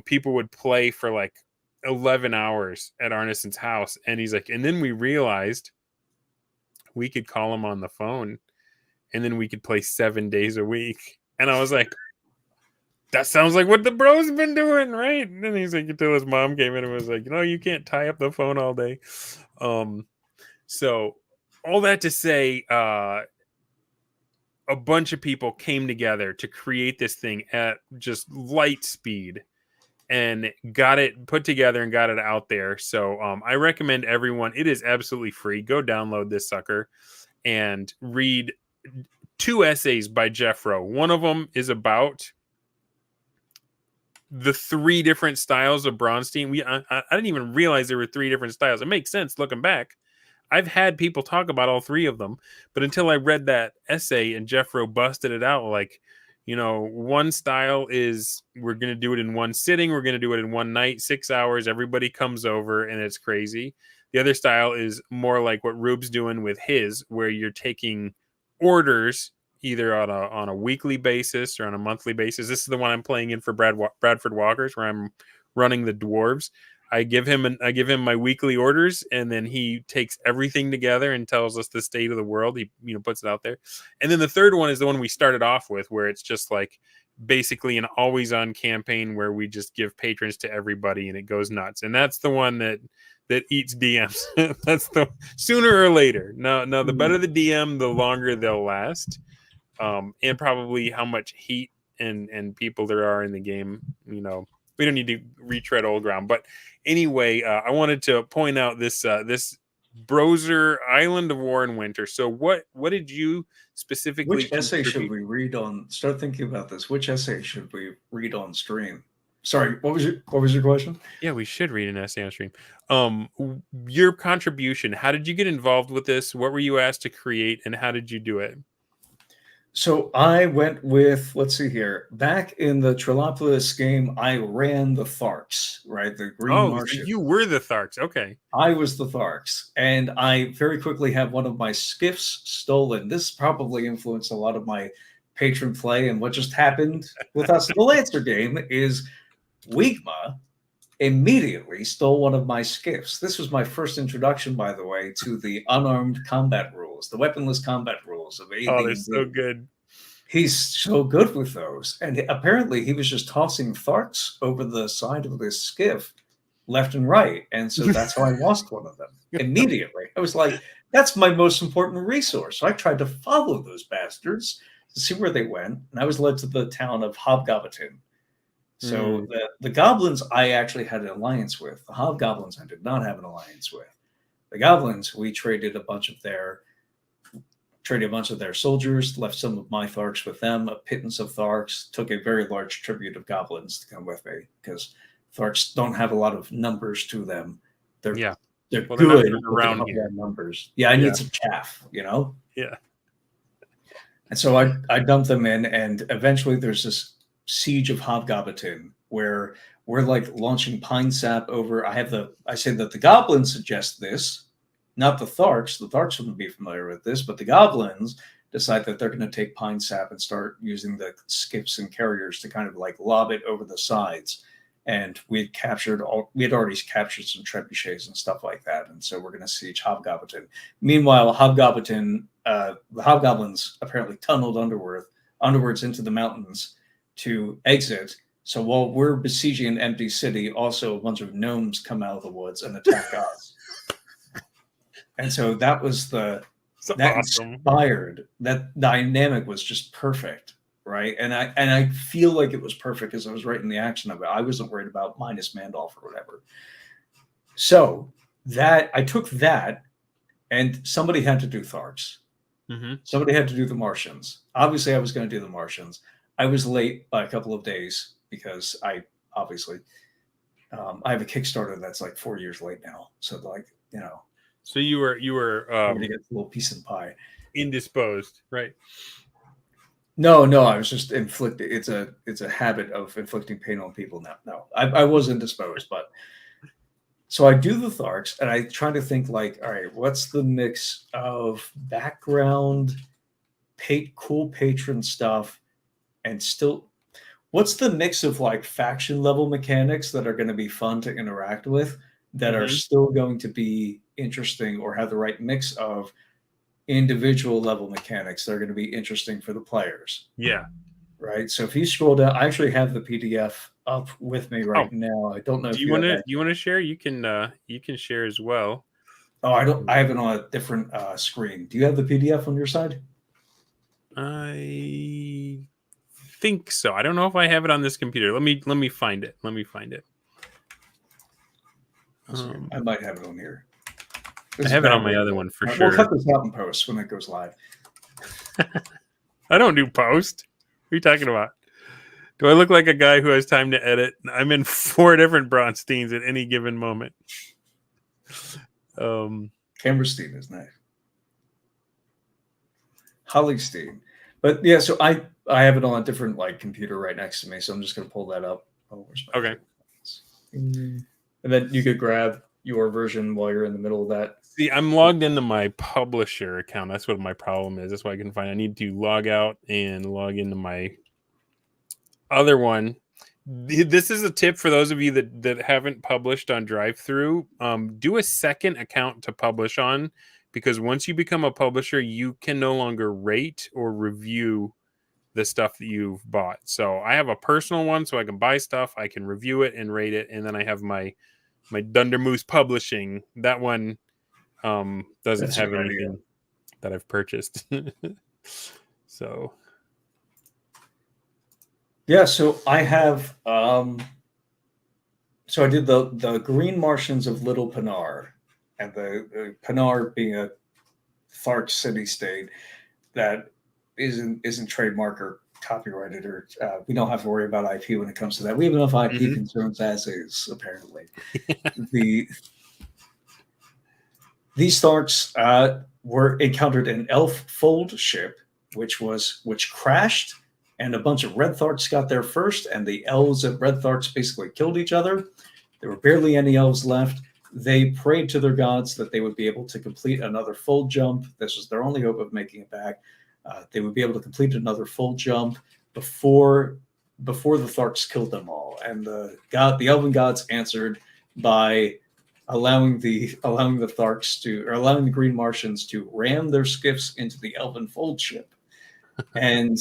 people would play for like 11 hours at Arneson's house, and he's like, and then we realized we could call him on the phone, and then we could play 7 days a week. And I was like, that sounds like what the bros have been doing, right? And then he's like, until his mom came in and was like, you can't tie up the phone all day. So all that to say, a bunch of people came together to create this thing at just light speed and got it put together and got it out there. So I recommend everyone, it is absolutely free. Go download this sucker and read 2 essays by Jeff Rowe. One of them is about the 3 different styles of Braunstein. I didn't even realize there were 3 different styles. It makes sense looking back. I've had people talk about all 3 of them, but until I read that essay and Jeff Rowe busted it out, like, one style is we're going to do it in one sitting. We're going to do it in one night, 6 hours. Everybody comes over and it's crazy. The other style is more like what Rube's doing with his, where you're taking orders either on a weekly basis or on a monthly basis. This is the one I'm playing in for Bradford Walkers, where I'm running the dwarves. I give him my weekly orders, and then he takes everything together and tells us the state of the world. He puts it out there. And then the third one is the one we started off with, where it's just like basically an always on campaign where we just give patrons to everybody and it goes nuts. And that's the one that eats DMs. That's the sooner or later. No, the better the DM, the longer they'll last. And probably how much heat and people there are in the game. We don't need to retread old ground. But anyway, I wanted to point out this BROZER Island of War and Winter. So what did you specifically Which essay should we read on? Start thinking about this. Which essay should we read on stream? Sorry, what was your question? Yeah, we should read an essay on stream. Your contribution. How did you get involved with this? What were you asked to create, and how did you do it? So I went with, let's see here. Back in the Trilopolis game, I ran the Tharks, right? The Green Martian. So you were the Tharks. Okay. I was the Tharks. And I very quickly had one of my skiffs stolen. This probably influenced a lot of my patron play. And what just happened with us in the Lancer game is Wigma immediately stole one of my skiffs. This was my first introduction, by the way, to the unarmed combat rules, the weaponless combat rules of AD&D. Oh, they're so good. He's so good with those. And apparently he was just tossing Tharks over the side of this skiff left and right. And so that's how I lost one of them immediately. I was like, that's my most important resource. So I tried to follow those bastards to see where they went. And I was led to the town of Hobgoblin. So the goblins I actually had an alliance with. The hobgoblins I did not have an alliance with. The goblins, we traded a bunch of their soldiers, left some of my Tharks with them, a pittance of Tharks, took a very large tribute of goblins to come with me, because Tharks don't have a lot of numbers to them. They're good, they're around here. Numbers. Yeah, I need some chaff, Yeah. And so I dumped them in, and eventually there's this siege of Hobgoblin where we're like launching pine sap over. I say that the goblins suggest this, not the Tharks. The Tharks wouldn't be familiar with this, but the goblins decide that they're going to take pine sap and start using the skiffs and carriers to kind of like lob it over the sides. And we had already captured some trebuchets and stuff like that. And so we're going to siege Hobgoblin. Meanwhile, the hobgoblins apparently tunneled underwards into the mountains to exit, So while we're besieging an empty city, also a bunch of gnomes come out of the woods and attack us. And so that was that awesome. inspired, that dynamic was just perfect, right? And I feel like it was perfect because I was writing the action of it. I wasn't worried about minus Mandolf or whatever. So that I took that, and somebody had to do Tharks. Somebody had to do the Martians. Obviously, I was going to do the Martians. I was late by a couple of days because I have a Kickstarter that's like 4 years late now. So like, So you were to get a little piece of the pie. Indisposed, right? No, I was just inflicting. It's a habit of inflicting pain on people now. No, I was indisposed, but so I do the Tharks, and I try to think like, all right, what's the mix of background, cool patron stuff, and still, what's the mix of like faction level mechanics that are going to be fun to interact with, that are still going to be interesting, or have the right mix of individual level mechanics that are going to be interesting for the players. Yeah. Right. So if you scroll down, I actually have the PDF up with me right now. I don't know. Do you want to share? You can share as well. Oh, I don't. I have it on a different screen. Do you have the PDF on your side? I think so. I don't know if I have it on this computer. Let me find it. I might have it on here. I have it on my other one for sure. We'll cut this out in post when it goes live. I don't do post. What are you talking about? Do I look like a guy who has time to edit? I'm in 4 different Braunsteins at any given moment. Camberstein is nice. Hollystein. But yeah, so I have it on a different like computer right next to me, so I'm just going to pull that up. Okay. And then you could grab your version while you're in the middle of that. See, I'm logged into my publisher account. That's what my problem is. That's what I can find. I need to log out and log into my other one. This is a tip for those of you that haven't published on drive-through. Do a second account to publish on, because once you become a publisher, you can no longer rate or review the stuff that you've bought. So I have a personal one, so I can buy stuff, I can review it and rate it, and then I have my Dundermoose Publishing. That one doesn't have anything that I've purchased. So yeah, so I have so I did the Green Martians of Little Pinar, and the Pinar being a Thark city state that isn't trademark or copyrighted, or we don't have to worry about IP when it comes to that. We have enough IP concerns as is, apparently. These Tharks were encountered an elf fold ship, which crashed, and a bunch of red Tharks got there first, and the elves and red Tharks basically killed each other. There were barely any elves left. They prayed to their gods that they would be able to complete another fold jump. This was their only hope of making it back. They would be able to complete another fold jump before the Tharks killed them all. And the elven gods answered by allowing the Green Martians to ram their skiffs into the elven fold ship, and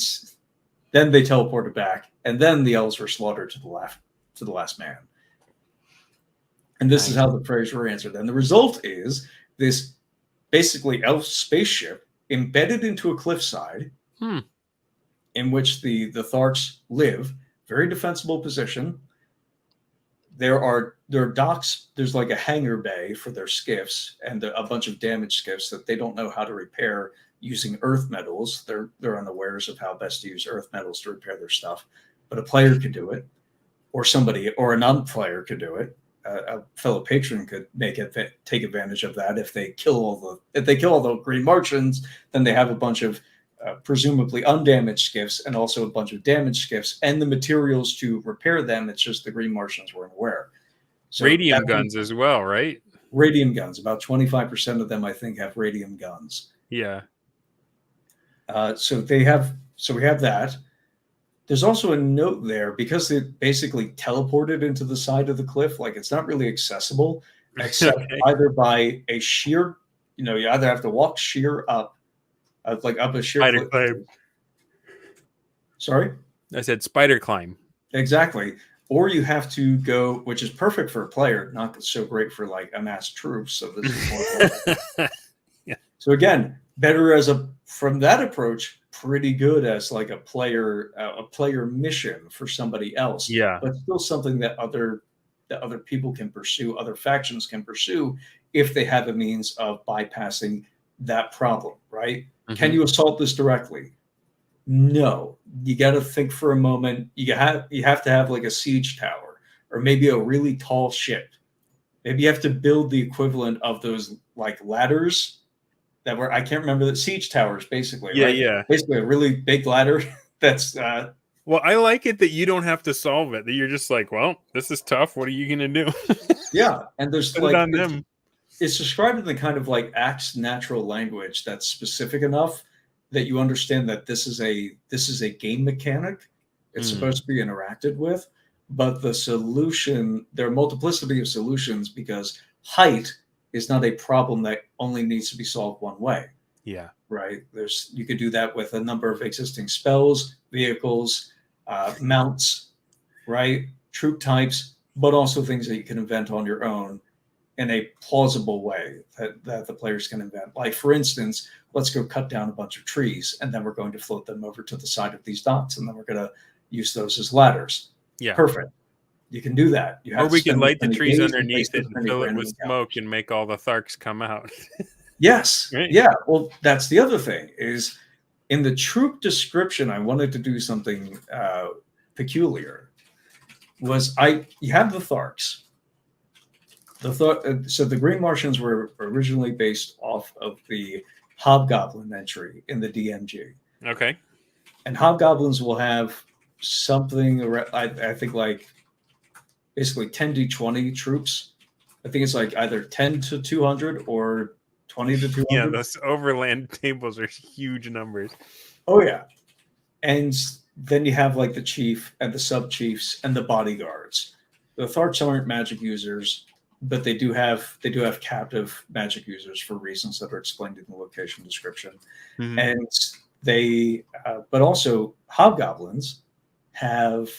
then they teleported back, and then the elves were slaughtered to the last man. And this is how the prayers were answered. And the result is this basically elf spaceship embedded into a cliffside, in which the Tharks live. Very defensible position. There are docks. There's like a hangar bay for their skiffs, and a bunch of damaged skiffs that they don't know how to repair using earth metals. They're unawares of how best to use earth metals to repair their stuff. But a player could do it, or a non-player could do it. A fellow patron could take advantage of that. If they kill all the Green Martians, then they have a bunch of presumably undamaged skiffs, and also a bunch of damaged skiffs, and the materials to repair them. It's just the Green Martians weren't aware. So radium guns as well, right? Radium guns. About 25% of them, I think, have radium guns. Yeah. So we have that. There's also a note there, because it basically teleported into the side of the cliff. Like, it's not really accessible, except either by a sheer, you either have to walk sheer up, like up a sheer spider climb. Sorry? I said spider climb. Exactly. Or you have to go, which is perfect for a player, not so great for like amassed troops. So this is more like, Yeah. so again, better from that approach, pretty good as like a player mission for somebody else, Yeah. but still something that other people can pursue, other factions can pursue if they have a means of bypassing that problem, right? Can you assault this directly? No, you got to think for a moment. You have to have like a siege tower or maybe a really tall ship. Maybe you have to build the equivalent of those like ladders that were, I can't remember, the siege towers basically, Yeah, right? yeah. Basically a really big ladder that's well, I like it that you don't have to solve it. That you're just like, well, this is tough. What are you gonna do? yeah, and there's Put it like on them. it's described in the kind of like Act's natural language that's specific enough that you understand that this is a game mechanic. It's supposed to be interacted with, but the solution, there are multiplicity of solutions because height is not a problem that only needs to be solved one way. Yeah. Right. You could do that with a number of existing spells, vehicles, mounts, right? Troop types, but also things that you can invent on your own in a plausible way that the players can invent. Like, for instance, let's go cut down a bunch of trees, and then we're going to float them over to the side of these dots, and then we're going to use those as ladders. Yeah. Perfect. You can do that. You have Or we to could spend light the many trees days and underneath waste it as and many fill it random with smoke encounters. and make all the Tharks come out. Yes. Right? Yeah. Well, that's the other thing is in the troop description, I wanted to do something peculiar. You have the Tharks. So the Green Martians were originally based off of the Hobgoblin entry in the DMG, Okay. and Hobgoblins will have something. I think like basically 10d20 troops. I think it's like either 10 to 200 or 20 to 200. Yeah, those overland tables are huge numbers. Oh yeah, and then you have like the chief and the sub chiefs and the bodyguards. The Tharks aren't magic users, but they do have captive magic users for reasons that are explained in the location description. And but also hobgoblins have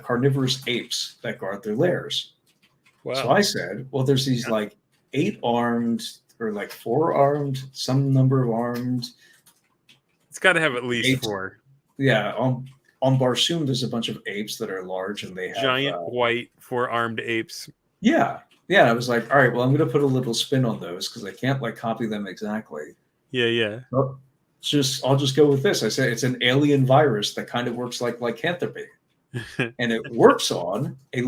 carnivorous apes that guard their lairs. Wow. So I said, well, there's these like 8 armed or like 4 armed, some number of armed. It's got to have at least apes. 4. Yeah, on Barsoom, there's a bunch of apes that are large and they have giant white 4-armed apes. Yeah. I was like, all right, well, I'm going to put a little spin on those because I can't like copy them exactly. Yeah. But I'll just go with this. I say it's an alien virus that kind of works like lycanthropy, and it works on a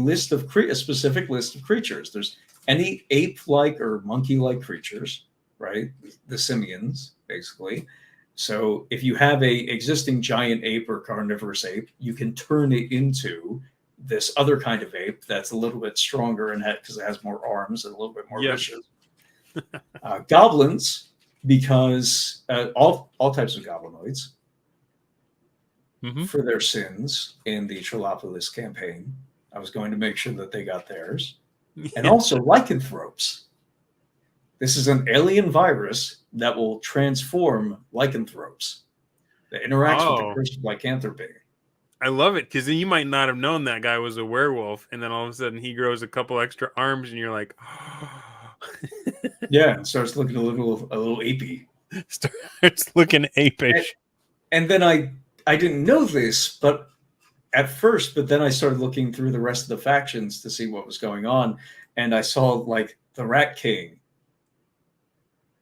specific list of creatures. There's any ape-like or monkey-like creatures, right? The simians, basically. So if you have a existing giant ape or carnivorous ape, you can turn it into this other kind of ape that's a little bit stronger and because it has more arms and a little bit more vicious. Goblins, because all types of goblinoids for their sins in the Trolopolis campaign. I was going to make sure that they got theirs. And also lycanthropes. This is an alien virus that will transform lycanthropes that interacts with the curse of lycanthropy. I love it because you might not have known that guy was a werewolf, and then all of a sudden he grows a couple extra arms, and you're like, oh. Yeah, it starts looking a little apey. Starts looking apish. And then I didn't know this, but then I started looking through the rest of the factions to see what was going on, and I saw like the Rat King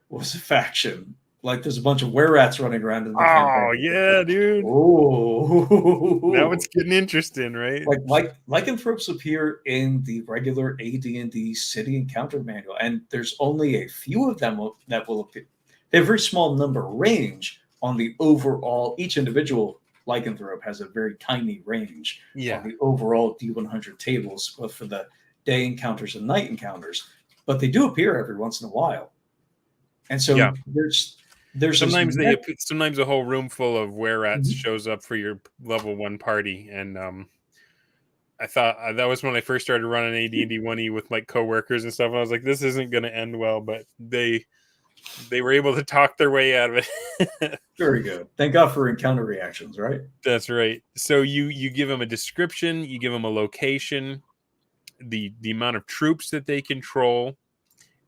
was a faction. Like there's a bunch of were-rats running around in the campaign. Oh yeah, dude. Oh, now it's getting interesting, right? Like lycanthropes appear in the regular AD&D city encounter manual, and there's only a few of them that will appear. They have a very small number range on the overall. Each individual lycanthrope has a very tiny range on the overall D100 tables, both for the day encounters and night encounters. But they do appear every once in a while, and so there's sometimes sometimes a whole room full of were-rats shows up for your level 1 party, and I thought that was when I first started running AD&D 1E with like coworkers and stuff. And I was like, this isn't going to end well, but they They were able to talk their way out of it. Very good. Thank God for encounter reactions, right? That's right. So you give them a description, you give them a location, the amount of troops that they control,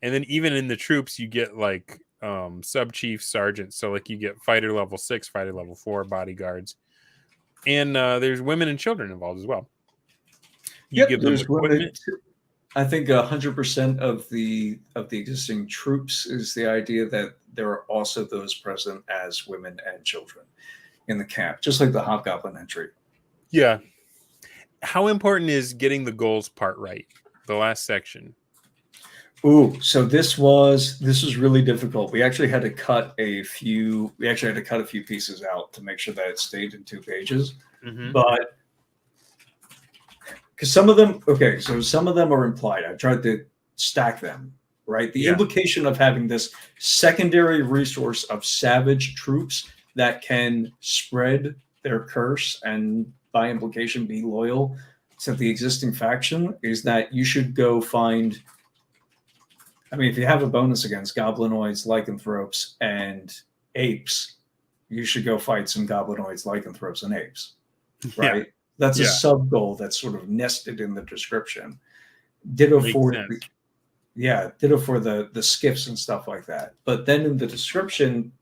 and then even in the troops you get like sub chief, sergeants. So like you get fighter level 6, fighter level 4, bodyguards, and there's women and children involved as well. You give them equipment. I think 100% of the existing troops is the idea that there are also those present as women and children in the camp, just like the Hobgoblin entry. Yeah. How important is getting the goals part right? The last section. Ooh, so this was really difficult. We actually had to cut a few. We actually had to cut a few pieces out to make sure that it stayed in 2 pages. But because some of them, okay, so some of them are implied. I tried to stack them, right? The implication of having this secondary resource of savage troops that can spread their curse and by implication be loyal to the existing faction is that you should go find. I mean, if you have a bonus against goblinoids, lycanthropes, and apes, you should go fight some goblinoids, lycanthropes, and apes, right? Yeah. That's a sub goal that's sort of nested in the description. Ditto for the skiffs and stuff like that. But then in the description,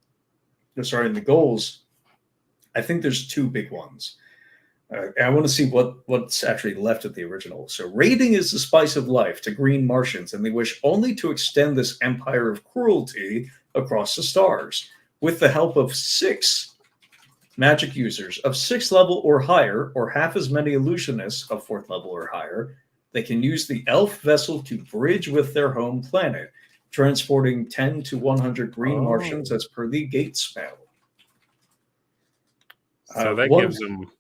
in the goals, I think there's 2 big ones. I want to see what's actually left of the original. So raiding is the spice of life to green Martians, and they wish only to extend this empire of cruelty across the stars. With the help of 6 magic users of 6th level or higher, or half as many illusionists of 4th level or higher, they can use the elf vessel to bridge with their home planet, transporting 10 to 100 green Martians as per the gate spell. So that gives them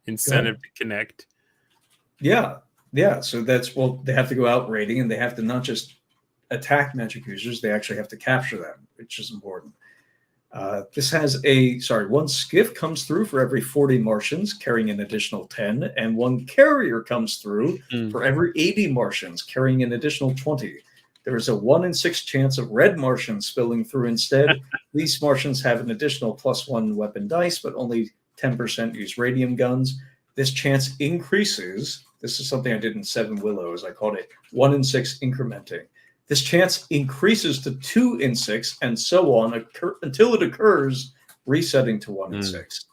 incentive to connect. Yeah. So they have to go out raiding, and they have to not just attack magic users, they actually have to capture them, which is important. This has 1 skiff comes through for every 40 Martians, carrying an additional 10, and 1 carrier comes through for every 80 Martians, carrying an additional 20. There is a 1 in 6 chance of red Martians spilling through instead. These Martians have an additional +1 weapon dice, but only 10% use radium guns. This chance increases. This is something I did in 7 Willows. I called it 1 in 6 incrementing. This chance increases to 2 in 6 and so on until it occurs, resetting to 1 in 6.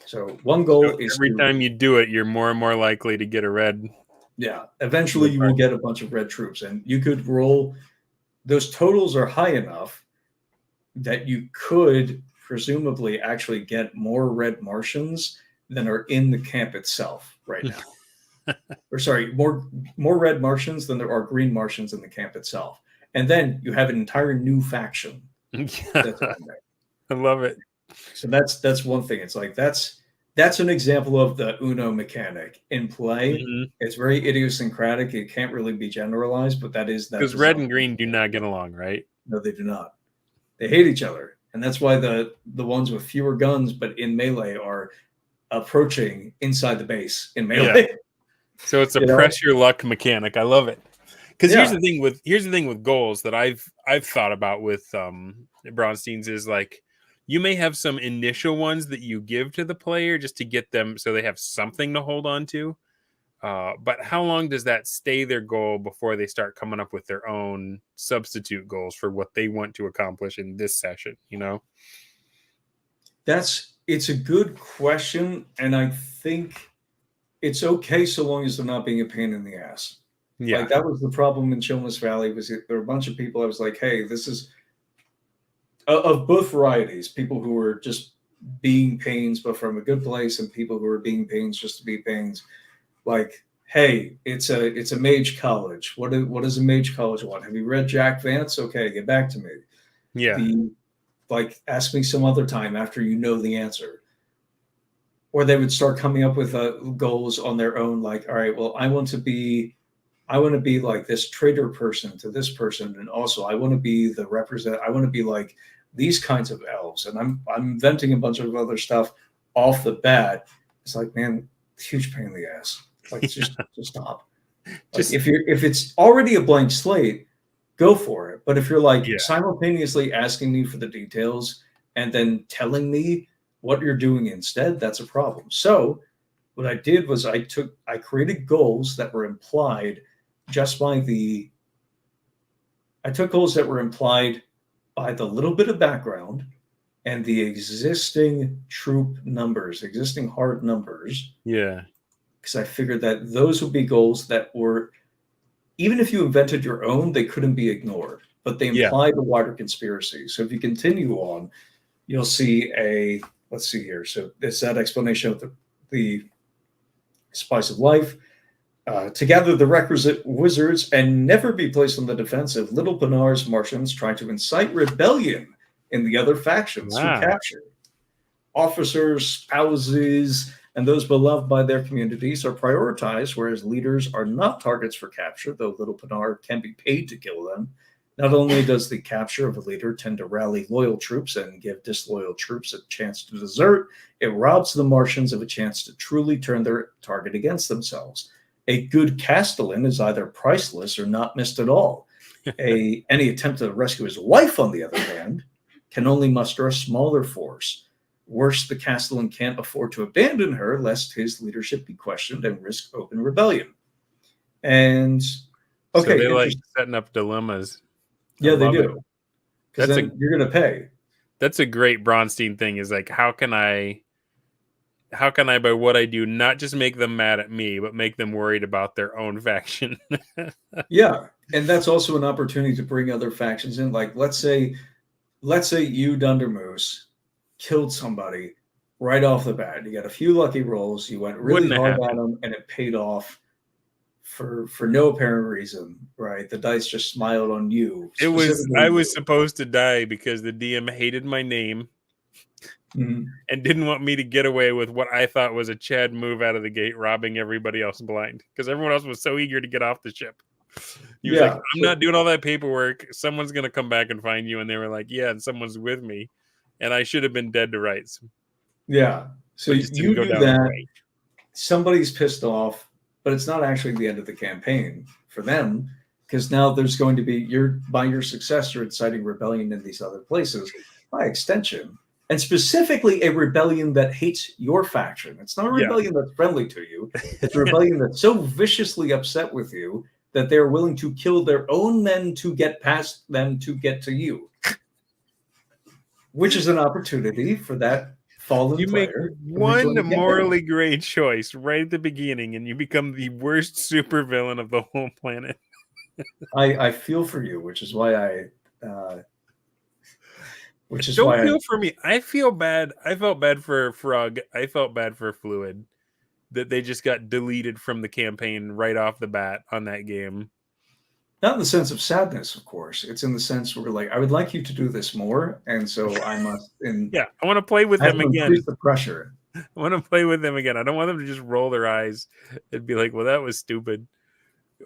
So one goal is every time you do it, you're more and more likely to get a red. Yeah. Eventually you will get a bunch of red troops, and you could roll. Those totals are high enough that you could presumably actually get more red Martians than are in the camp itself right now. Or sorry, more red Martians than there are green Martians in the camp itself. And then you have an entire new faction. That's I love it. So that's one thing. It's like that's an example of the Uno mechanic in play. It's very idiosyncratic. It can't really be generalized, but that is that. Because red and green do not get along, right? No, they do not. They hate each other. And that's why the ones with fewer guns but in melee are approaching inside the base in melee. Yeah. So it's a press your luck mechanic. I love it. Because here's the thing with goals that I've thought about with Braunsteins is like you may have some initial ones that you give to the player just to get them so they have something to hold on to. But how long does that stay their goal before they start coming up with their own substitute goals for what they want to accomplish in this session? You know, it's a good question, and I think it's okay so long as they're not being a pain in the ass. Yeah, like that was the problem in Chillness Valley. Was there were a bunch of people? I was like, hey, this is of both varieties. People who were just being pains, but from a good place, and people who were being pains just to be pains. Like, hey, it's a mage college. What does a mage college want? Have you read Jack Vance? Okay, get back to me. Yeah. Like, ask me some other time after you know the answer. Or they would start coming up with goals on their own. Like, all right, well, I want to be like this traitor person to this person, and also I want to be the represent. I want to be like these kinds of elves, and I'm inventing a bunch of other stuff off the bat. It's like, man, huge pain in the ass. Like, just stop. Like, if it's already a blank slate, go for it. But if you're like Yeah. simultaneously asking me for the details and then telling me what you're doing instead, that's a problem. So what I did was I created goals that were implied just by the I took goals that were implied by the little bit of background and the existing troop numbers, existing hard numbers, Yeah. because I figured that those would be goals that were, even if you invented your own, they couldn't be ignored, but they Yeah. implied a wider conspiracy. So if you continue on, you'll see let's see here. So it's that explanation of the spice of life. To gather the requisite wizards and never be placed on the defensive, Little Panar's Martians try to incite rebellion in the other factions through Wow. capture. Officers, spouses, and those beloved by their communities are prioritized, whereas leaders are not targets for capture, though Little Panar can be paid to kill them. Not only does the capture of a leader tend to rally loyal troops and give disloyal troops a chance to desert, it robs the Martians of a chance to truly turn their target against themselves. A good Castellan is either priceless or not missed at all. Any attempt to rescue his wife, on the other hand, can only muster a smaller force. Worse, the Castellan can't afford to abandon her, lest his leadership be questioned and risk open rebellion. And okay, so they like setting up dilemmas. Yeah, they do. Because then you're going to pay. That's a great Braunstein thing. Is like, how can I, by what I do, not just make them mad at me, but make them worried about their own faction? Yeah, and that's also an opportunity to bring other factions in. Like, let's say you, Dundermoose, killed somebody right off the bat. You got a few lucky rolls. You went really hard at them, and it paid off for no apparent reason. Right? The dice just smiled on you. I was supposed to die because the DM hated my name. Mm-hmm. And didn't want me to get away with what I thought was a Chad move out of the gate, robbing everybody else blind, because everyone else was so eager to get off the ship. He was like, I'm not doing all that paperwork. Someone's going to come back and find you. And they were like, yeah, and someone's with me. And I should have been dead to rights. Yeah. So you do that. Right. Somebody's pissed off, but it's not actually the end of the campaign for them, because now there's going to be, by your successor inciting rebellion in these other places, by extension. And specifically a rebellion that hates your faction. It's not a rebellion that's friendly to you. It's a rebellion that's so viciously upset with you that they're willing to kill their own men to get past them to get to you. Which is an opportunity for that fallen player. You make one morally great choice right at the beginning, and you become the worst supervillain of the whole planet. I feel for you, which is why I... Don't feel for me. I feel bad. I felt bad for Frog. I felt bad for Fluid that they just got deleted from the campaign right off the bat on that game. Not in the sense of sadness, of course. It's in the sense where, like, I would like you to do this more, and so I must. Yeah, I want to play with them again. Increase the pressure. I want to play with them again. I don't want them to just roll their eyes and be like, "Well, that was stupid."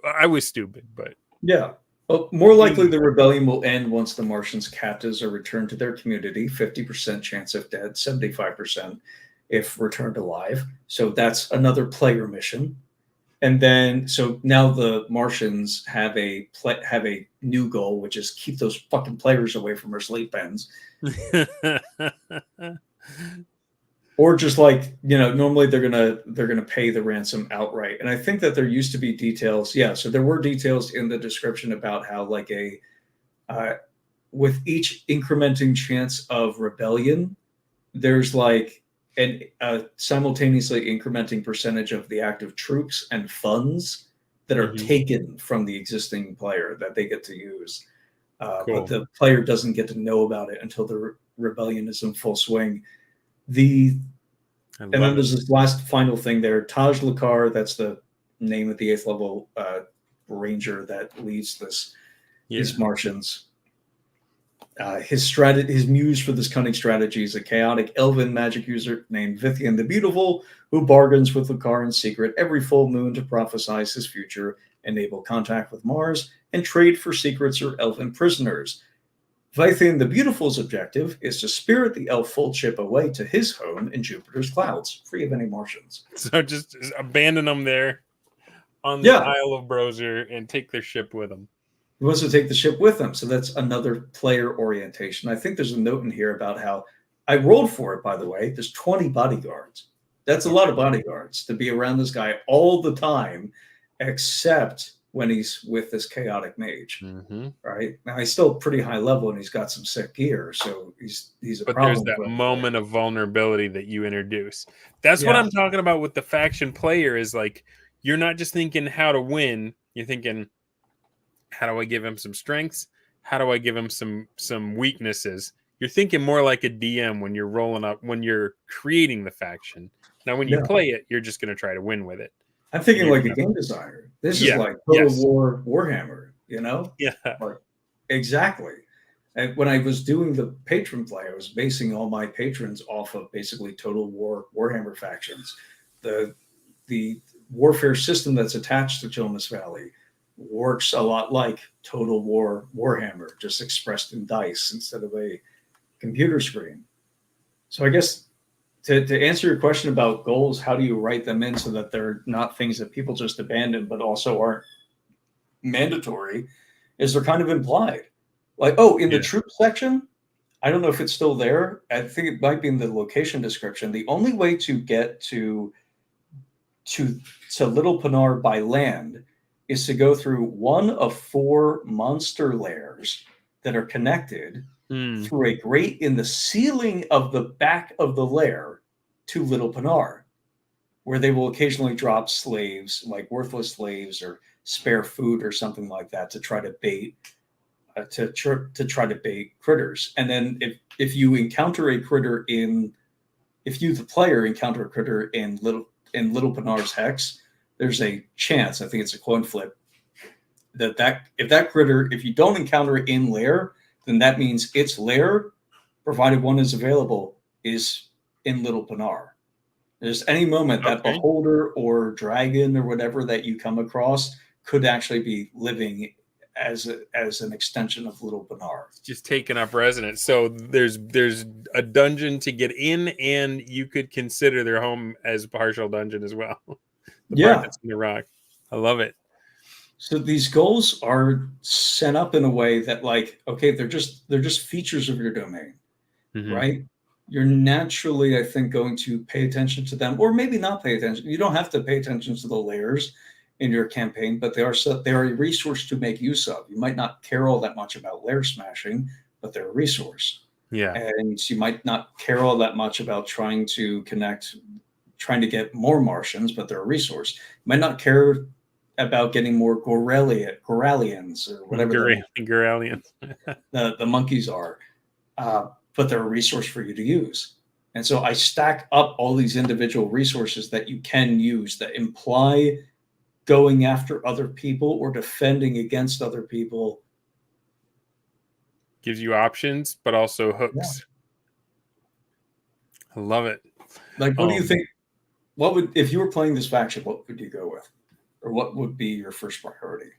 I was stupid, but yeah. Well, more likely the rebellion will end once the Martians' captives are returned to their community. 50% chance if dead, 75% if returned alive. So that's another player mission. And then, so now the Martians have a new goal, which is keep those fucking players away from our slate pens. Or just like, normally they're gonna pay the ransom outright. And I think that there used to be details. Yeah, so there were details in the description about how, like, with each incrementing chance of rebellion, there's like a simultaneously incrementing percentage of the active troops and funds that are taken from the existing player that they get to use. But the player doesn't get to know about it until the rebellion is in full swing. And then there's this last final thing there. Taj Lakar, that's the name of the 8th level ranger that leads these Martians. His muse for this cunning strategy is a chaotic elven magic user named Vithian the Beautiful, who bargains with Lakar in secret every full moon to prophesize his future, enable contact with Mars, and trade for secrets or elven prisoners. Vithian the Beautiful's objective is to spirit the elf fold ship away to his home in Jupiter's clouds, free of any Martians. So just abandon them there on the Isle of BROZER and take their ship with them. He wants to take the ship with him. So that's another player orientation. I think there's a note in here about how I rolled for it, by the way. There's 20 bodyguards. That's a lot of bodyguards to be around this guy all the time, except when he's with this chaotic mage. Right now, he's still pretty high level and he's got some sick gear, so he's a but problem. there's that moment of vulnerability that you introduce. That's what I'm talking about with the faction player. Is like, you're not just thinking how to win. You're thinking, how do I give him some strengths? How do I give him some weaknesses? You're thinking more like a DM when you're rolling up, when you're creating the faction. Now, when you play it, you're just going to try to win with it. I'm thinking like a game designer. This is like Total War Warhammer, you know? Yeah. Like, exactly. And when I was doing the patron play, I was basing all my patrons off of basically Total War Warhammer factions. The warfare system that's attached to Gelatinous Valley works a lot like Total War Warhammer, just expressed in dice instead of a computer screen. So I guess to answer your question about goals, how do you write them in so that they're not things that people just abandon, but also aren't mandatory, is they're kind of implied. Like, oh, in the troop section, I don't know if it's still there. I think it might be in the location description. The only way to get to Little Pinar by land is to go through one of 4 monster lairs that are connected through a grate in the ceiling of the back of the lair to Little Pinar, where they will occasionally drop slaves, like worthless slaves or spare food or something like that, to try to bait to try to bait critters. And then if you encounter a critter if you the player encounter a critter in Little Pinar's hex, there's a chance, I think it's a coin flip, that if you don't encounter it in lair, then that means its lair, provided one is available, is in Little Pinar. There's any moment that beholder or dragon or whatever that you come across could actually be living as an extension of Little Pinar. It's just taking up residence. So there's a dungeon to get in, and you could consider their home as partial dungeon as well. Part that's in the rock. I love it. So these goals are set up in a way that, like, okay, they're just features of your domain, right? You're naturally, I think, going to pay attention to them, or maybe not pay attention. You don't have to pay attention to the layers in your campaign, but they are a resource to make use of. You might not care all that much about lair smashing, but they're a resource. Yeah. And you might not care all that much about trying to get more Martians, but they're a resource. You might not care about getting more Goralians or whatever Goralians the monkeys are, but they're a resource for you to use. And so I stack up all these individual resources that you can use that imply going after other people or defending against other people. Gives you options, but also hooks. I love it. Like, what do you think? If you were playing this faction, what would you go with? Or what would be your first priority?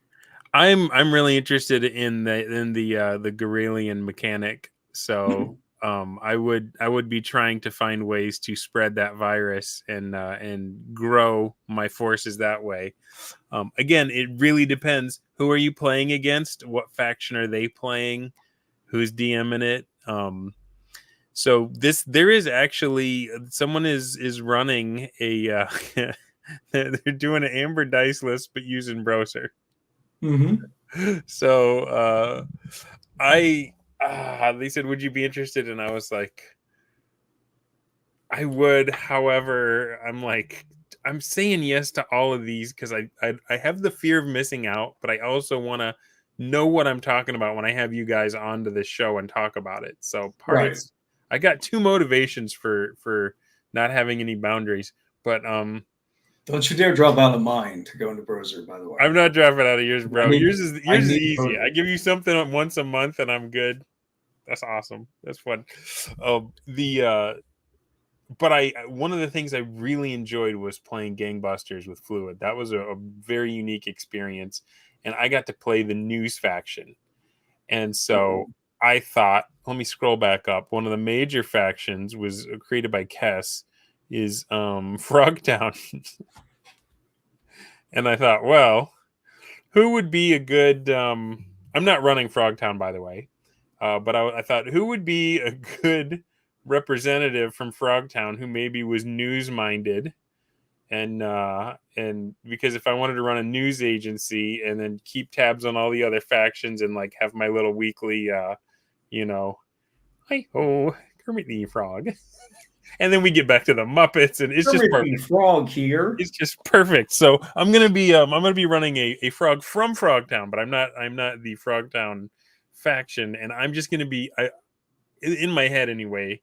I'm really interested in the Goralian mechanic. So I would be trying to find ways to spread that virus and grow my forces that way. Again, it really depends. Who are you playing against? What faction are they playing? Who's DMing it? So there is actually someone is running a they're doing an Amber dice list, but using BROZER. So they said, would you be interested? And I was like, I would. However, I'm saying yes to all of these because I have the fear of missing out, but I also want to know what I'm talking about when I have you guys onto this show and talk about it. So I got 2 motivations for not having any boundaries, but don't you dare drop out of mine to go into BROZER, by the way. I'm not dropping out of yours, bro. Yours is easy. BROZER. I give you something once a month and I'm good. That's awesome. That's fun. But one of the things I really enjoyed was playing Gangbusters with Fluid. That was a very unique experience. And I got to play the News faction. And so I thought, let me scroll back up. One of the major factions was created by Kess, is Frogtown. And I thought, well, who would be a good I'm not running Frogtown, by the way, but I thought who would be a good representative from Frogtown who maybe was news minded, and because if I wanted to run a news agency and then keep tabs on all the other factions and like have my little weekly, you know, hi ho, Kermit the Frog, and then we get back to the Muppets, and it's just Kermit perfect. the Frog here. It's just perfect. So I'm gonna be running a frog from Frogtown, but I'm not the Frogtown faction, and I'm just gonna be in my head anyway.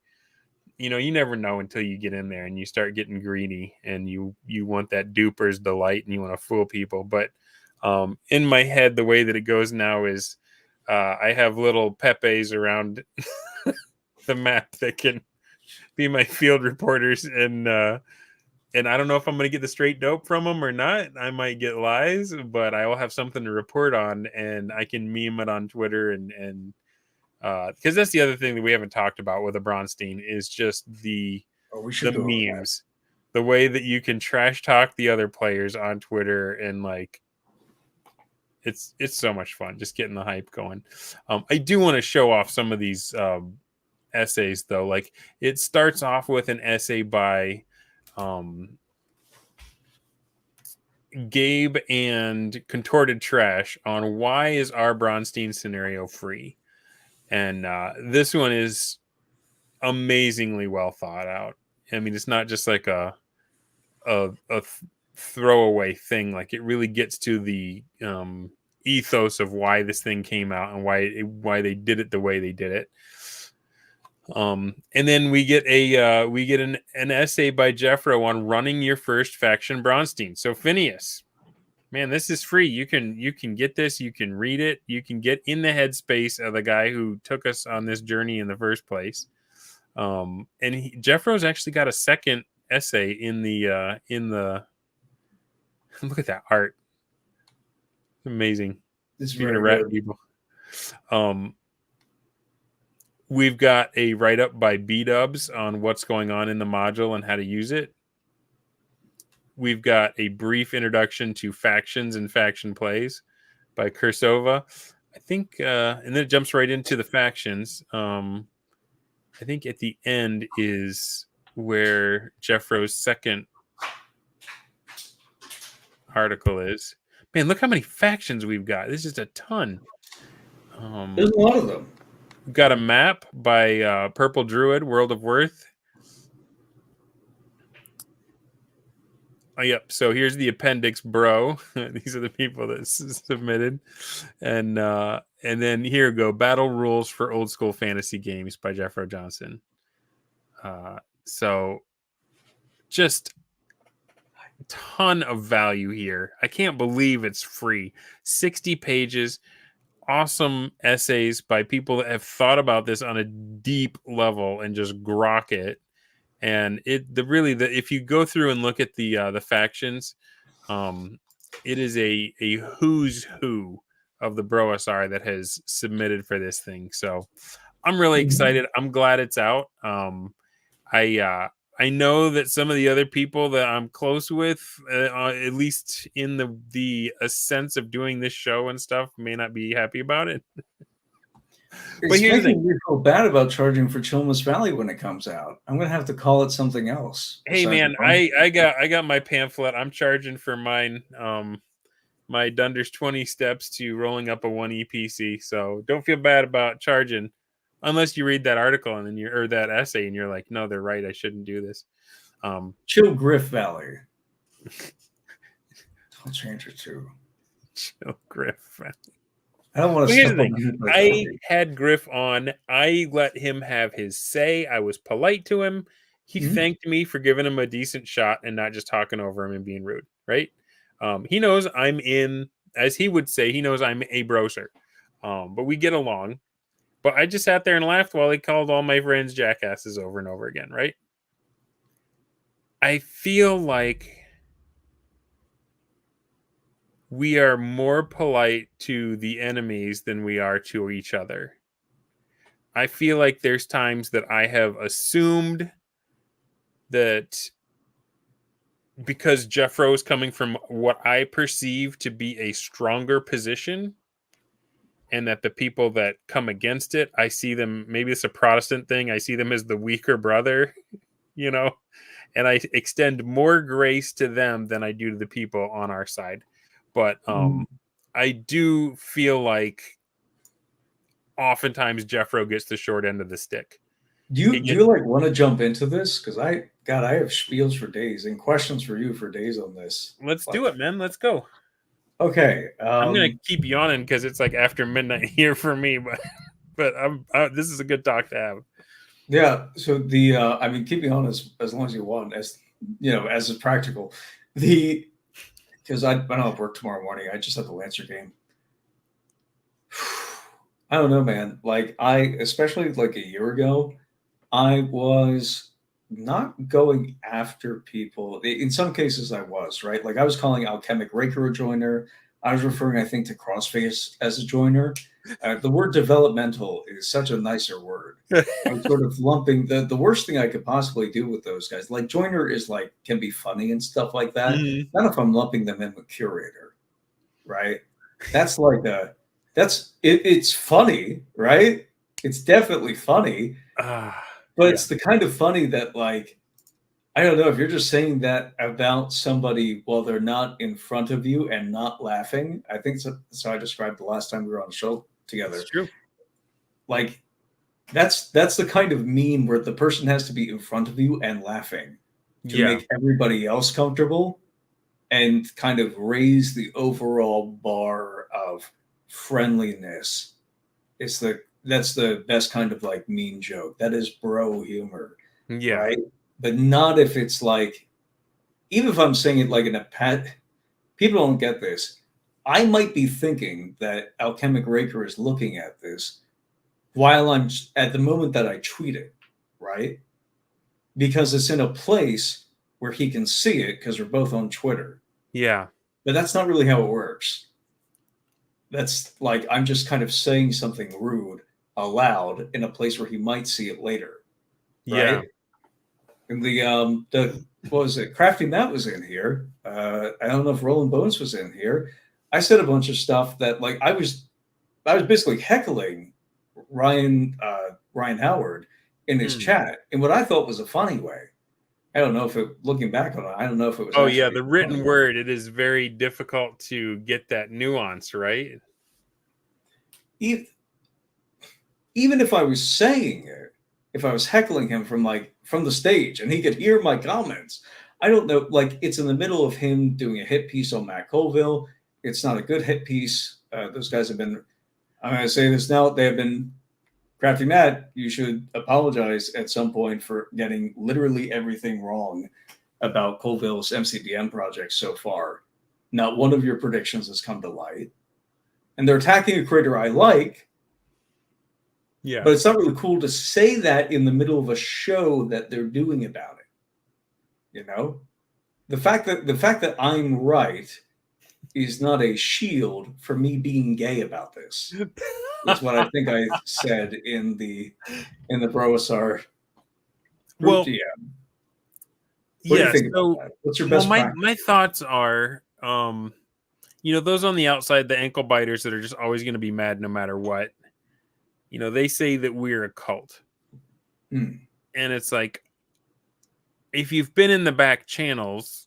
You know, you never know until you get in there and you start getting greedy, and you want that duper's delight, and you want to fool people. But in my head, the way that it goes now is I have little Pepes around the map that can be my field reporters, and I don't know if I'm going to get the straight dope from them or not. I might get lies, but I will have something to report on, and I can meme it on Twitter, and because that's the other thing that we haven't talked about with a Braunstein is just the memes, the way that you can trash talk the other players on Twitter, and like it's so much fun just getting the hype going. I do want to show off some of these essays though. Like it starts off with an essay by Gabe and Contorted Trash on why is our Braunstein scenario free, and this one is amazingly well thought out. I mean, it's not just like a throwaway thing. Like it really gets to the ethos of why this thing came out and why they did it the way they did it. And then we get an essay by Jeffro on running your first faction Braunstein. So Phineas, man, this is free. You can get this. You can read it. You can get in the headspace of the guy who took us on this journey in the first place. And Jeffro's actually got a second essay in the look at that art. Amazing. It's Speaking very of rat good. people. We've got a write-up by B-Dubs on what's going on in the module and how to use it. We've got a brief introduction to factions and faction plays by Kursova. I think, and then it jumps right into the factions. I think at the end is where Jeffro's second article is. Man, look how many factions we've got. This is a ton. There's a lot of them. We've got a map by Purple Druid, World of Worth. Oh, yep. So here's the appendix, bro. These are the people that submitted, and then here go battle rules for old school fantasy games by Jeffro Johnson. So just a ton of value here. I can't believe it's free. 60 pages, awesome essays by people that have thought about this on a deep level and just grok it. And if you go through and look at the factions, it is a who's who of the BROSR that has submitted for this thing. So I'm really excited. I'm glad it's out. I know that some of the other people that I'm close with, at least in the sense of doing this show and stuff, may not be happy about it. But here's the thing: we feel bad about charging for Chilmus Valley when it comes out. I'm going to have to call it something else. Hey man, I got my pamphlet. I'm charging for mine. My Dunder's 20 steps to rolling up a 1 EPC. So don't feel bad about charging, unless you read that article and then or that essay and you're like, no, they're right. I shouldn't do this. Chill Griff Valley. I'll change it to Chill Griff Valley. I don't want to step on I had Griff on. I let him have his say. I was polite to him. He thanked me for giving him a decent shot and not just talking over him and being rude, right? He knows I'm in, as he would say, he knows I'm a BROZER. But we get along. But I just sat there and laughed while he called all my friends jackasses over and over again, right? I feel like we are more polite to the enemies than we are to each other. I feel like there's times that I have assumed that because Jeffro is coming from what I perceive to be a stronger position, and that the people that come against it, I see them, maybe it's a Protestant thing, I see them as the weaker brother, you know, and I extend more grace to them than I do to the people on our side. But I do feel like oftentimes Jeffro gets the short end of the stick. Do you like want to jump into this? Because I have spiels for days and questions for you for days on this. Let's do it, man. Let's go. Okay. I'm gonna keep yawning because it's like after midnight here for me, but this is a good talk to have. Yeah. So the I mean, keep me on as long as you want, as you know, as is practical. Because I don't have work tomorrow morning. I just have the Lancer game. I don't know, man. Like especially like a year ago, I was not going after people. In some cases, I was, right? Like I was calling Alchemic Raker a joiner. I was referring, I think, to Crossface as a joiner. The word developmental is such a nicer word. I was sort of lumping the worst thing I could possibly do with those guys. Like joiner is like can be funny and stuff like that. Not if I'm lumping them in with curator, right? That's like it's funny, right? It's definitely funny. But it's the kind of funny that, like, I don't know if you're just saying that about somebody while they're not in front of you and not laughing. I think so. I described the last time we were on the show together. It's true. Like, that's the kind of meme where the person has to be in front of you and laughing to make everybody else comfortable and kind of raise the overall bar of friendliness. That's the best kind of like mean joke. That is bro humor. Yeah. Right. But not if it's like, even if I'm saying it like in a pet, people don't get this. I might be thinking that Alchemic Raker is looking at this while I'm at the moment that I tweet it, right? Because it's in a place where he can see it because we're both on Twitter. Yeah. But that's not really how it works. That's like, I'm just kind of saying something rude aloud in a place where he might see it later. Right? Yeah. And the what was it? Crafty Matt was in here. I don't know if Roland Bones was in here. I said a bunch of stuff that like I was basically heckling Ryan Howard in his chat in what I thought was a funny way. I don't know if it, looking back on it, I don't know if it was. Oh yeah, the written word. It is very difficult to get that nuance, right? Even if I was saying it, if I was heckling him from the stage and he could hear my comments, I don't know. Like it's in the middle of him doing a hit piece on Matt Colville. It's not a good hit piece. Those guys have been. I'm going to say this now. They have been. Crafty Matt, you should apologize at some point for getting literally everything wrong about Colville's MCDM project so far. Not one of your predictions has come to light. And they're attacking a creator I like. Yeah. But it's not really cool to say that in the middle of a show that they're doing about it. You know? The fact that I'm right is not a shield for me being gay about this. That's what I think I said in the BROSR group DM. What do you think about that? What's your best practice? My thoughts are, those on the outside, the ankle biters that are just always going to be mad no matter what. They say that we're a cult. And it's like, if you've been in the back channels,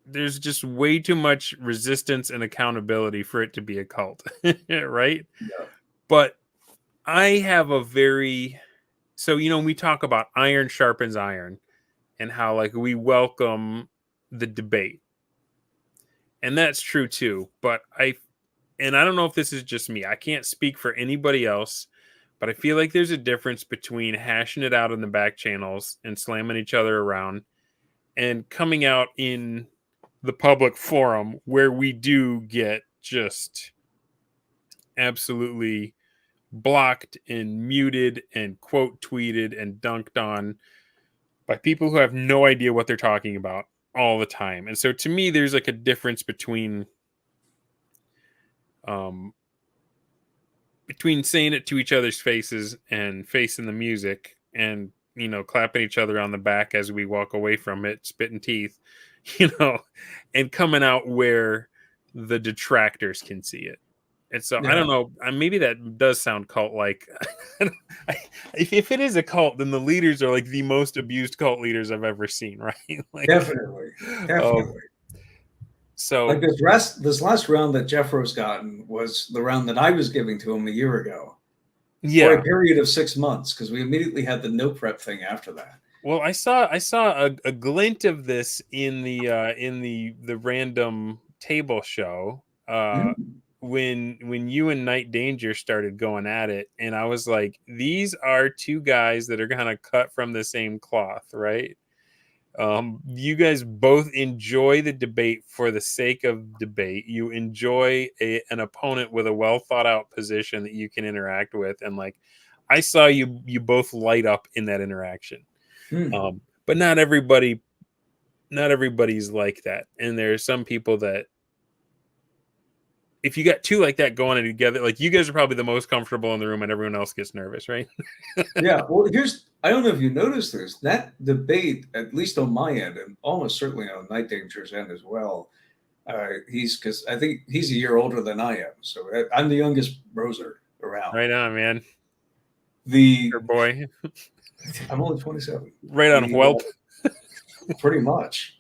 there's just way too much resistance and accountability for it to be a cult, right? Yeah. But I have we talk about iron sharpens iron and how like we welcome the debate. And that's true too. But I don't know if this is just me. I can't speak for anybody else, but I feel like there's a difference between hashing it out in the back channels and slamming each other around and coming out in the public forum where we do get just absolutely blocked and muted and quote tweeted and dunked on by people who have no idea what they're talking about all the time. And so to me, there's like a difference between saying it to each other's faces and facing the music and, clapping each other on the back as we walk away from it, spitting teeth, and coming out where the detractors can see it. And so I Yeah. don't know. Maybe that does sound cult like. If it is a cult, then the leaders are like the most abused cult leaders I've ever seen, right? Like, Definitely. Definitely. So Like this last round that Jeffro's gotten was the round that I was giving to him a year ago for a yeah. period of 6 months because we immediately had the no prep thing after that. Well, I saw a glint of this in the random table show Mm. when you and Night Danger started going at it, and I was like, these are two guys that are gonna cut from the same cloth, right? You guys both enjoy the debate for the sake of debate. You enjoy an opponent with a well thought out position that you can interact with, and like I saw you both light up in that interaction. Mm. But not everybody's like that, and there are some people that if you got two like that going together, like you guys are probably the most comfortable in the room, and everyone else gets nervous, right? Yeah. Well, I don't know if you noticed this, that debate, at least on my end, and almost certainly on Night Danger's end as well. Because I think he's a year older than I am. So I'm the youngest BROZER around. Right on, man. The Your boy. I'm only 27. Right on, whelp. Pretty much.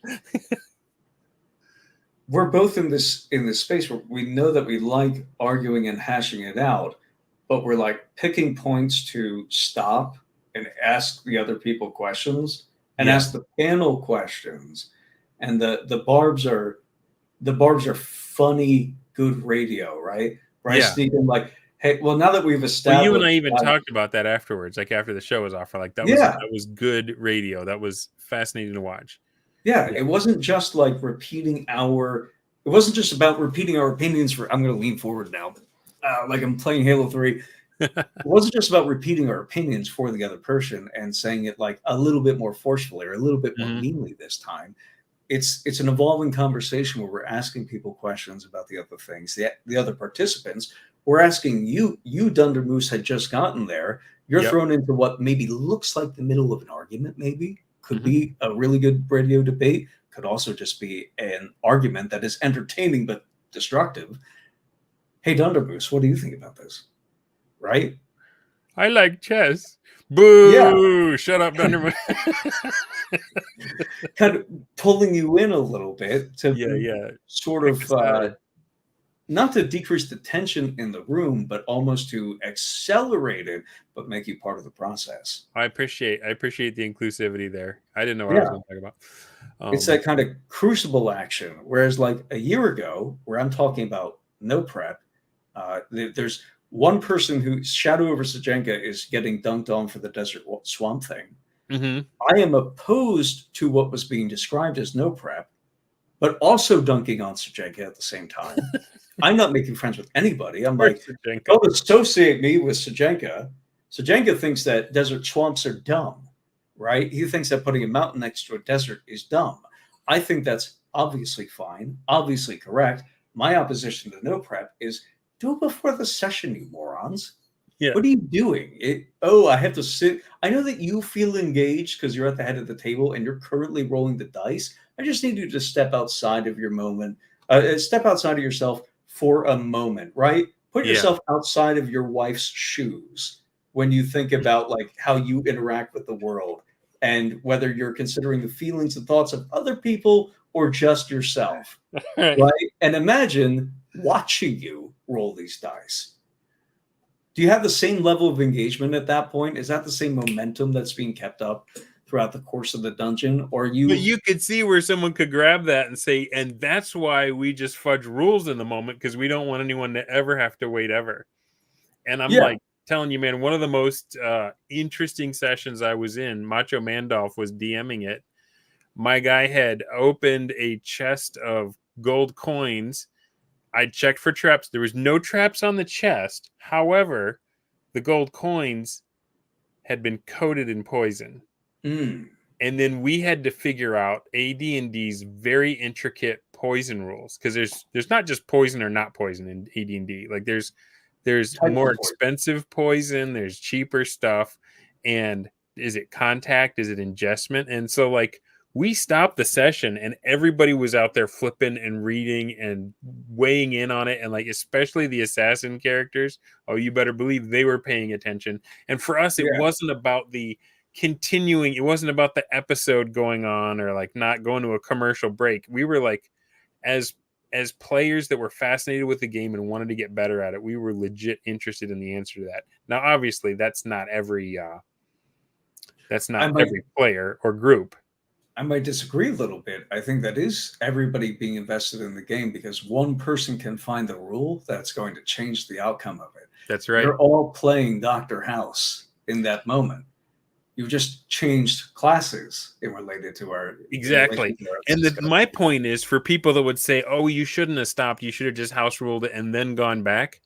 We're both in this space where we know that we like arguing and hashing it out, but we're like picking points to stop and ask the other people questions and Yeah. ask the panel questions. And the barbs are funny, good radio, right? Where I Yeah. sneak in like, hey, well, now that we've Well, established, you and I even talked about that afterwards, like after the show was off. Like that yeah, was good radio. That was fascinating to watch. yeah, Yeah. it wasn't just like repeating it wasn't just about repeating our opinions I'm going to lean forward now, like I'm playing Halo 3. It wasn't just about repeating our opinions for the other person and saying it like a little bit more forcefully or a little bit more meanly this time. It's an evolving conversation where we're asking people questions about the other things. The other participants, we're asking you Dunder Moose had just gotten there. You're thrown into what maybe looks like the middle of an argument, maybe could be a really good radio debate, could also just be an argument that is entertaining but destructive. Hey, Dunder Moose, what do you think about this? Right? I like chess. Boo! Yeah. Shut up, Dunder. Kind of pulling you in a little bit to Yeah. sort of not to decrease the tension in the room, but almost to accelerate it, but make you part of the process. I appreciate the inclusivity there. I didn't know what I was Yeah. going to talk about. It's that kind of crucible action. Whereas like a year ago, where I'm talking about no prep, there's one person who Shadow over Sajenka is getting dunked on for the Desert Swamp thing. I am opposed to what was being described as no prep, but also dunking on Sajenka at the same time. I'm not making friends with anybody. I'm like, don't associate me with Sajenka. Sajenka thinks that desert swamps are dumb, right? He thinks that putting a mountain next to a desert is dumb. I think that's obviously fine, obviously correct. My opposition to no prep is do it before the session, you morons. Yeah. What are you doing? I have to sit. I know that you feel engaged because you're at the head of the table and you're currently rolling the dice. I just need you to step outside of your moment, step outside of yourself for a moment, right? Put yourself outside of your wife's shoes when you think about like how you interact with the world and whether you're considering the feelings and thoughts of other people or just yourself, right? And imagine watching you roll these dice. Do you have the same level of engagement at that point? Is that the same momentum that's being kept up throughout the course of the dungeon? Or But you could see where someone could grab that and say, and that's why we just fudge rules in the moment because we don't want anyone to ever have to wait ever. And I'm like telling you, man, one of the most interesting sessions I was in, Macho Mandolf was DMing it. My guy had opened a chest of gold coins. I checked for traps. There was no traps on the chest. However, the gold coins had been coated in poison. And then we had to figure out AD&D's very intricate poison rules because there's not just poison or not poison in AD&D. Like there's more expensive poison, there's cheaper stuff, and is it contact, is it ingestment? And so like we stopped the session and everybody was out there flipping and reading and weighing in on it. And like, especially the assassin characters, oh, you better believe they were paying attention. And for us, it wasn't about the continuing, it wasn't about the episode going on or like not going to a commercial break. We were like, as players that were fascinated with the game and wanted to get better at it, we were legit interested in the answer to that. Now, obviously, that's not every player or group. I might disagree a little bit. I think that is everybody being invested in the game, because one person can find the rule that's going to change the outcome of it. That's right. You're all playing Dr. House in that moment. You've just changed classes in related to our exactly. And my point is, for people that would say, "Oh, you shouldn't have stopped. You should have just house ruled it and then gone back."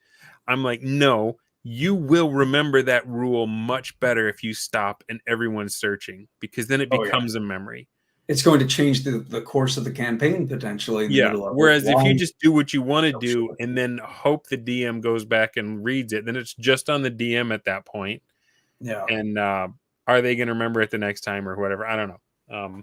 I'm like, no. You will remember that rule much better if you stop and everyone's searching, because then it becomes a memory. It's going to change the course of the campaign potentially. Whereas if you just do what you want to do and then hope the DM goes back and reads it, then it's just on the DM at that point. Yeah. And are they going to remember it the next time or whatever? I don't know.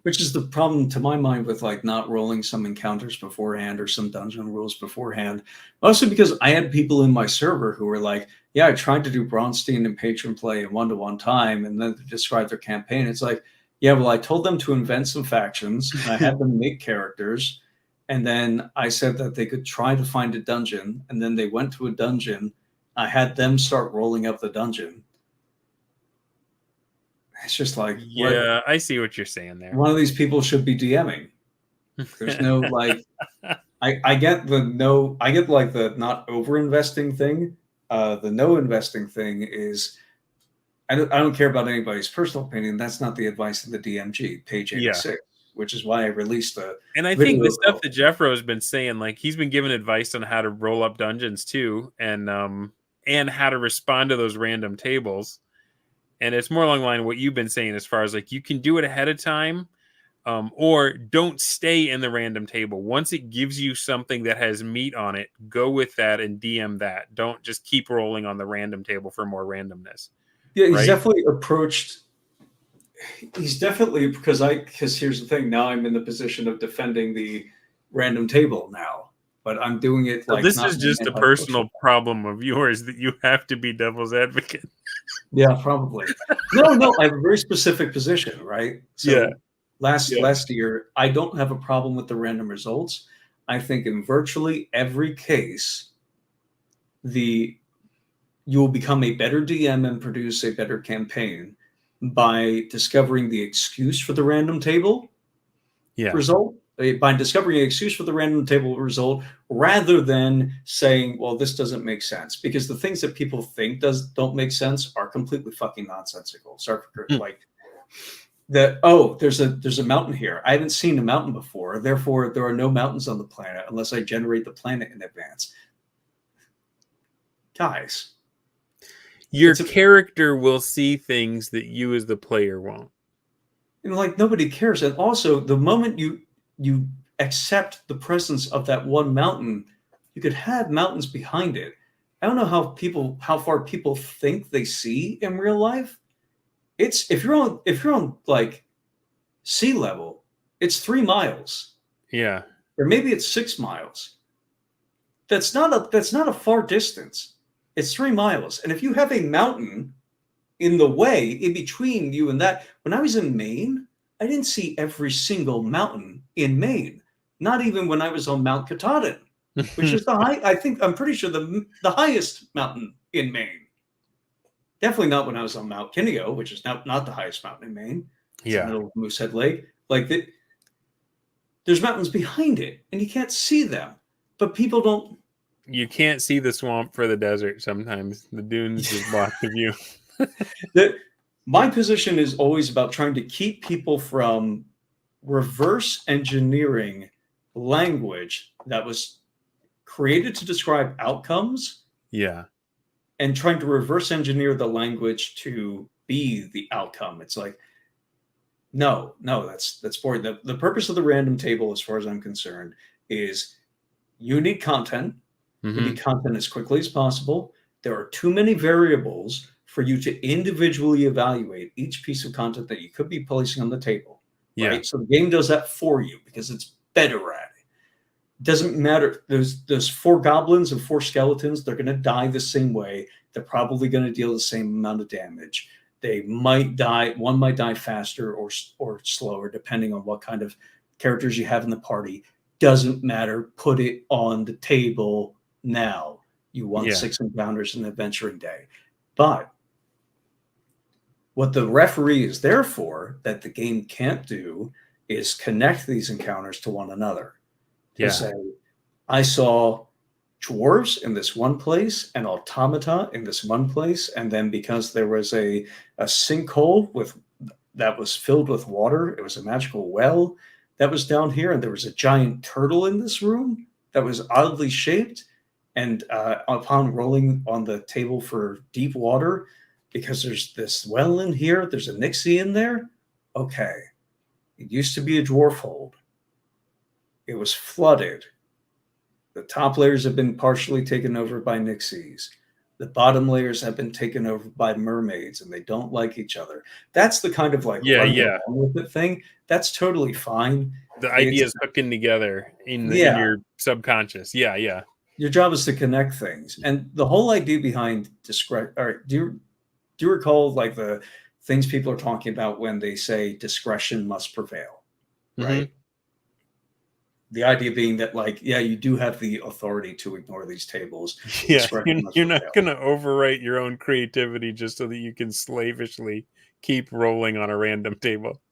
Which is the problem to my mind with like not rolling some encounters beforehand or some dungeon rules beforehand. Also because I had people in my server who were like, yeah, I tried to do Braunstein and patron play in one-to-one time and then describe their campaign. It's like, yeah, well, I told them to invent some factions. And I had them make characters. And then I said that they could try to find a dungeon. And then they went to a dungeon. I had them start rolling up the dungeon. It's just like, yeah, I see what you're saying there. One of these people should be DMing. There's no like, I get the no, I get like the not over investing thing. The no investing thing is, I don't care about anybody's personal opinion. That's not the advice in the DMG, page 86, which is why I released the. And I think the stuff that Jeffro has been saying, like he's been giving advice on how to roll up dungeons too, and how to respond to those random tables. And it's more along the line of what you've been saying, as far as like you can do it ahead of time, or don't stay in the random table. Once it gives you something that has meat on it, go with that and DM that. Don't just keep rolling on the random table for more randomness. Yeah, he's definitely approached. He's definitely because here's the thing. Now I'm in the position of defending the random table now, but I'm doing it like this is just a personal problem of yours that you have to be devil's advocate. Yeah, probably. No, I have a very specific position, right? So last year, I don't have a problem with the random results. I think in virtually every case, you will become a better DM and produce a better campaign by discovering the excuse for the random table result. By discovering an excuse for the random table result, rather than saying, well, this doesn't make sense, because the things that people think don't make sense are completely fucking nonsensical. Sorry for like that. Oh, there's a mountain here. I haven't seen a mountain before. Therefore, there are no mountains on the planet unless I generate the planet in advance. Guys, your character will see things that you as the player won't. And like nobody cares. And also, the moment you accept the presence of that one mountain, you could have mountains behind it. I don't know how far people think they see in real life. It's if you're on like sea level, it's 3 miles. Yeah. Or maybe it's 6 miles. That's not a far distance. It's 3 miles. And if you have a mountain in the way in between you and that, when I was in Maine, I didn't see every single mountain in Maine. Not even when I was on Mount Katahdin, which is I'm pretty sure the highest mountain in Maine. Definitely not when I was on Mount Kineo, which is not the highest mountain in Maine. It's in the middle of Moosehead Lake. There's mountains behind it, and you can't see them. But people don't. You can't see the swamp for the desert sometimes. The dunes just block the view. My position is always about trying to keep people from reverse engineering language that was created to describe outcomes. Yeah. And trying to reverse engineer the language to be the outcome. It's like, no, that's boring. The purpose of the random table, as far as I'm concerned, is you need content. You need content as quickly as possible. There are too many variables for you to individually evaluate each piece of content that you could be placing on the table. Yeah. right? So the game does that for you because it's better at it. Doesn't matter. There's 4 goblins and 4 skeletons. They're going to die the same way. They're probably going to deal the same amount of damage. They might die. One might die faster or slower, depending on what kind of characters you have in the party. Doesn't matter. Put it on the table now. You want 6 encounters in Adventuring Day. But what the referee is there for, that the game can't do, is connect these encounters to one another. To say, I saw dwarves in this one place and automata in this one place, and then because there was a sinkhole that was filled with water, it was a magical well that was down here, and there was a giant turtle in this room that was oddly shaped, and upon rolling on the table for deep water, because there's this well in here, there's a Nixie in there. Okay, it used to be a dwarf hold. It was flooded. The top layers have been partially taken over by Nixies. The bottom layers have been taken over by mermaids, and they don't like each other. That's the kind of like run along with it thing. That's totally fine. The ideas hooking together in your subconscious. Yeah. Your job is to connect things, and the whole idea behind discretion. All right, do you recall like the things people are talking about when they say discretion must prevail, right? The idea being that, like, you do have the authority to ignore these tables. Yeah, you're not going to overwrite your own creativity just so that you can slavishly keep rolling on a random table.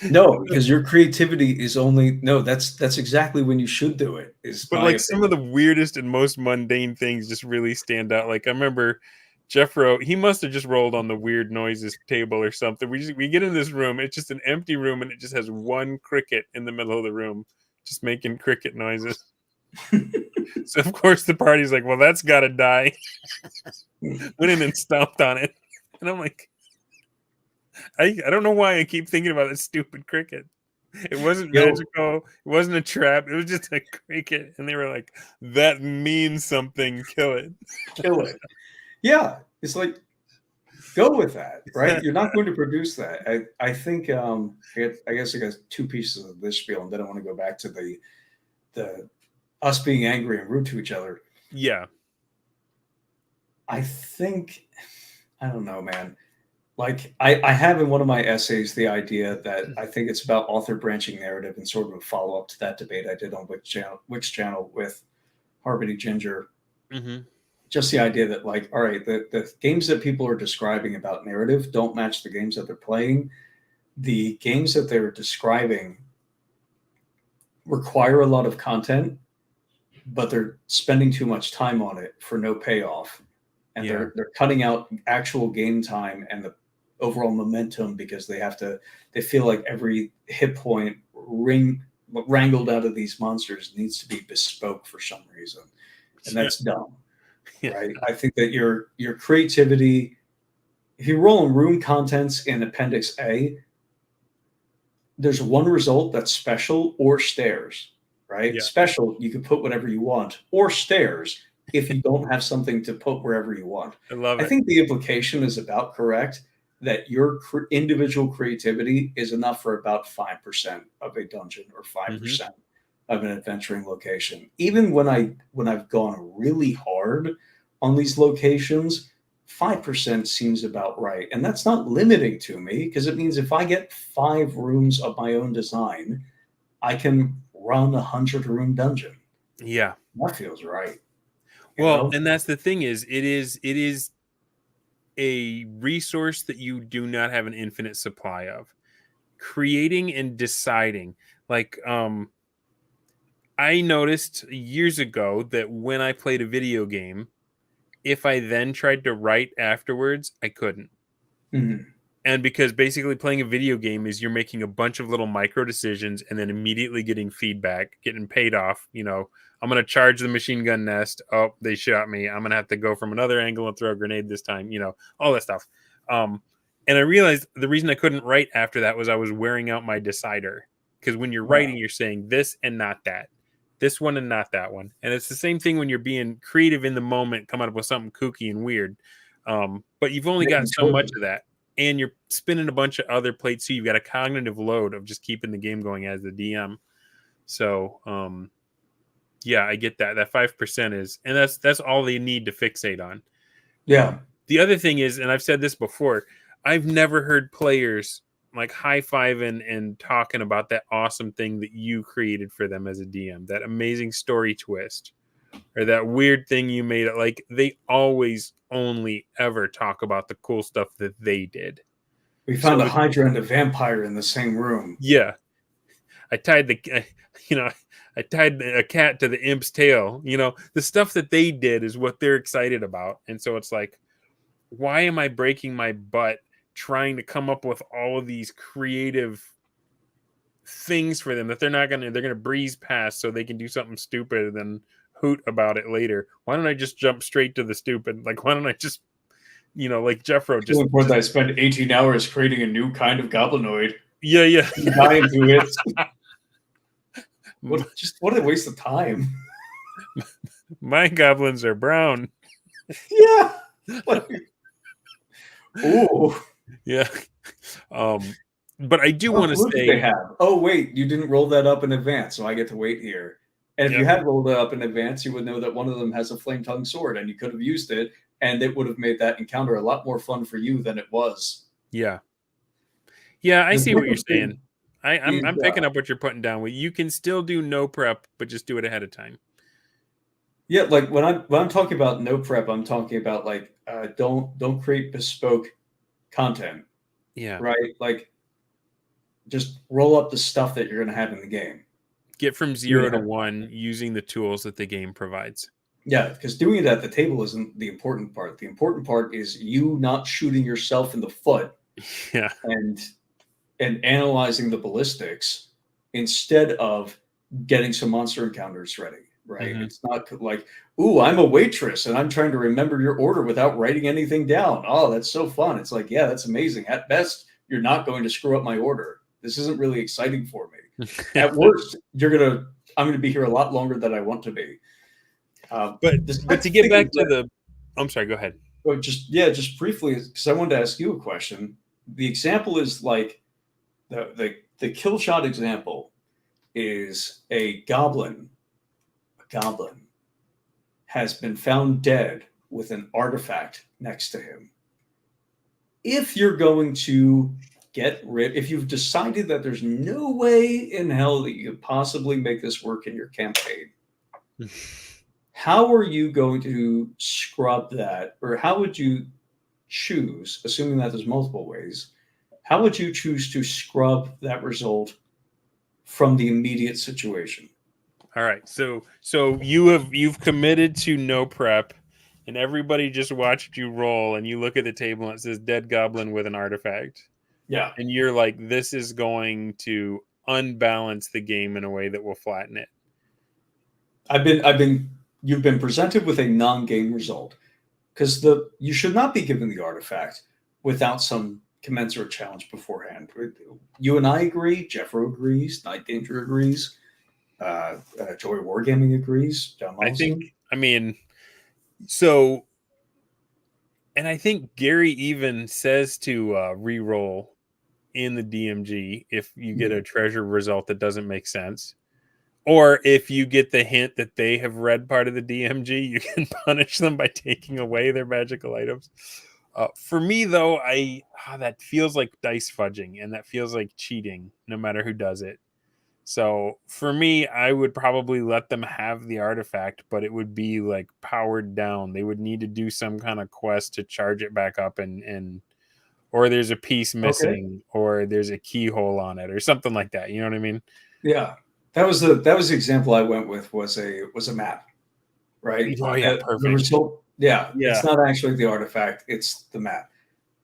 No, because your creativity is only that's exactly when you should do it. But like some of the weirdest and most mundane things just really stand out. Like I remember Jeffro, he must have just rolled on the weird noises table or something. We get in this room, it's just an empty room, and it just has one cricket in the middle of the room, just making cricket noises. So of course the party's like, well, that's gotta die. Went in and stomped on it. And I'm like, I don't know why I keep thinking about this stupid cricket. It wasn't magical. It wasn't a trap. It was just a cricket. And they were like, that means something. Kill it. Kill it. Yeah. It's like, go with that, right? You're not going to produce that. I think, I guess I got 2 pieces of this spiel, and then I want to go back to the us being angry and rude to each other. Yeah. I think, I don't know, man. Like I have in one of my essays the idea that I think it's about author branching narrative, and sort of a follow up to that debate I did on Wix channel with Harmony Ginger. Just the idea that, like, all right, the games that people are describing about narrative don't match the games that they're playing. The games that they're describing require a lot of content, but they're spending too much time on it for no payoff. And they're cutting out actual game time and the overall momentum because they feel like every hit point wrangled out of these monsters needs to be bespoke for some reason. And that's dumb. Right? I think that your creativity, if you roll in room contents in Appendix A, there's one result that's special or stairs, right? Special, you can put whatever you want, or stairs if you don't have something to put wherever you want. I love it. I think the implication is about correct, that your individual creativity is enough for about 5% of a dungeon or 5% of an adventuring location. Even when I've gone really hard on these locations, 5% seems about right. And that's not limiting to me, because it means if I get 5 rooms of my own design, I can run a 100-room dungeon. Yeah. That feels right. Well, and that's the thing is it is a resource that you do not have an infinite supply of. Creating and deciding. Like, I noticed years ago that when I played a video game, if I then tried to write afterwards, I couldn't. And because basically playing a video game is you're making a bunch of little micro decisions and then immediately getting feedback, getting paid off. You know, I'm going to charge the machine gun nest. Oh, they shot me. I'm going to have to go from another angle and throw a grenade this time, you know, all that stuff. And I realized the reason I couldn't write after that was I was wearing out my decider. Because when you're writing, you're saying this and not that. This one and not that one. And it's the same thing when you're being creative in the moment, coming up with something kooky and weird. But you've only got so much of that. and you're spinning a bunch of other plates, so you've got a cognitive load of just keeping the game going as the DM. So yeah, I get that. That 5% is, and that's all they need to fixate on. Yeah. The other thing is, and I've said this before, I've never heard players like high-fiving and talking about that awesome thing that you created for them as a DM, that amazing story twist, or that weird thing you made. Like, they always only ever talk about the cool stuff that they did. We found a Hydra and a vampire in the same room. Yeah. I tied I tied a cat to the imp's tail. The stuff that they did is what they're excited about. And so it's like, why am I breaking my butt trying to come up with all of these creative things for them that they're going to breeze past so they can do something stupid and then hoot about it later? Why don't I just jump straight to the stupid? Like, why don't I just, like Jeffro, just important that I spent 18 hours creating a new kind of goblinoid. Yeah. Die into it. What a waste of time. My goblins are brown. Yeah. Ooh. Yeah. But I do want to say, they have. Oh wait, you didn't roll that up in advance, so I get to wait here. And if you had rolled it up in advance, you would know that one of them has a flame tongue sword, and you could have used it, and it would have made that encounter a lot more fun for you than it was. Yeah. I see what you're saying. I'm picking up what you're putting down. You can still do no prep, but just do it ahead of time. Yeah, like when I'm talking about no prep, I'm talking about like don't create bespoke content. Yeah. Right? Like just roll up the stuff that you're going to have in the game. Get from 0 to 1 using the tools that the game provides. Yeah, because doing it at the table isn't the important part. The important part is you not shooting yourself in the foot. Yeah. And analyzing the ballistics instead of getting some monster encounters ready. Right? Mm-hmm. It's not like, ooh, I'm a waitress and I'm trying to remember your order without writing anything down. Oh, that's so fun. It's like, yeah, that's amazing. At best, you're not going to screw up my order. This isn't really exciting for me. At worst, I'm going to be here a lot longer than I want to be. But to get back to I'm sorry, go ahead. Well, just briefly, because I wanted to ask you a question. The example is like the kill shot example is a goblin. A goblin has been found dead with an artifact next to him. If you're going to if you've decided that there's no way in hell that you could possibly make this work in your campaign, how are you going to scrub that? Or how would you choose, assuming that there's multiple ways, how would you choose to scrub that result from the immediate situation? All right. So you've committed to no prep, and everybody just watched you roll, and you look at the table and it says dead goblin with an artifact. Yeah. And you're like, this is going to unbalance the game in a way that will flatten it. You've been presented with a non-game result because you should not be given the artifact without some commensurate challenge beforehand. You and I agree. Jeffro agrees. Night Danger agrees. Joy Wargaming agrees. John Monson. And I think Gary even says to re-roll in the DMG if you get a treasure result that doesn't make sense. Or if you get the hint that they have read part of the DMG, you can punish them by taking away their magical items. For me, though, that feels like dice fudging, and that feels like cheating, no matter who does it. So for me, I would probably let them have the artifact, but it would be like powered down. They would need to do some kind of quest to charge it back up, or there's a piece missing, or there's a keyhole on it, or something like that. You know what I mean? Yeah. That was the example I went with was a map, right? Oh yeah, perfect. The result, yeah, it's not actually the artifact; it's the map.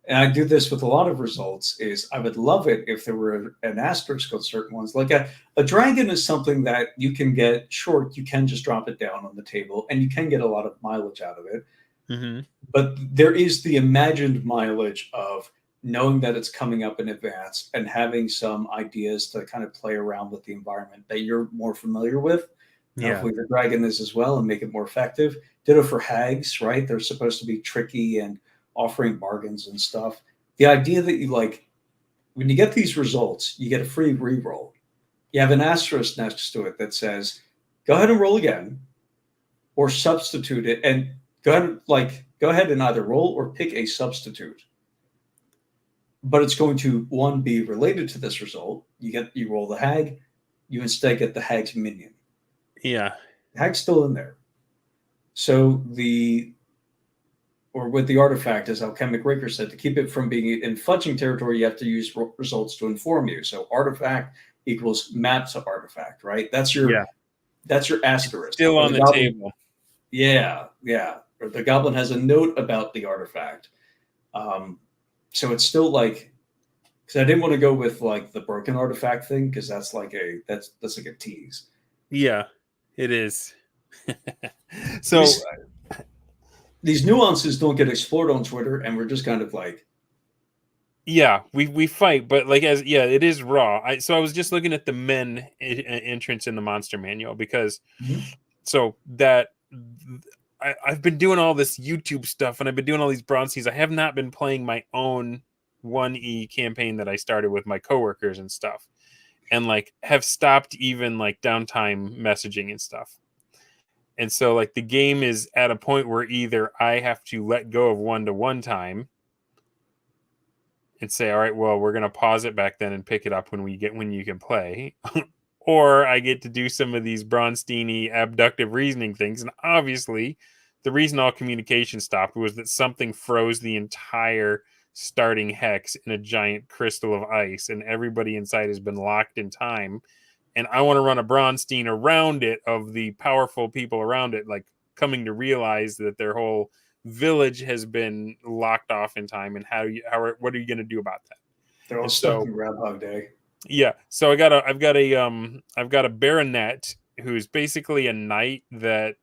And I do this with a lot of results. Is I would love it if there were an asterisk on certain ones. Like a dragon is something that you can get short. You can just drop it down on the table, and you can get a lot of mileage out of it. Mm-hmm. But there is the imagined mileage of knowing that it's coming up in advance and having some ideas to kind of play around with the environment that you're more familiar with. Yeah. Hopefully the dragon is as well and make it more effective. Ditto for hags, right? They're supposed to be tricky and offering bargains and stuff. the idea that you like, when you get these results, you get a free reroll. You have an asterisk next to it that says, go ahead and roll again, or substitute it, and go ahead and either roll or pick a substitute. But it's going to one be related to this result. You roll the hag, you instead get the hag's minion. Yeah. The hag's still in there. So with the artifact, as Alchemic Raker said, to keep it from being in fudging territory, you have to use results to inform you. So artifact equals map to artifact, right? That's your asterisk. Still on the table. Yeah. Or the goblin has a note about the artifact. So it's still like, because I didn't want to go with like the broken artifact thing, because that's like a tease. Yeah, it is. So these nuances don't get explored on Twitter, and we're just kind of like, yeah, we fight, but like it is raw. So I was just looking at the men entrance in the monster manual, because so that I've been doing all this YouTube stuff, and I've been doing all these Braunsteins. I have not been playing my own 1E campaign that I started with my coworkers and stuff, and like have stopped even like downtime messaging and stuff. And so like the game is at a point where either I have to let go of 1-to-1 time and say, all right, well, we're going to pause it back then and pick it up when you can play. Or I get to do some of these Braunstein-y abductive reasoning things. And obviously the reason all communication stopped was that something froze the entire starting hex in a giant crystal of ice, and everybody inside has been locked in time. And I want to run a Braunstein around it of the powerful people around it, like coming to realize that their whole village has been locked off in time. And what are you going to do about that? They're all stuck in Groundhog Day. Yeah. So I've got a baronet who's basically a knight that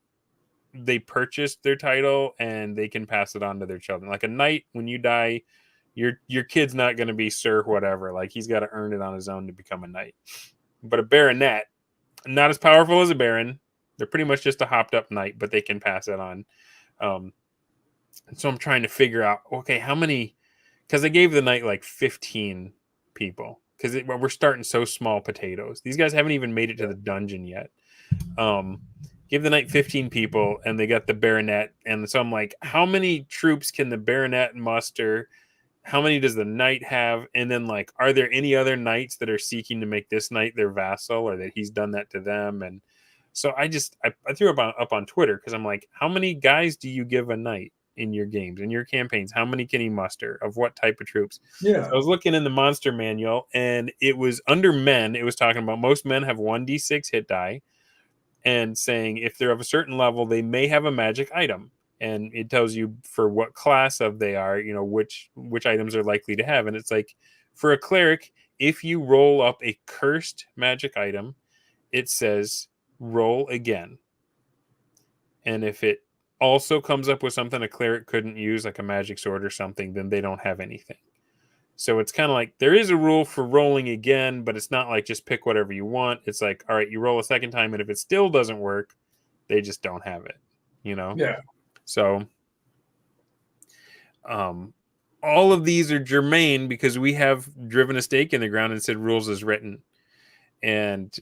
they purchased their title and they can pass it on to their children. Like a knight, when you die, your kid's not going to be sir whatever. Like he's got to earn it on his own to become a knight. But a baronet, not as powerful as a baron. They're pretty much just a hopped up knight, but they can pass it on. So I'm trying to figure out, okay, how many, because I gave the knight like 15 people, because we're starting so small potatoes. These guys haven't even made it to the dungeon yet. Give the knight 15 people, and they got the baronet. And so I'm like, how many troops can the baronet muster? How many does the knight have? And then like, are there any other knights that are seeking to make this knight their vassal, or that he's done that to them? And so I threw up on Twitter, because I'm like, how many guys do you give a knight in your games, in your campaigns? How many can he muster, of what type of troops? Yeah. So I was looking in the monster manual, and it was under men. It was talking about most men have 1d6 hit die, and saying if they're of a certain level, they may have a magic item. And it tells you for what class of they are, which items are likely to have. And it's like, for a cleric, if you roll up a cursed magic item, it says roll again. And if it also comes up with something a cleric couldn't use, like a magic sword or something, then they don't have anything. So it's kind of like there is a rule for rolling again, but it's not like just pick whatever you want. It's like, all right, you roll a second time, and if it still doesn't work, they just don't have it, Yeah. So all of these are germane because we have driven a stake in the ground and said rules as written. And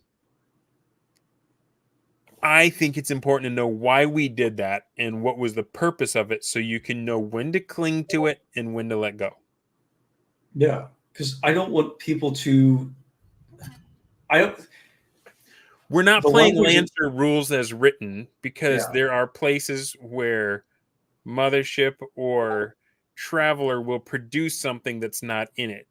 I think it's important to know why we did that and what was the purpose of it, so you can know when to cling to it and when to let go. Yeah, because I don't want people to. We're not playing Lancer rules as written, because there are places where Mothership or Traveler will produce something that's not in it.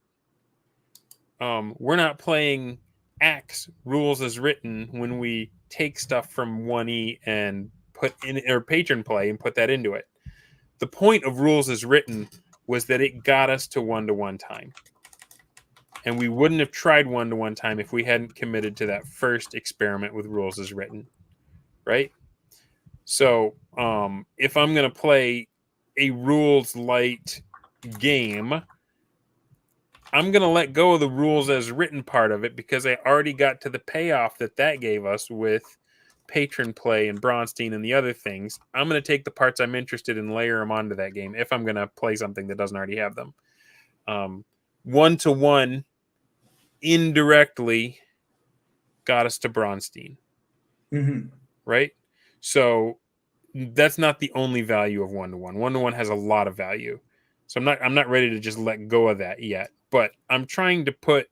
We're not playing Axe rules as written when we take stuff from 1E and put in, or patron play and put that into it. The point of rules as written was that it got us to 1-to-1 time. And we wouldn't have tried 1-to-1 time if we hadn't committed to that first experiment with rules as written, right? So if I'm going to play a rules light game, I'm going to let go of the rules as written part of it, because I already got to the payoff that gave us with patron play and Braunstein and the other things. I'm going to take the parts I'm interested in, layer them onto that game if I'm going to play something that doesn't already have them. 1-to-1 indirectly got us to Braunstein, right? So that's not the only value of 1-to-1. 1-to-1 has a lot of value. So I'm not ready to just let go of that yet. But I'm trying to put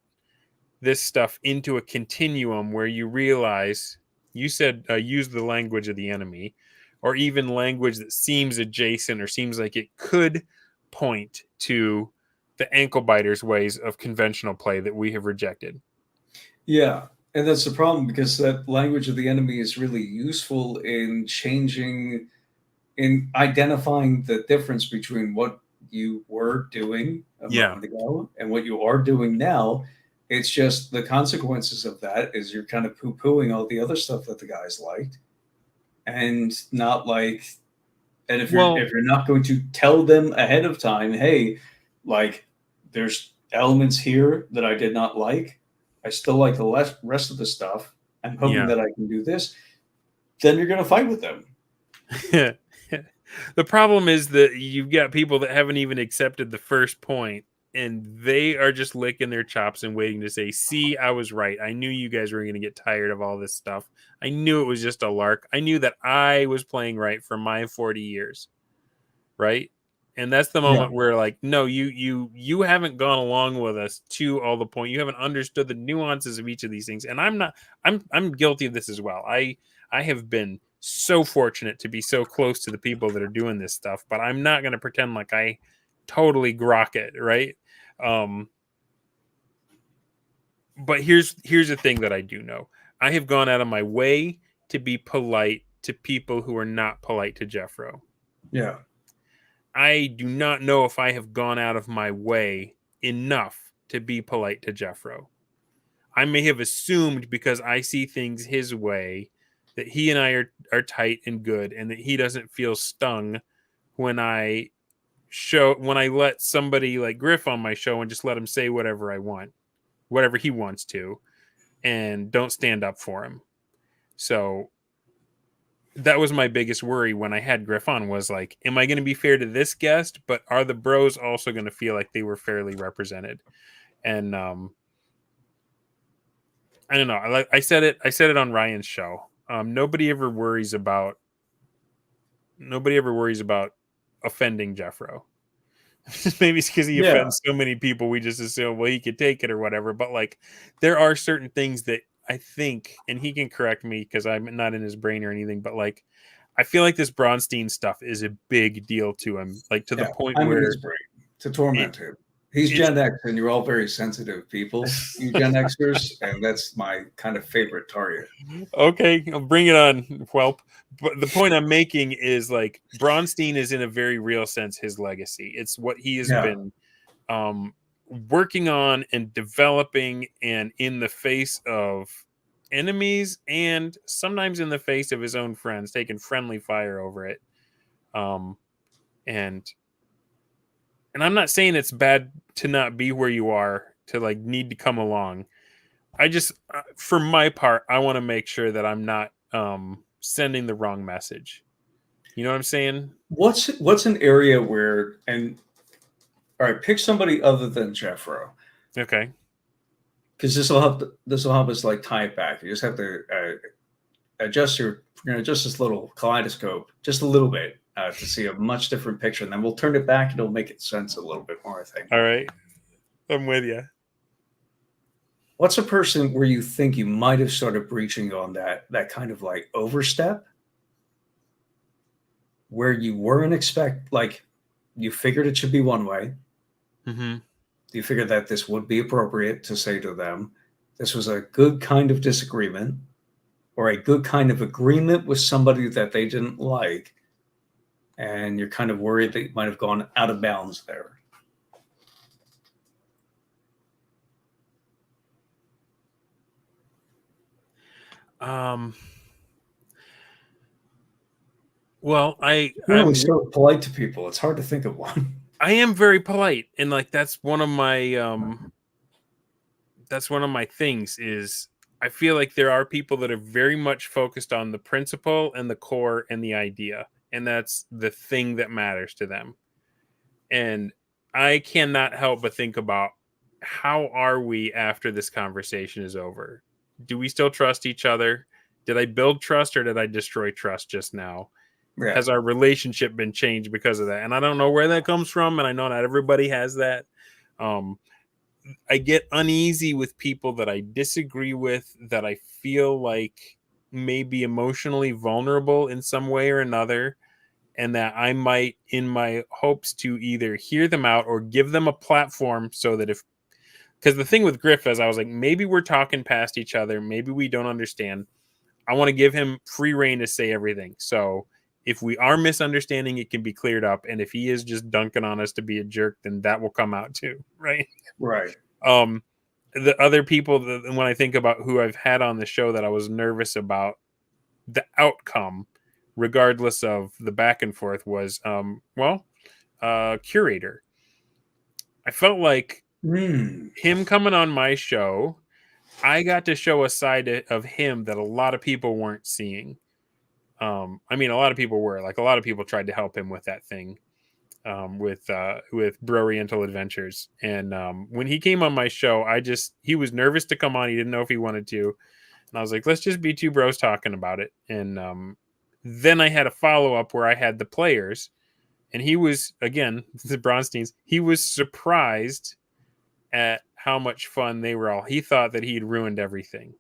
this stuff into a continuum where you realize, you said use the language of the enemy, or even language that seems adjacent or seems like it could point to the ankle biters ways of conventional play that we have rejected. Yeah, and that's the problem, because that language of the enemy is really useful in changing, in identifying the difference between what you were doing a moment ago and what you are doing now. It's just the consequences of that is you're kind of poo-pooing all the other stuff that the guys liked, and not like, and if you're not going to tell them ahead of time, hey, like, there's elements here that I did not like. I still like the rest of the stuff. I'm hoping that I can do this. Then you're going to fight with them. The problem is that you've got people that haven't even accepted the first point, and they are just licking their chops and waiting to say, see, I was right. I knew you guys were going to get tired of all this stuff. I knew it was just a lark. I knew that I was playing right for my 40 years. Right? And that's the moment where, like, no, you haven't gone along with us to all the point. You haven't understood the nuances of each of these things. And I'm guilty of this as well. I have been so fortunate to be so close to the people that are doing this stuff, but I'm not going to pretend like I totally grok it, right? But here's the thing that I do know. I have gone out of my way to be polite to people who are not polite to Jeffro. Yeah. I do not know if I have gone out of my way enough to be polite to Jeffro. I may have assumed, because I see things his way, that he and I are tight and good, and that he doesn't feel stung when I let somebody like Griff on my show and just let him say whatever I want, whatever he wants to, and don't stand up for him. So that was my biggest worry when I had Griff on, was like, am I going to be fair to this guest, but are the bros also going to feel like they were fairly represented? And I don't know. I said it on Ryan's show. Nobody ever worries about offending Jeffro. Maybe it's because he offends so many people, we just assume, well, he could take it or whatever. But like, there are certain things that I think, and he can correct me because I'm not in his brain or anything, but like, I feel like this Braunstein stuff is a big deal to him, like to the point I'm where in his brain to torment him. He's Gen X, and you're all very sensitive people, you Gen Xers, and that's my kind of favorite target. Okay, I'll bring it on, whelp. But the point I'm making is, like, Braunstein is in a very real sense his legacy. It's what he has been working on and developing, and in the face of enemies and sometimes in the face of his own friends, taking friendly fire over it. And I'm not saying it's bad to not be where you are, to like need to come along. I just, for my part, I want to make sure that I'm not sending the wrong message. You know what I'm saying? What's an area where, and all right, pick somebody other than Jeffro. Okay. Because this will help us like tie it back. You just have to adjust this little kaleidoscope just a little bit to see a much different picture, and then we'll turn it back and it'll make it sense a little bit more, I think. All right, I'm with you. What's a person where you think you might have started breaching on that kind of like overstep, where you weren't like you figured it should be one way. Mm-hmm. You figured that this would be appropriate to say to them. This was a good kind of disagreement, or a good kind of agreement with somebody that they didn't like, and you're kind of worried that you might have gone out of bounds there. Well, I'm so polite to people. It's hard to think of one. I am very polite, and like that's one of my things is I feel like there are people that are very much focused on the principle and the core and the idea, and that's the thing that matters to them. And I cannot help but think about how are we after this conversation is over? Do we still trust each other? Did I build trust or did I destroy trust just now? Yeah. Has our relationship been changed because of that? And I don't know where that comes from, and I know not everybody has that. I get uneasy with people that I disagree with, that I feel like may be emotionally vulnerable in some way or another, and that I might, in my hopes to either hear them out or give them a platform so that if, because the thing with Griff is I was like, maybe we're talking past each other, maybe we don't understand. I want to give him free reign to say everything. So if we are misunderstanding, it can be cleared up. And if he is just dunking on us to be a jerk, then that will come out too, right? Right. The other people that, when I think about who I've had on the show that I was nervous about the outcome, regardless of the back and forth, was Curator. I felt like him coming on my show, I got to show a side of him that a lot of people weren't seeing. I mean, a lot of people were. Like, a lot of people tried to help him with that thing, with Brooriental Adventures. And when he came on my show, he was nervous to come on. He didn't know if he wanted to. And I was like, let's just be two bros talking about it. And then I had a follow-up where I had the players. And he was, again, the Braunsteins, he was surprised at how much fun they were all. He thought that he'd ruined everything.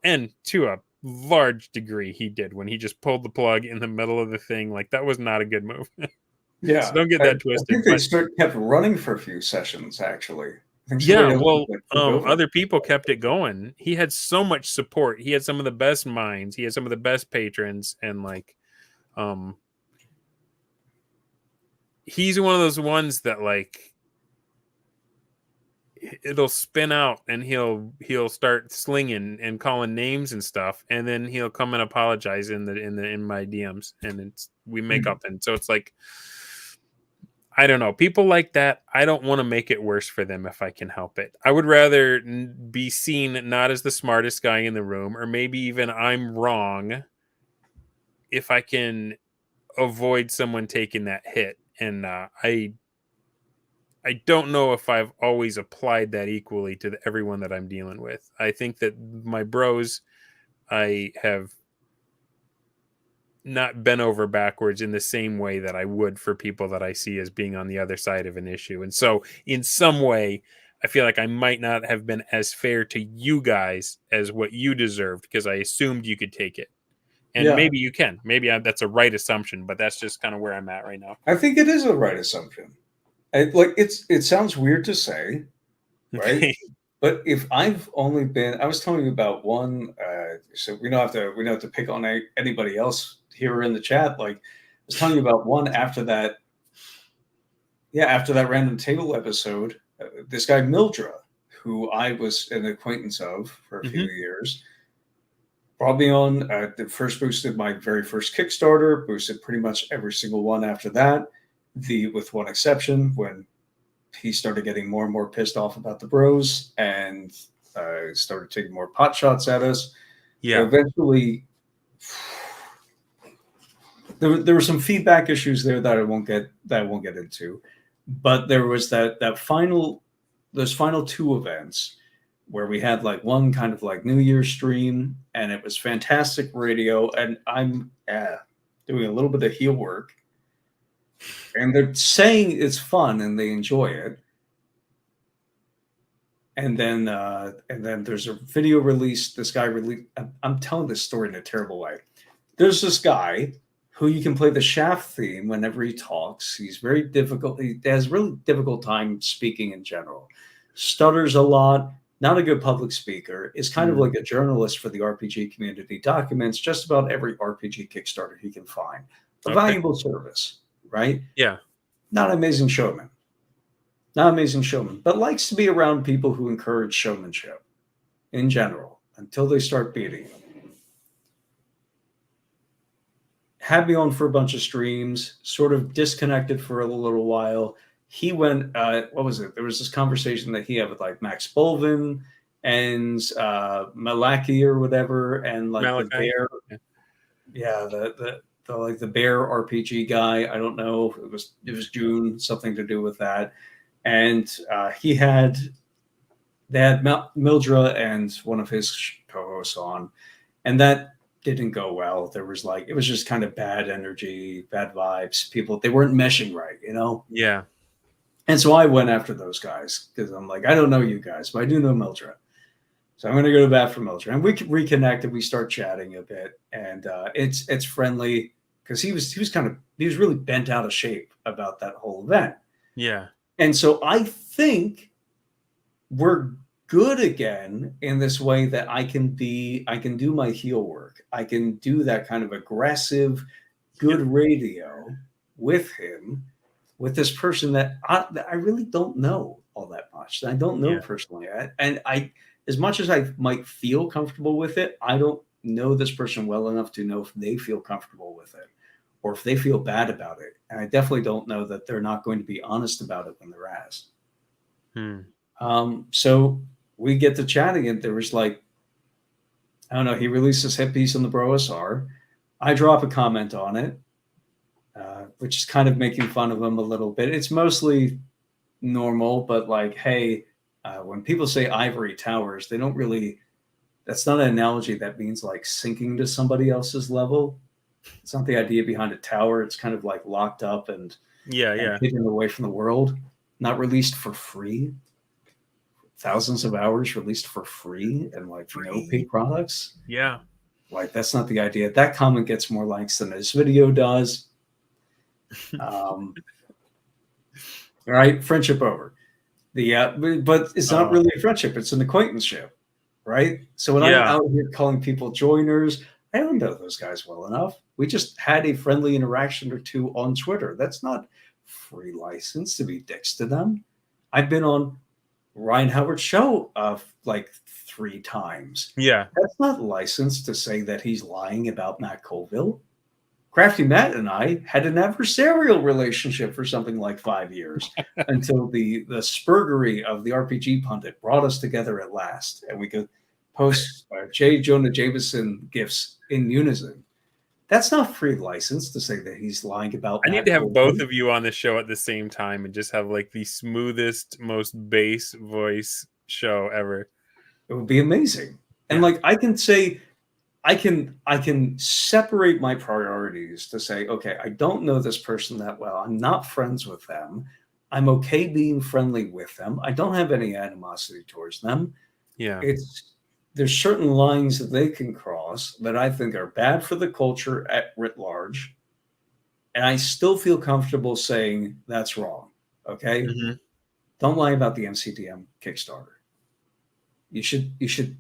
And to a large degree, he did when he just pulled the plug in the middle of the thing. Like, that was not a good move. Yeah. So don't get that twisted. I think they kept running for a few sessions, actually. Yeah, well, other people kept it going. He had so much support. He had some of the best minds. He had some of the best patrons. And, like, he's one of those ones that, like, it'll spin out and he'll start slinging and calling names and stuff, and then he'll come and apologize in my DMs, and we make up. And so it's like, I don't know, people like that, I don't want to make it worse for them if I can help it. I would rather be seen not as the smartest guy in the room, or maybe even I'm wrong, if I can avoid someone taking that hit. And I don't know if I've always applied that equally to everyone that I'm dealing with. I think that my bros, I have not bent over backwards in the same way that I would for people that I see as being on the other side of an issue. And so in some way, I feel like I might not have been as fair to you guys as what you deserved, because I assumed you could take it. And maybe you can. Maybe that's a right assumption, but that's just kind of where I'm at right now. I think it is a right assumption. It sounds weird to say, right? Okay. But if I've only been, I was telling you about one. So we don't have to pick on anybody else here in the chat. Like, I was telling you about one after that. Yeah, after that random table episode, this guy Mildra, who I was an acquaintance of for a few years, brought me on. The first boosted my very first Kickstarter, boosted pretty much every single one after that. With one exception, when he started getting more and more pissed off about the bros and started taking more pot shots at us. Yeah. Eventually, there were some feedback issues there that I won't get into. But there was those final two events where we had like one kind of like New Year's stream, and it was fantastic radio. And I'm doing a little bit of heel work. And they're saying it's fun and they enjoy it. And then there's a video release. This guy released. I'm telling this story in a terrible way. There's this guy who you can play the Shaft theme whenever he talks. He's very difficult. He has really difficult time speaking in general. Stutters a lot. Not a good public speaker. Is kind of like a journalist for the RPG community. Documents just about every RPG Kickstarter he can find. A valuable service. Right? Yeah. Not an amazing showman. But likes to be around people who encourage showmanship in general until they start beating him. Had me on for a bunch of streams, sort of disconnected for a little while. He went, what was it? There was this conversation that he had with like Max Bolvin and Malaki or whatever, and like Malachi. The bear. Yeah, the Bear RPG guy. I don't know. It was June, something to do with that. And they had Mildra and one of his co-hosts on, and that didn't go well. There was it was just kind of bad energy, bad vibes. People, they weren't meshing right, you know? Yeah. And so I went after those guys because I'm like, I don't know you guys, but I do know Mildra. So I'm going to go to bat for Mildra. And we reconnected. We start chatting a bit. And it's friendly because he was really bent out of shape about that whole event. Yeah. And so I think we're good again in this way that I can do my heel work. I can do that kind of aggressive, good radio with him, with this person that I really don't know all that much. That I don't know personally. As much as I might feel comfortable with it, I don't know this person well enough to know if they feel comfortable with it or if they feel bad about it. And I definitely don't know that they're not going to be honest about it when they're asked. So we get to chatting, and there was I don't know, he released this hit piece on the BROSR. I drop a comment on it, which is kind of making fun of him a little bit. It's mostly normal, but hey, when people say ivory towers, they don't really, that's not an analogy that means sinking to somebody else's level. It's not the idea behind a tower. It's kind of locked up and hidden away from the world, not released for free. Thousands of hours released for free and no paid products. Yeah. That's not the idea. That comment gets more likes than this video does. All right, friendship over. But it's not really a friendship. It's an acquaintanceship, right? So when I'm out here calling people joiners, I don't know those guys well enough. We just had a friendly interaction or two on Twitter. That's not free license to be dicks to them. I've been on Ryan Howard's show 3 times. Yeah. That's not licensed to say that he's lying about Matt Colville. Crafty Matt and I had an adversarial relationship for something like 5 years until the spurgery of the RPG pundit brought us together at last, and we could post J. Jonah Jameson gifs in unison. That's not free license to say that he's lying about. I need to have both of you on the show at the same time and just have the smoothest, most bass voice show ever. It would be amazing. And I can say, I can separate my priorities to say, okay, I don't know this person that well. I'm not friends with them. I'm okay being friendly with them. I don't have any animosity towards them. Yeah. There's certain lines that they can cross that I think are bad for the culture at writ large. And I still feel comfortable saying that's wrong. Okay. Mm-hmm. Don't lie about the MCDM Kickstarter. You should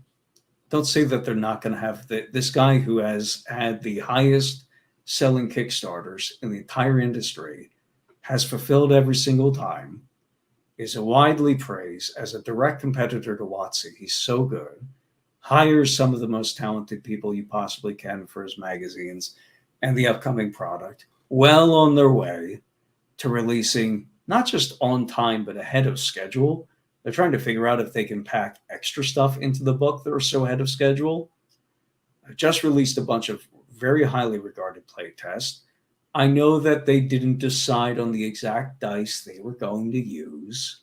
don't say that they're not going to have this guy who has had the highest selling Kickstarters in the entire industry, has fulfilled every single time, is widely praised as a direct competitor to Wesely. He's so good. Hires some of the most talented people you possibly can for his magazines and the upcoming product. Well on their way to releasing not just on time, but ahead of schedule. They're trying to figure out if they can pack extra stuff into the book that are so ahead of schedule. I just released a bunch of very highly regarded play tests. I know that they didn't decide on the exact dice they were going to use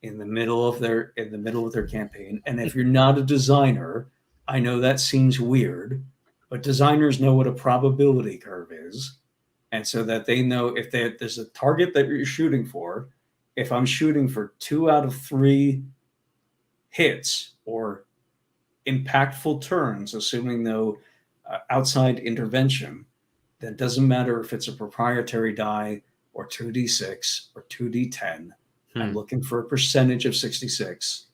in the middle of their campaign. And if you're not a designer, I know that seems weird, but designers know what a probability curve is. And so that they know if there's a target that you're shooting for, if I'm shooting for 2 out of 3 hits or impactful turns, assuming no outside intervention, then it doesn't matter if it's a proprietary die or 2d6 or 2d10. I'm looking for a percentage of 66.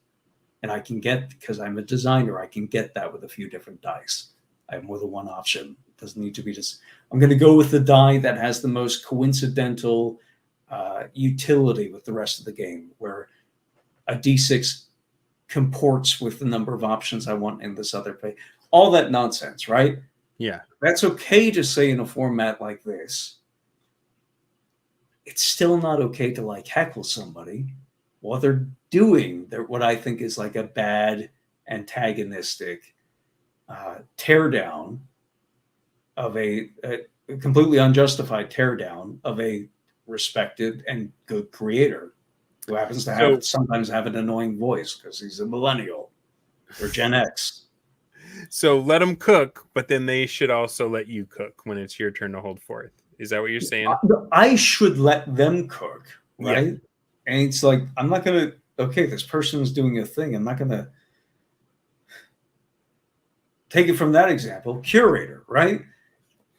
And I can get, because I'm a designer, I can get that with a few different dice. I have more than one option. It doesn't need to be just, I'm going to go with the die that has the most coincidental utility with the rest of the game, where a d6 comports with the number of options I want in this other play. All that nonsense, right? Yeah. That's okay to say in a format like this. It's still not okay to heckle somebody while they're doing what I think is a bad antagonistic teardown of a completely unjustified teardown of a respected and good creator who happens to sometimes have an annoying voice because he's a millennial or Gen X. So let them cook, but then they should also let you cook when it's your turn to hold forth. Is that what you're saying? I should let them cook, right? Yeah. And it's like, I'm not going to, okay, this person's doing a thing. I'm not going to take it from that example. Curator, right?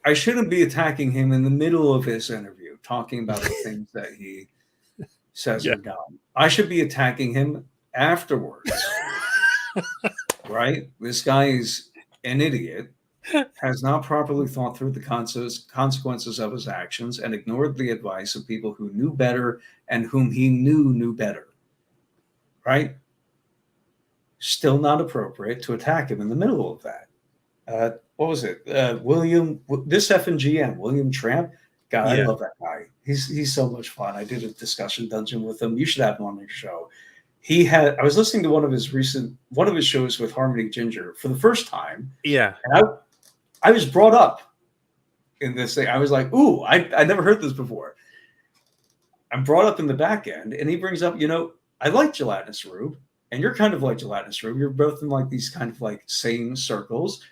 I shouldn't be attacking him in the middle of his interview, talking about the things that he says or done. I should be attacking him afterwards, right? This guy is an idiot, has not properly thought through the consequences of his actions and ignored the advice of people who knew better and whom he knew better, right? Still not appropriate to attack him in the middle of that. What was it? This effing GM, William Tramp. God, I love that guy. He's so much fun. I did a discussion dungeon with him. You should have him on your show. I was listening to one of his shows with Harmony Ginger for the first time. Yeah. And I was brought up in this thing. I was like, ooh, I never heard this before. I'm brought up in the back end, and he brings up, I like Gelatinous, Rube, and you're kind of like Gelatinous, Rube. You're both in like these kind of like same circles.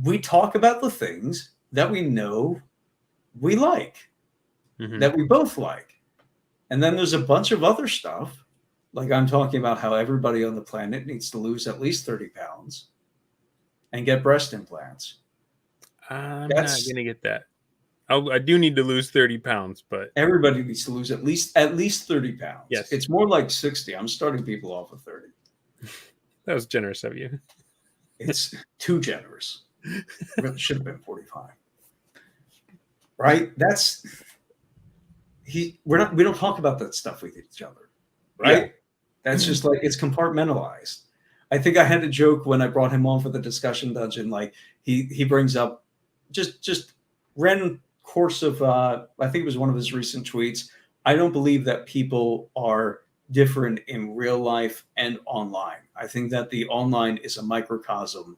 We talk about the things that we know we like, that we both like. And then there's a bunch of other stuff. Like I'm talking about how everybody on the planet needs to lose at least 30 pounds and get breast implants. I'm not going to get that. I do need to lose 30 pounds, but everybody needs to lose at least 30 pounds. Yes. It's more like 60. I'm starting people off with 30. That was generous of you. It's too generous. It really should have been 45. Right? We don't talk about that stuff with each other. Right? Yeah. That's just like, it's compartmentalized. I think I had a joke when I brought him on for the discussion dungeon. Like he brings up just random course of I think it was one of his recent tweets. I don't believe that people are different in real life and online. I think that the online is a microcosm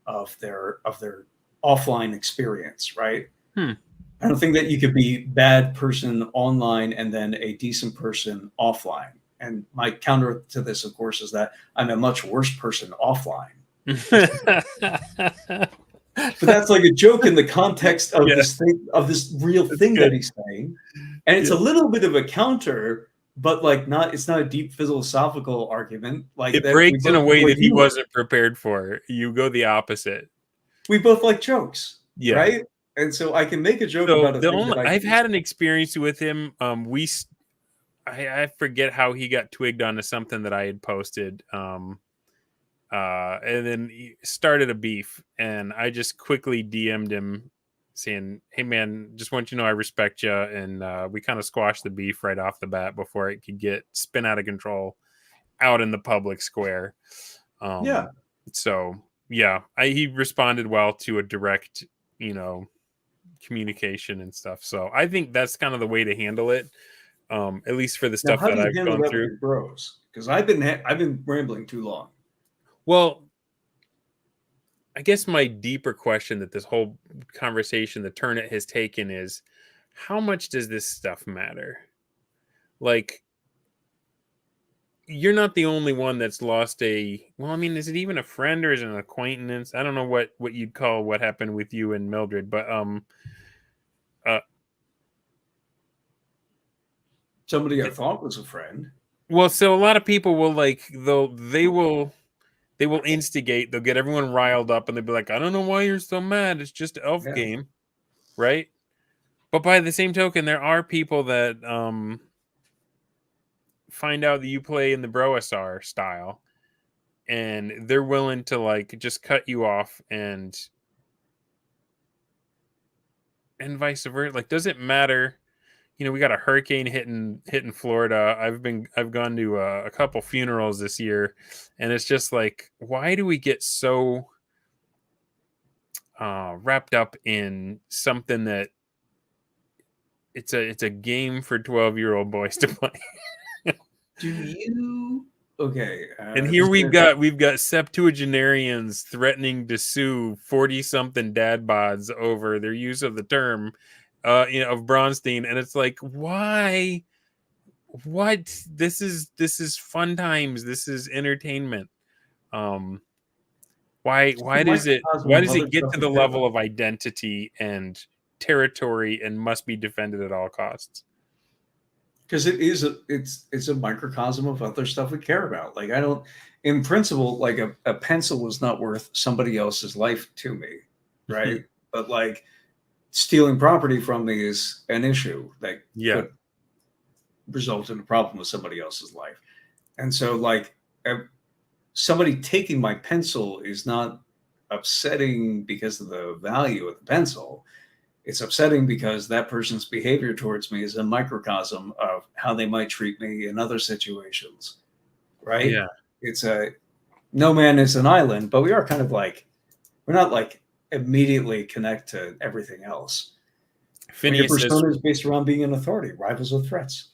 of their offline experience, right? I don't think that you could be bad person online and then a decent person offline. And my counter to this, of course, is that I'm a much worse person offline. But that's like a joke in the context of this thing, of this real thing that he's saying. And it's a little bit of a counter, but like it's not a deep philosophical argument. Like it breaks in a way that he wasn't prepared for. You go the opposite. We both like jokes, right? And so I can make a joke about a thing that I've had an experience with him. I forget how he got twigged onto something that I had posted. And then he started a beef, and I just quickly DM'd him saying, "Hey man, just want you to know I respect you." And we kind of squashed the beef right off the bat before it could spin out of control out in the public square. So yeah, he responded well to a direct, communication and stuff. So I think that's kind of the way to handle it. At least for the stuff that I've gone through. Bros, because I've been rambling too long. Well, I guess my deeper question that this whole conversation, the turn it has taken, is how much does this stuff matter? Like, you're not the only one that's lost is it even a friend or is it an acquaintance? I don't know what you'd call what happened with you and Mildred, but somebody I thought was a friend. Well, so a lot of people will they will instigate, they'll get everyone riled up and they'll be like, I don't know why you're so mad. It's just an elf game. Right? But by the same token, there are people that find out that you play in the BROSR style and they're willing to just cut you off and vice versa. Does it matter? We got a hurricane hitting Florida. I've gone to a couple funerals this year, and it's just like, why do we get so wrapped up in something that it's a game for 12-year-old boys to play? Do you Okay. And here we've got septuagenarians threatening to sue 40-something dad bods over their use of the term, of Braunstein, and it's like, why? What? This is fun times. This is entertainment. Why does microcosm of other it get stuff to we the care level about. of identity and territory and must be defended at all costs? Because it's a microcosm of other stuff we care about. Like I don't, in principle, like a pencil is not worth somebody else's life to me, right? But like stealing property from me is an issue that Yeah. could result in a problem with somebody else's life. And so like somebody taking my pencil is not upsetting because of the value of the pencil. It's upsetting because that person's behavior towards me is a microcosm of how they might treat me in other situations, right? Yeah. It's a no man is an island, but we are kind of like we're not like immediately connect to everything else. When your Phineas says, persona is based around being an authority, rivals with threats.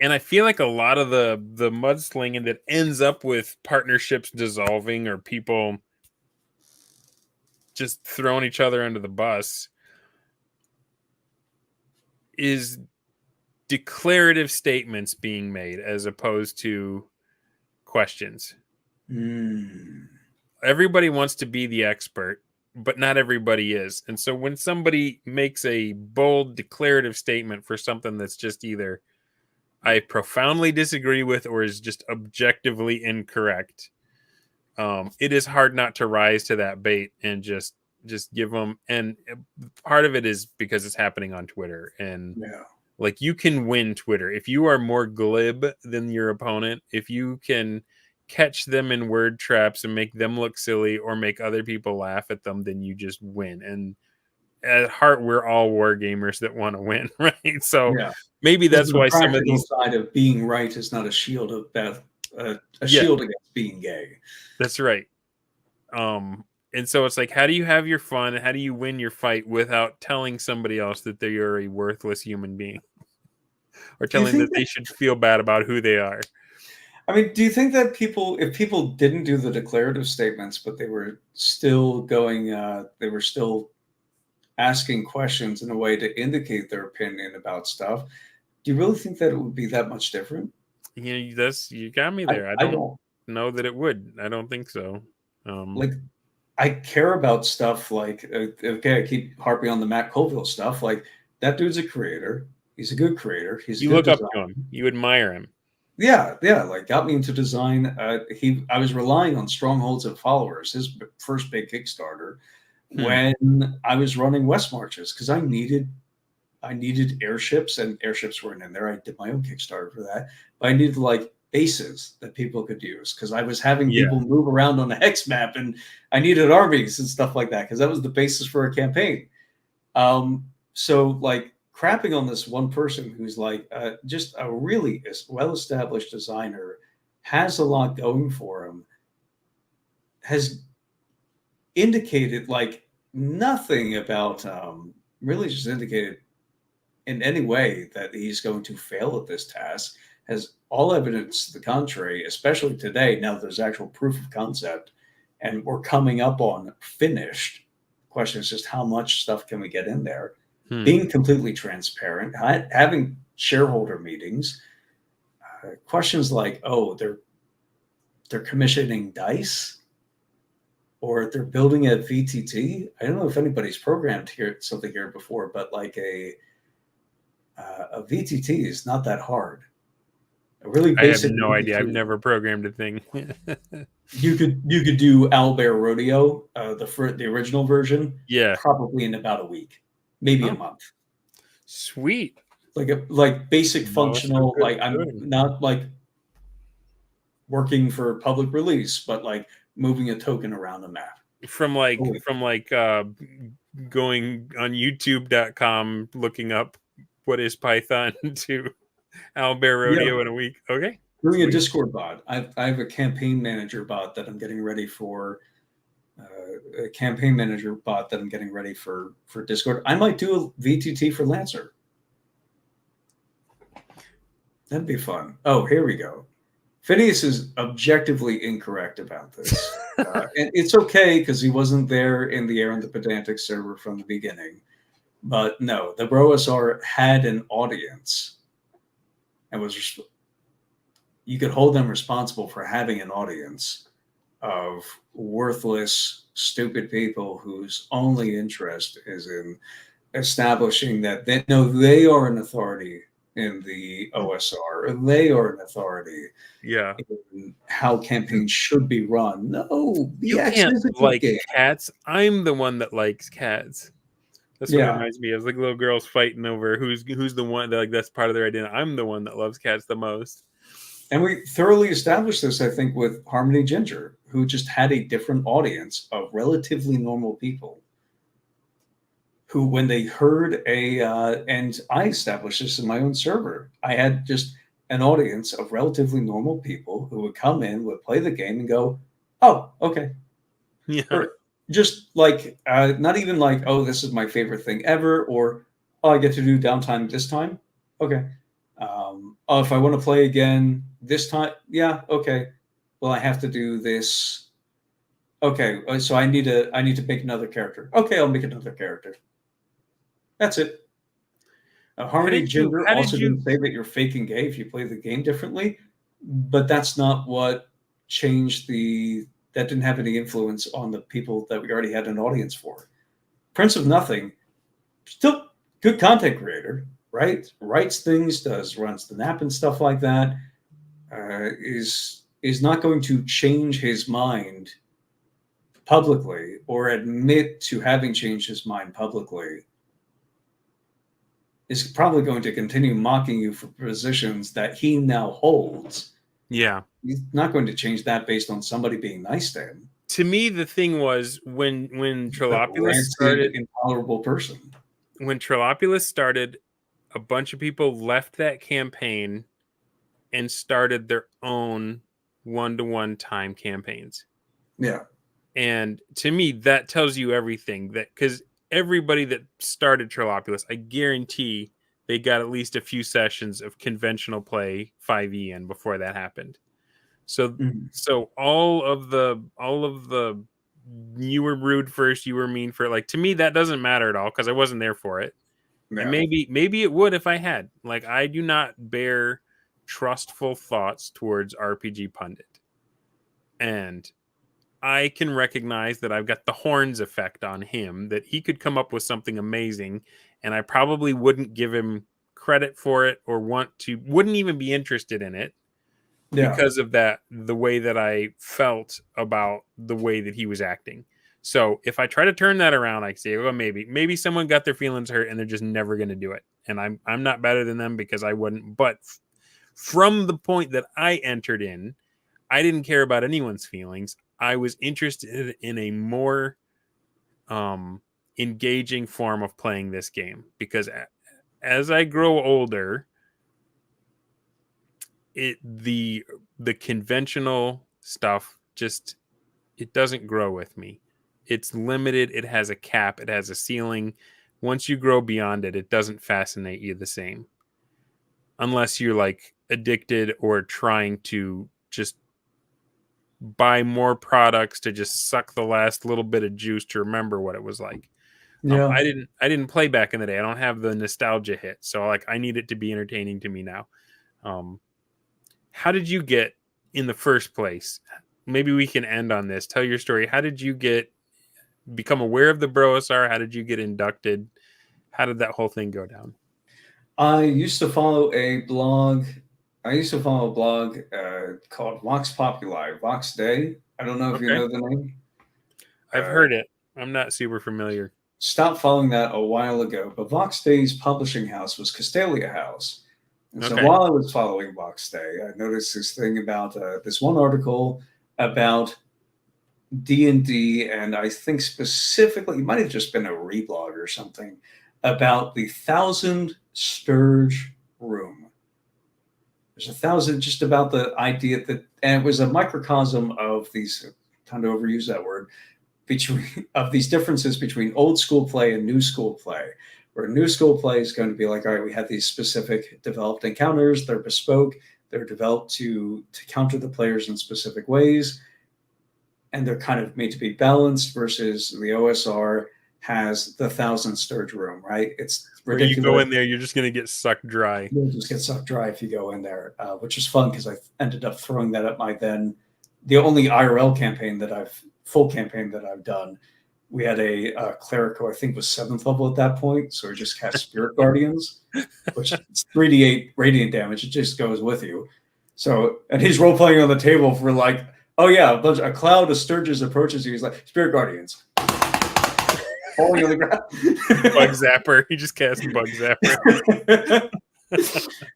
and I feel like a lot of the mudslinging that ends up with partnerships dissolving or people just throwing each other under the bus is declarative statements being made as opposed to questions. Everybody wants to be the expert, but not everybody is. And so when somebody makes a bold declarative statement for something that's just either I profoundly disagree with or is just objectively incorrect, it is hard not to rise to that bait and just give them. And part of it is because it's happening on Twitter, and Yeah. like you can win Twitter if you are more glib than your opponent. If you can catch them in word traps and make them look silly or make other people laugh at them, then you just win. And at heart, we're all war gamers that want to win, right? So Yeah. maybe This that's is the why some of practical these, side of being right is not a shield of a yeah, shield against being gay. that's right. And so it's like, how do you have your fun? How do you win your fight without telling somebody else that they are a worthless human being, or Do you telling think that they should feel bad about who they are? I mean, do you think that if people didn't do the declarative statements, but they were still going, they were still asking questions in a way to indicate their opinion about stuff, do you really think that it would be that much different? You got me I, there. I I don't don't. know that it would. I don't think so. Like, I care about stuff like, okay, I keep harping on the Matt Colville stuff. Like, that dude's a creator. He's a good creator. He's a You good look up designer. to him. You admire him. Yeah, like got me into design. I was relying on strongholds of followers, his first big Kickstarter, when I was running West Marches because I needed airships and airships weren't in there. I did my own Kickstarter for that, but I needed like bases that people could use because I was having Yeah. people move around on the hex map and I needed armies and stuff like that because that was the basis for a campaign. So like crapping on this one person who's like just a really well-established designer, has a lot going for him, has indicated like nothing about really just indicated in any way that he's going to fail at this task, has all evidence to the contrary, especially today now that there's actual proof of concept and we're coming up on finished. The question is just how much stuff can we get in there, being completely transparent, having shareholder meetings, questions like, oh, they're commissioning dice or they're building a VTT. I don't know if anybody's programmed here something here before, but like a VTT is not that hard. A really I have basic no idea. I've VTT. never programmed a thing. You could do Owlbear Rodeo, the original version, Yeah. probably in about a week, maybe a month. Sweet. Like basic No, so functional. good, Like I'm good. not like working for public release, but like moving a token around the map. From going on youtube.com looking up what is Python to Owlbear Yeah, Rodeo in a week. Okay. doing a Sweet. Discord bot. I have a campaign manager bot that I'm getting ready for. A campaign manager bot that I'm getting ready for Discord. I might do a VTT for Lancer. That'd be fun. Oh, here we go. Phineas is objectively incorrect about this. And it's okay because he wasn't there in the Aaron the Pedantic server from the beginning. But no, the BROSR had an audience and you could hold them responsible for having an audience of worthless, stupid people whose only interest is in establishing that they are an authority in the OSR. They are an authority Yeah. in how campaigns should be run. No, You BX can't is a good like game. cats. I'm the one that likes cats. That's what it reminds me of. It's like little girls fighting over who's the one that, like, that's part of their identity. I'm the one that loves cats the most. And we thoroughly established this, I think, with Harmony Ginger, who just had a different audience of relatively normal people who, when they heard and I established this in my own server, I had just an audience of relatively normal people who would come in, would play the game and go, oh, okay. Yeah. Or just like, not even like, oh, this is my favorite thing ever, or, oh, I get to do downtime this time. Okay. Oh, if I want to play again this time, yeah, okay. Well, I have to do this. Okay, so I need to make another character. Okay, I'll make another character. That's it. Harmony Ginger also didn't say that you're faking gay if you play the game differently, but that's not what changed that didn't have any influence on the people that we already had an audience for. Prince of Nothing, still good content creator, right? Writes things, runs the nap and stuff like that. Is not going to change his mind publicly or admit to having changed his mind publicly. Is probably going to continue mocking you for positions that he now holds. Yeah. He's not going to change that based on somebody being nice to him. To me, the thing was when Trilopulus started, intolerable person. When Trilopulus started, a bunch of people left that campaign and started their own one-to-one time campaigns. Yeah. And to me, that tells you everything. That because everybody that started Trilopulus, I guarantee they got at least a few sessions of conventional play 5e in before that happened. So so all of the you were rude first, you were mean for, like, to me that doesn't matter at all because I wasn't there for it. Yeah. And maybe it would if I had. Like, I do not bear trustful thoughts towards RPG Pundit. And I can recognize that I've got the horns effect on him, that he could come up with something amazing and I probably wouldn't give him credit for it or wouldn't even be interested in it because of the way that I felt about the way that he was acting. So if I try to turn that around, I say, well, maybe someone got their feelings hurt and they're just never going to do it. And I'm not better than them because I wouldn't. But from the point that I entered in, I didn't care about anyone's feelings. I was interested in a more engaging form of playing this game because as I grow older, the conventional stuff just, it doesn't grow with me. It's limited. It has a cap. It has a ceiling. Once you grow beyond it, it doesn't fascinate you the same. Unless you're like addicted or trying to just buy more products to just suck the last little bit of juice to remember what it was like. Yeah. I didn't play back in the day. I don't have the nostalgia hit. So like I need it to be entertaining to me now. How did you get in the first place? Maybe we can end on this. Tell your story. How did you become aware of the BROSR? How did you get inducted? How did that whole thing go down? I used to follow a blog. Called Vox Populi, Vox Day. I don't know if you know the name. I've heard it. I'm not super familiar. Stopped following that a while ago, but Vox Day's publishing house was Castalia House. And so while I was following Vox Day, I noticed this thing about this one article about D&D, and I think specifically, it might have just been a reblog or something, about the 1,000 Sturge room. There's 1,000, just about the idea that, and it was a microcosm of these, time to overuse that word, of these differences between old school play and new school play, where new school play is going to be like, all right, we have these specific developed encounters, they're bespoke, They're developed to counter the players in specific ways, and they're kind of made to be balanced. Versus the OSR has the 1,000 sturge room, right? It's ridiculous. Where you go in there, you're just gonna get sucked dry. You'll just get sucked dry if you go in there, which is fun because I ended up throwing that at my the only IRL full campaign that I've done. We had a cleric who I think was 7th level at that point, so we just cast Spirit Guardians, which is 3d8 radiant damage. It just goes with you. So, and he's role playing on the table for like, oh yeah, a cloud of sturges approaches you. He's like, Spirit Guardians. Falling on the ground. Bug Zapper. He just cast Bug Zapper.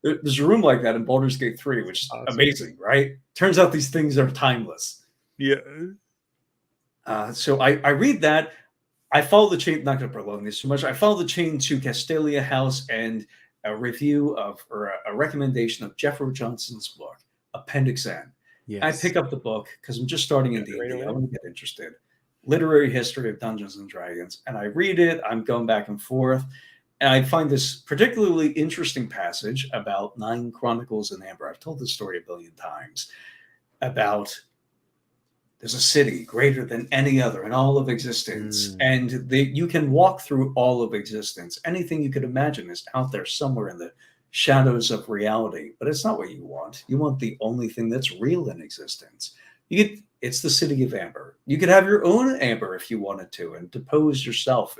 There's a room like that in Baldur's Gate 3, which is amazing, right? Turns out these things are timeless. Yeah. So I read that. I follow the chain, not going to prolong this too much. I follow the chain to Castalia House and a review or a recommendation of Jeffrey Johnson's book, Appendix N. Yes. I pick up the book because I'm just starting in D&D. I want to get interested. Literary History of Dungeons and Dragons. And I read it. I'm going back and forth. And I find this particularly interesting passage about 9 Chronicles in Amber. I've told this story a billion times about there's a city greater than any other in all of existence. And you can walk through all of existence. Anything you could imagine is out there somewhere in the shadows of reality. But it's not what you want. You want the only thing that's real in existence. It's the city of Amber. You could have your own Amber if you wanted to and depose yourself.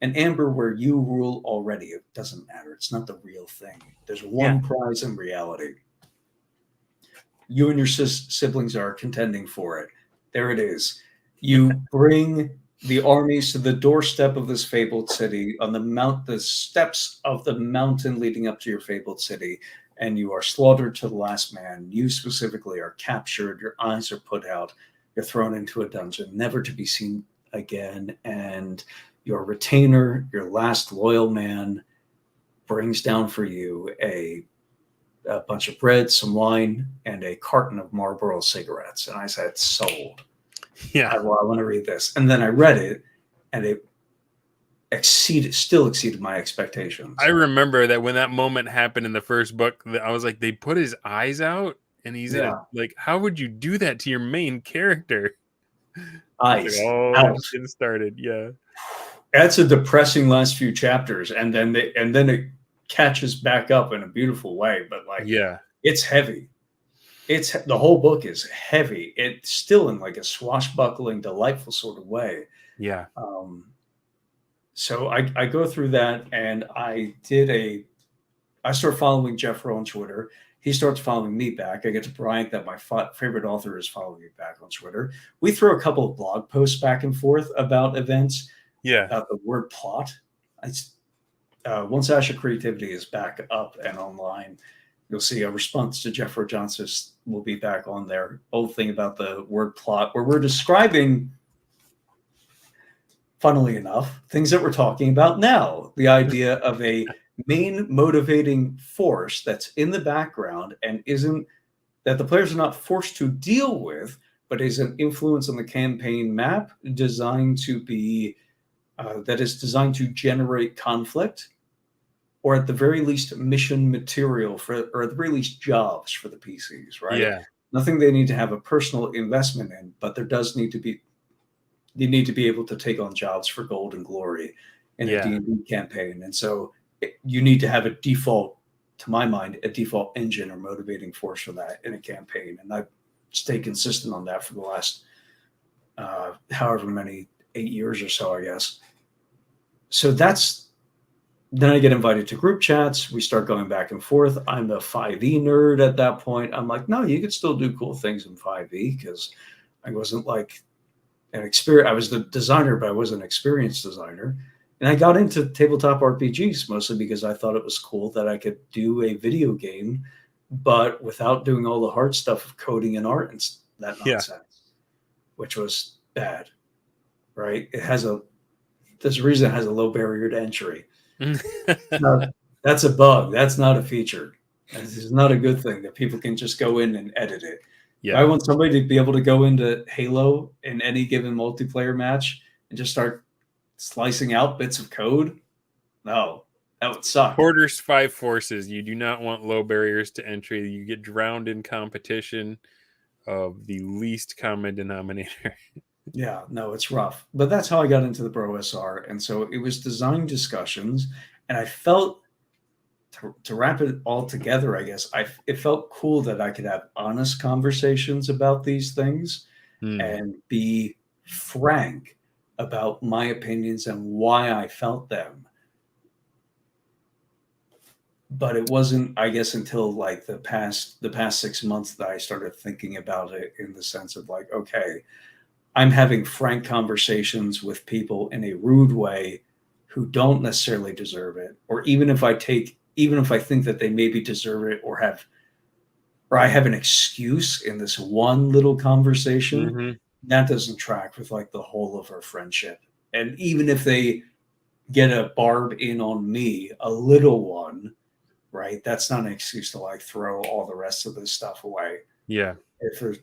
An Amber where you rule already. It doesn't matter. It's not the real thing. There's one prize in reality. You and your siblings are contending for it. There it is. You bring the armies to the doorstep of this fabled city on the steps of the mountain leading up to your fabled city, and you are slaughtered to the last man. You specifically are captured. Your eyes are put out. You're thrown into a dungeon, never to be seen again. And your retainer, your last loyal man, brings down for you a bunch of bread, some wine, and a carton of Marlboro cigarettes. And I said, sold. Yeah. I want to read this. And then I read it, and it still exceeded my expectations. I remember that when that moment happened in the first book, I was like, they put his eyes out, and he's like, how would you do that to your main character? Eyes out. Just getting started. Yeah. That's a depressing last few chapters. And then it catches back up in a beautiful way, but it's heavy. The whole book is heavy. It's still in like a swashbuckling, delightful sort of way. Yeah. So I go through that, and I start following Jeff on Twitter. He starts following me back. I get to brag that my favorite author is following me back on Twitter. We throw a couple of blog posts back and forth about events. Yeah. About the word plot. Once Asher Creativity is back up and online, you'll see a response to Jeffrey Johnson will be back on there. Old thing about the word plot, where we're describing, funnily enough, things that we're talking about now. The idea of a main motivating force that's in the background and that the players are not forced to deal with, but is an influence on the campaign map designed to be that is designed to generate conflict, or at the very least mission material or at the very least jobs for the PCs, right? Yeah. Nothing they need to have a personal investment in, but there does need to be, you need to be able to take on jobs for gold and glory in a D&D campaign. And so you need to have to my mind, a default engine or motivating force for that in a campaign. And I've stayed consistent on that for the last however many, 8 years or so, I guess. So then I get invited to group chats. We start going back and forth. I'm a 5e nerd at that point. I'm like, no, you could still do cool things in 5e, because I wasn't like I was the designer, but I wasn't an experienced designer. And I got into tabletop RPGs mostly because I thought it was cool that I could do a video game, but without doing all the hard stuff of coding and art and that nonsense, which was bad, right? There's a reason it has a low barrier to entry. That's a bug. That's not a feature. This is not a good thing that people can just go in and edit it. Yeah. I want somebody to be able to go into Halo in any given multiplayer match and just start slicing out bits of code. No, That would suck. Porter's 5 forces. You do not want low barriers to entry. You get drowned in competition of the least common denominator. Yeah, no, it's rough. But that's how I got into the BROSR. And so it was design discussions. And I felt, to wrap it all together, I guess, it felt cool that I could have honest conversations about these things and be frank about my opinions and why I felt them. But it wasn't, I guess, until like the past 6 months that I started thinking about it in the sense of like, okay, I'm having frank conversations with people in a rude way who don't necessarily deserve it. Or even if I think that they maybe deserve it or I have an excuse in this one little conversation, that doesn't track with like the whole of our friendship. And even if they get a barb in on me, a little one, right? That's not an excuse to like throw all the rest of this stuff away. Yeah. If there's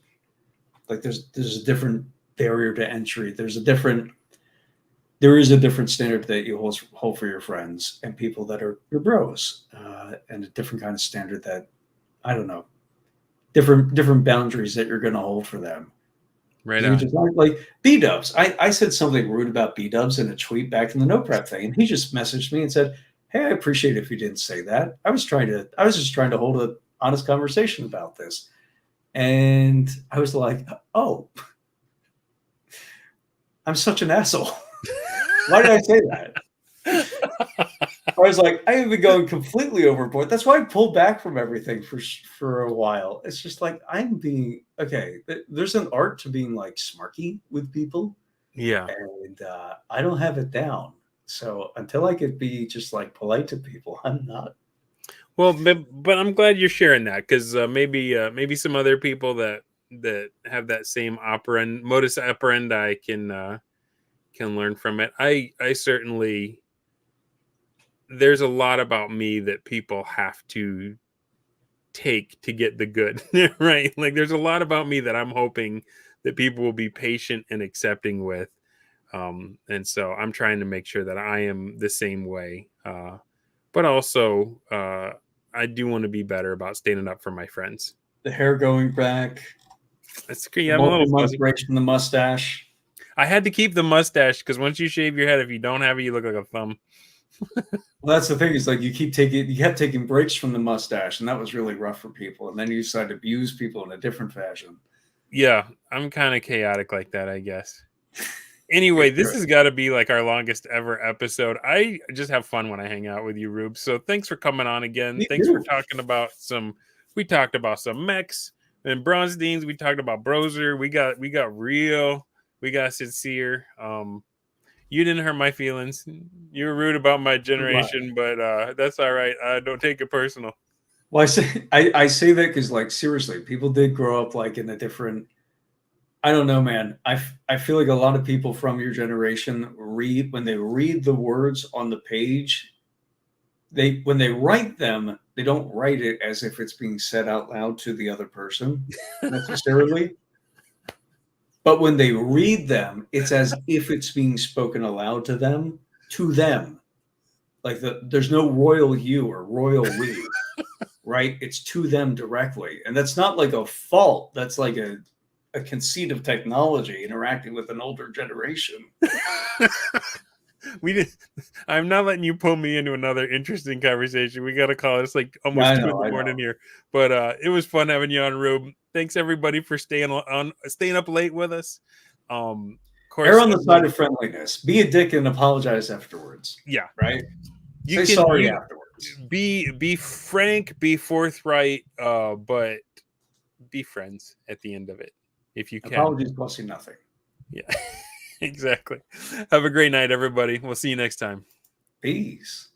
like, there's a different barrier to entry. There is a different standard that you hold for your friends and people that are your bros, and a different kind of standard that, I don't know, different boundaries that you're going to hold for them. Right You on. just like B-dubs. I said something rude about B-dubs in a tweet back in the no prep thing, and he just messaged me and said, "Hey, I appreciate it if you didn't say that. I was just trying to hold an honest conversation about this." And I was like, "Oh, I'm such an asshole. Why did I say that?" I was like, I have been going completely overboard. That's why I pulled back from everything for a while. It's just like, I'm being, okay, there's an art to being like smarky with people. Yeah. And I don't have it down. So until I could be just like polite to people, I'm not. Well, but I'm glad you're sharing that, because maybe some other people that have that same modus operandi can learn from it. I certainly, there's a lot about me that people have to take to get the good, right? Like there's a lot about me that I'm hoping that people will be patient and accepting with. And so I'm trying to make sure that I am the same way. But also, I do want to be better about standing up for my friends. The hair going back. That's yeah, I'm a little Multi-month fuzzy. breaks from the mustache. I had to keep the mustache because once you shave your head, if you don't have it, you look like a thumb. Well, that's the thing, is like you kept taking breaks from the mustache, and that was really rough for people. And then you decided to abuse people in a different fashion. Yeah, I'm kind of chaotic like that, I guess. Anyway, this has got to be like our longest ever episode. I just have fun when I hang out with you, Rube. So thanks for coming on again. Me Thanks too. for talking about we talked about some Mechs and Braunsteins. We talked about BROZER. We got real. We got sincere. You didn't hurt my feelings. You were rude about my generation, but that's all right. Don't take it personal. Well, I say that because, like, seriously, people did grow up like in a different. I don't know, man. I feel like a lot of people from your generation when they read the words on the page, when they write them, they don't write it as if it's being said out loud to the other person necessarily. But when they read them, it's as if it's being spoken aloud to them. Like there's no royal you or royal we, right? It's to them directly. And that's not like a fault. That's like a conceit of technology interacting with an older generation. I'm not letting you pull me into another interesting conversation. We got to call it. It's like almost 2 in the morning here. But it was fun having you on, Rube. Thanks everybody for staying up late with us. Err on the side of friendliness. Be a dick and apologize afterwards. Yeah. Right? Say sorry afterwards. Be frank, be forthright, but be friends at the end of it. If you can. Apologies costing nothing. Yeah. Exactly. Have a great night, everybody. We'll see you next time. Peace.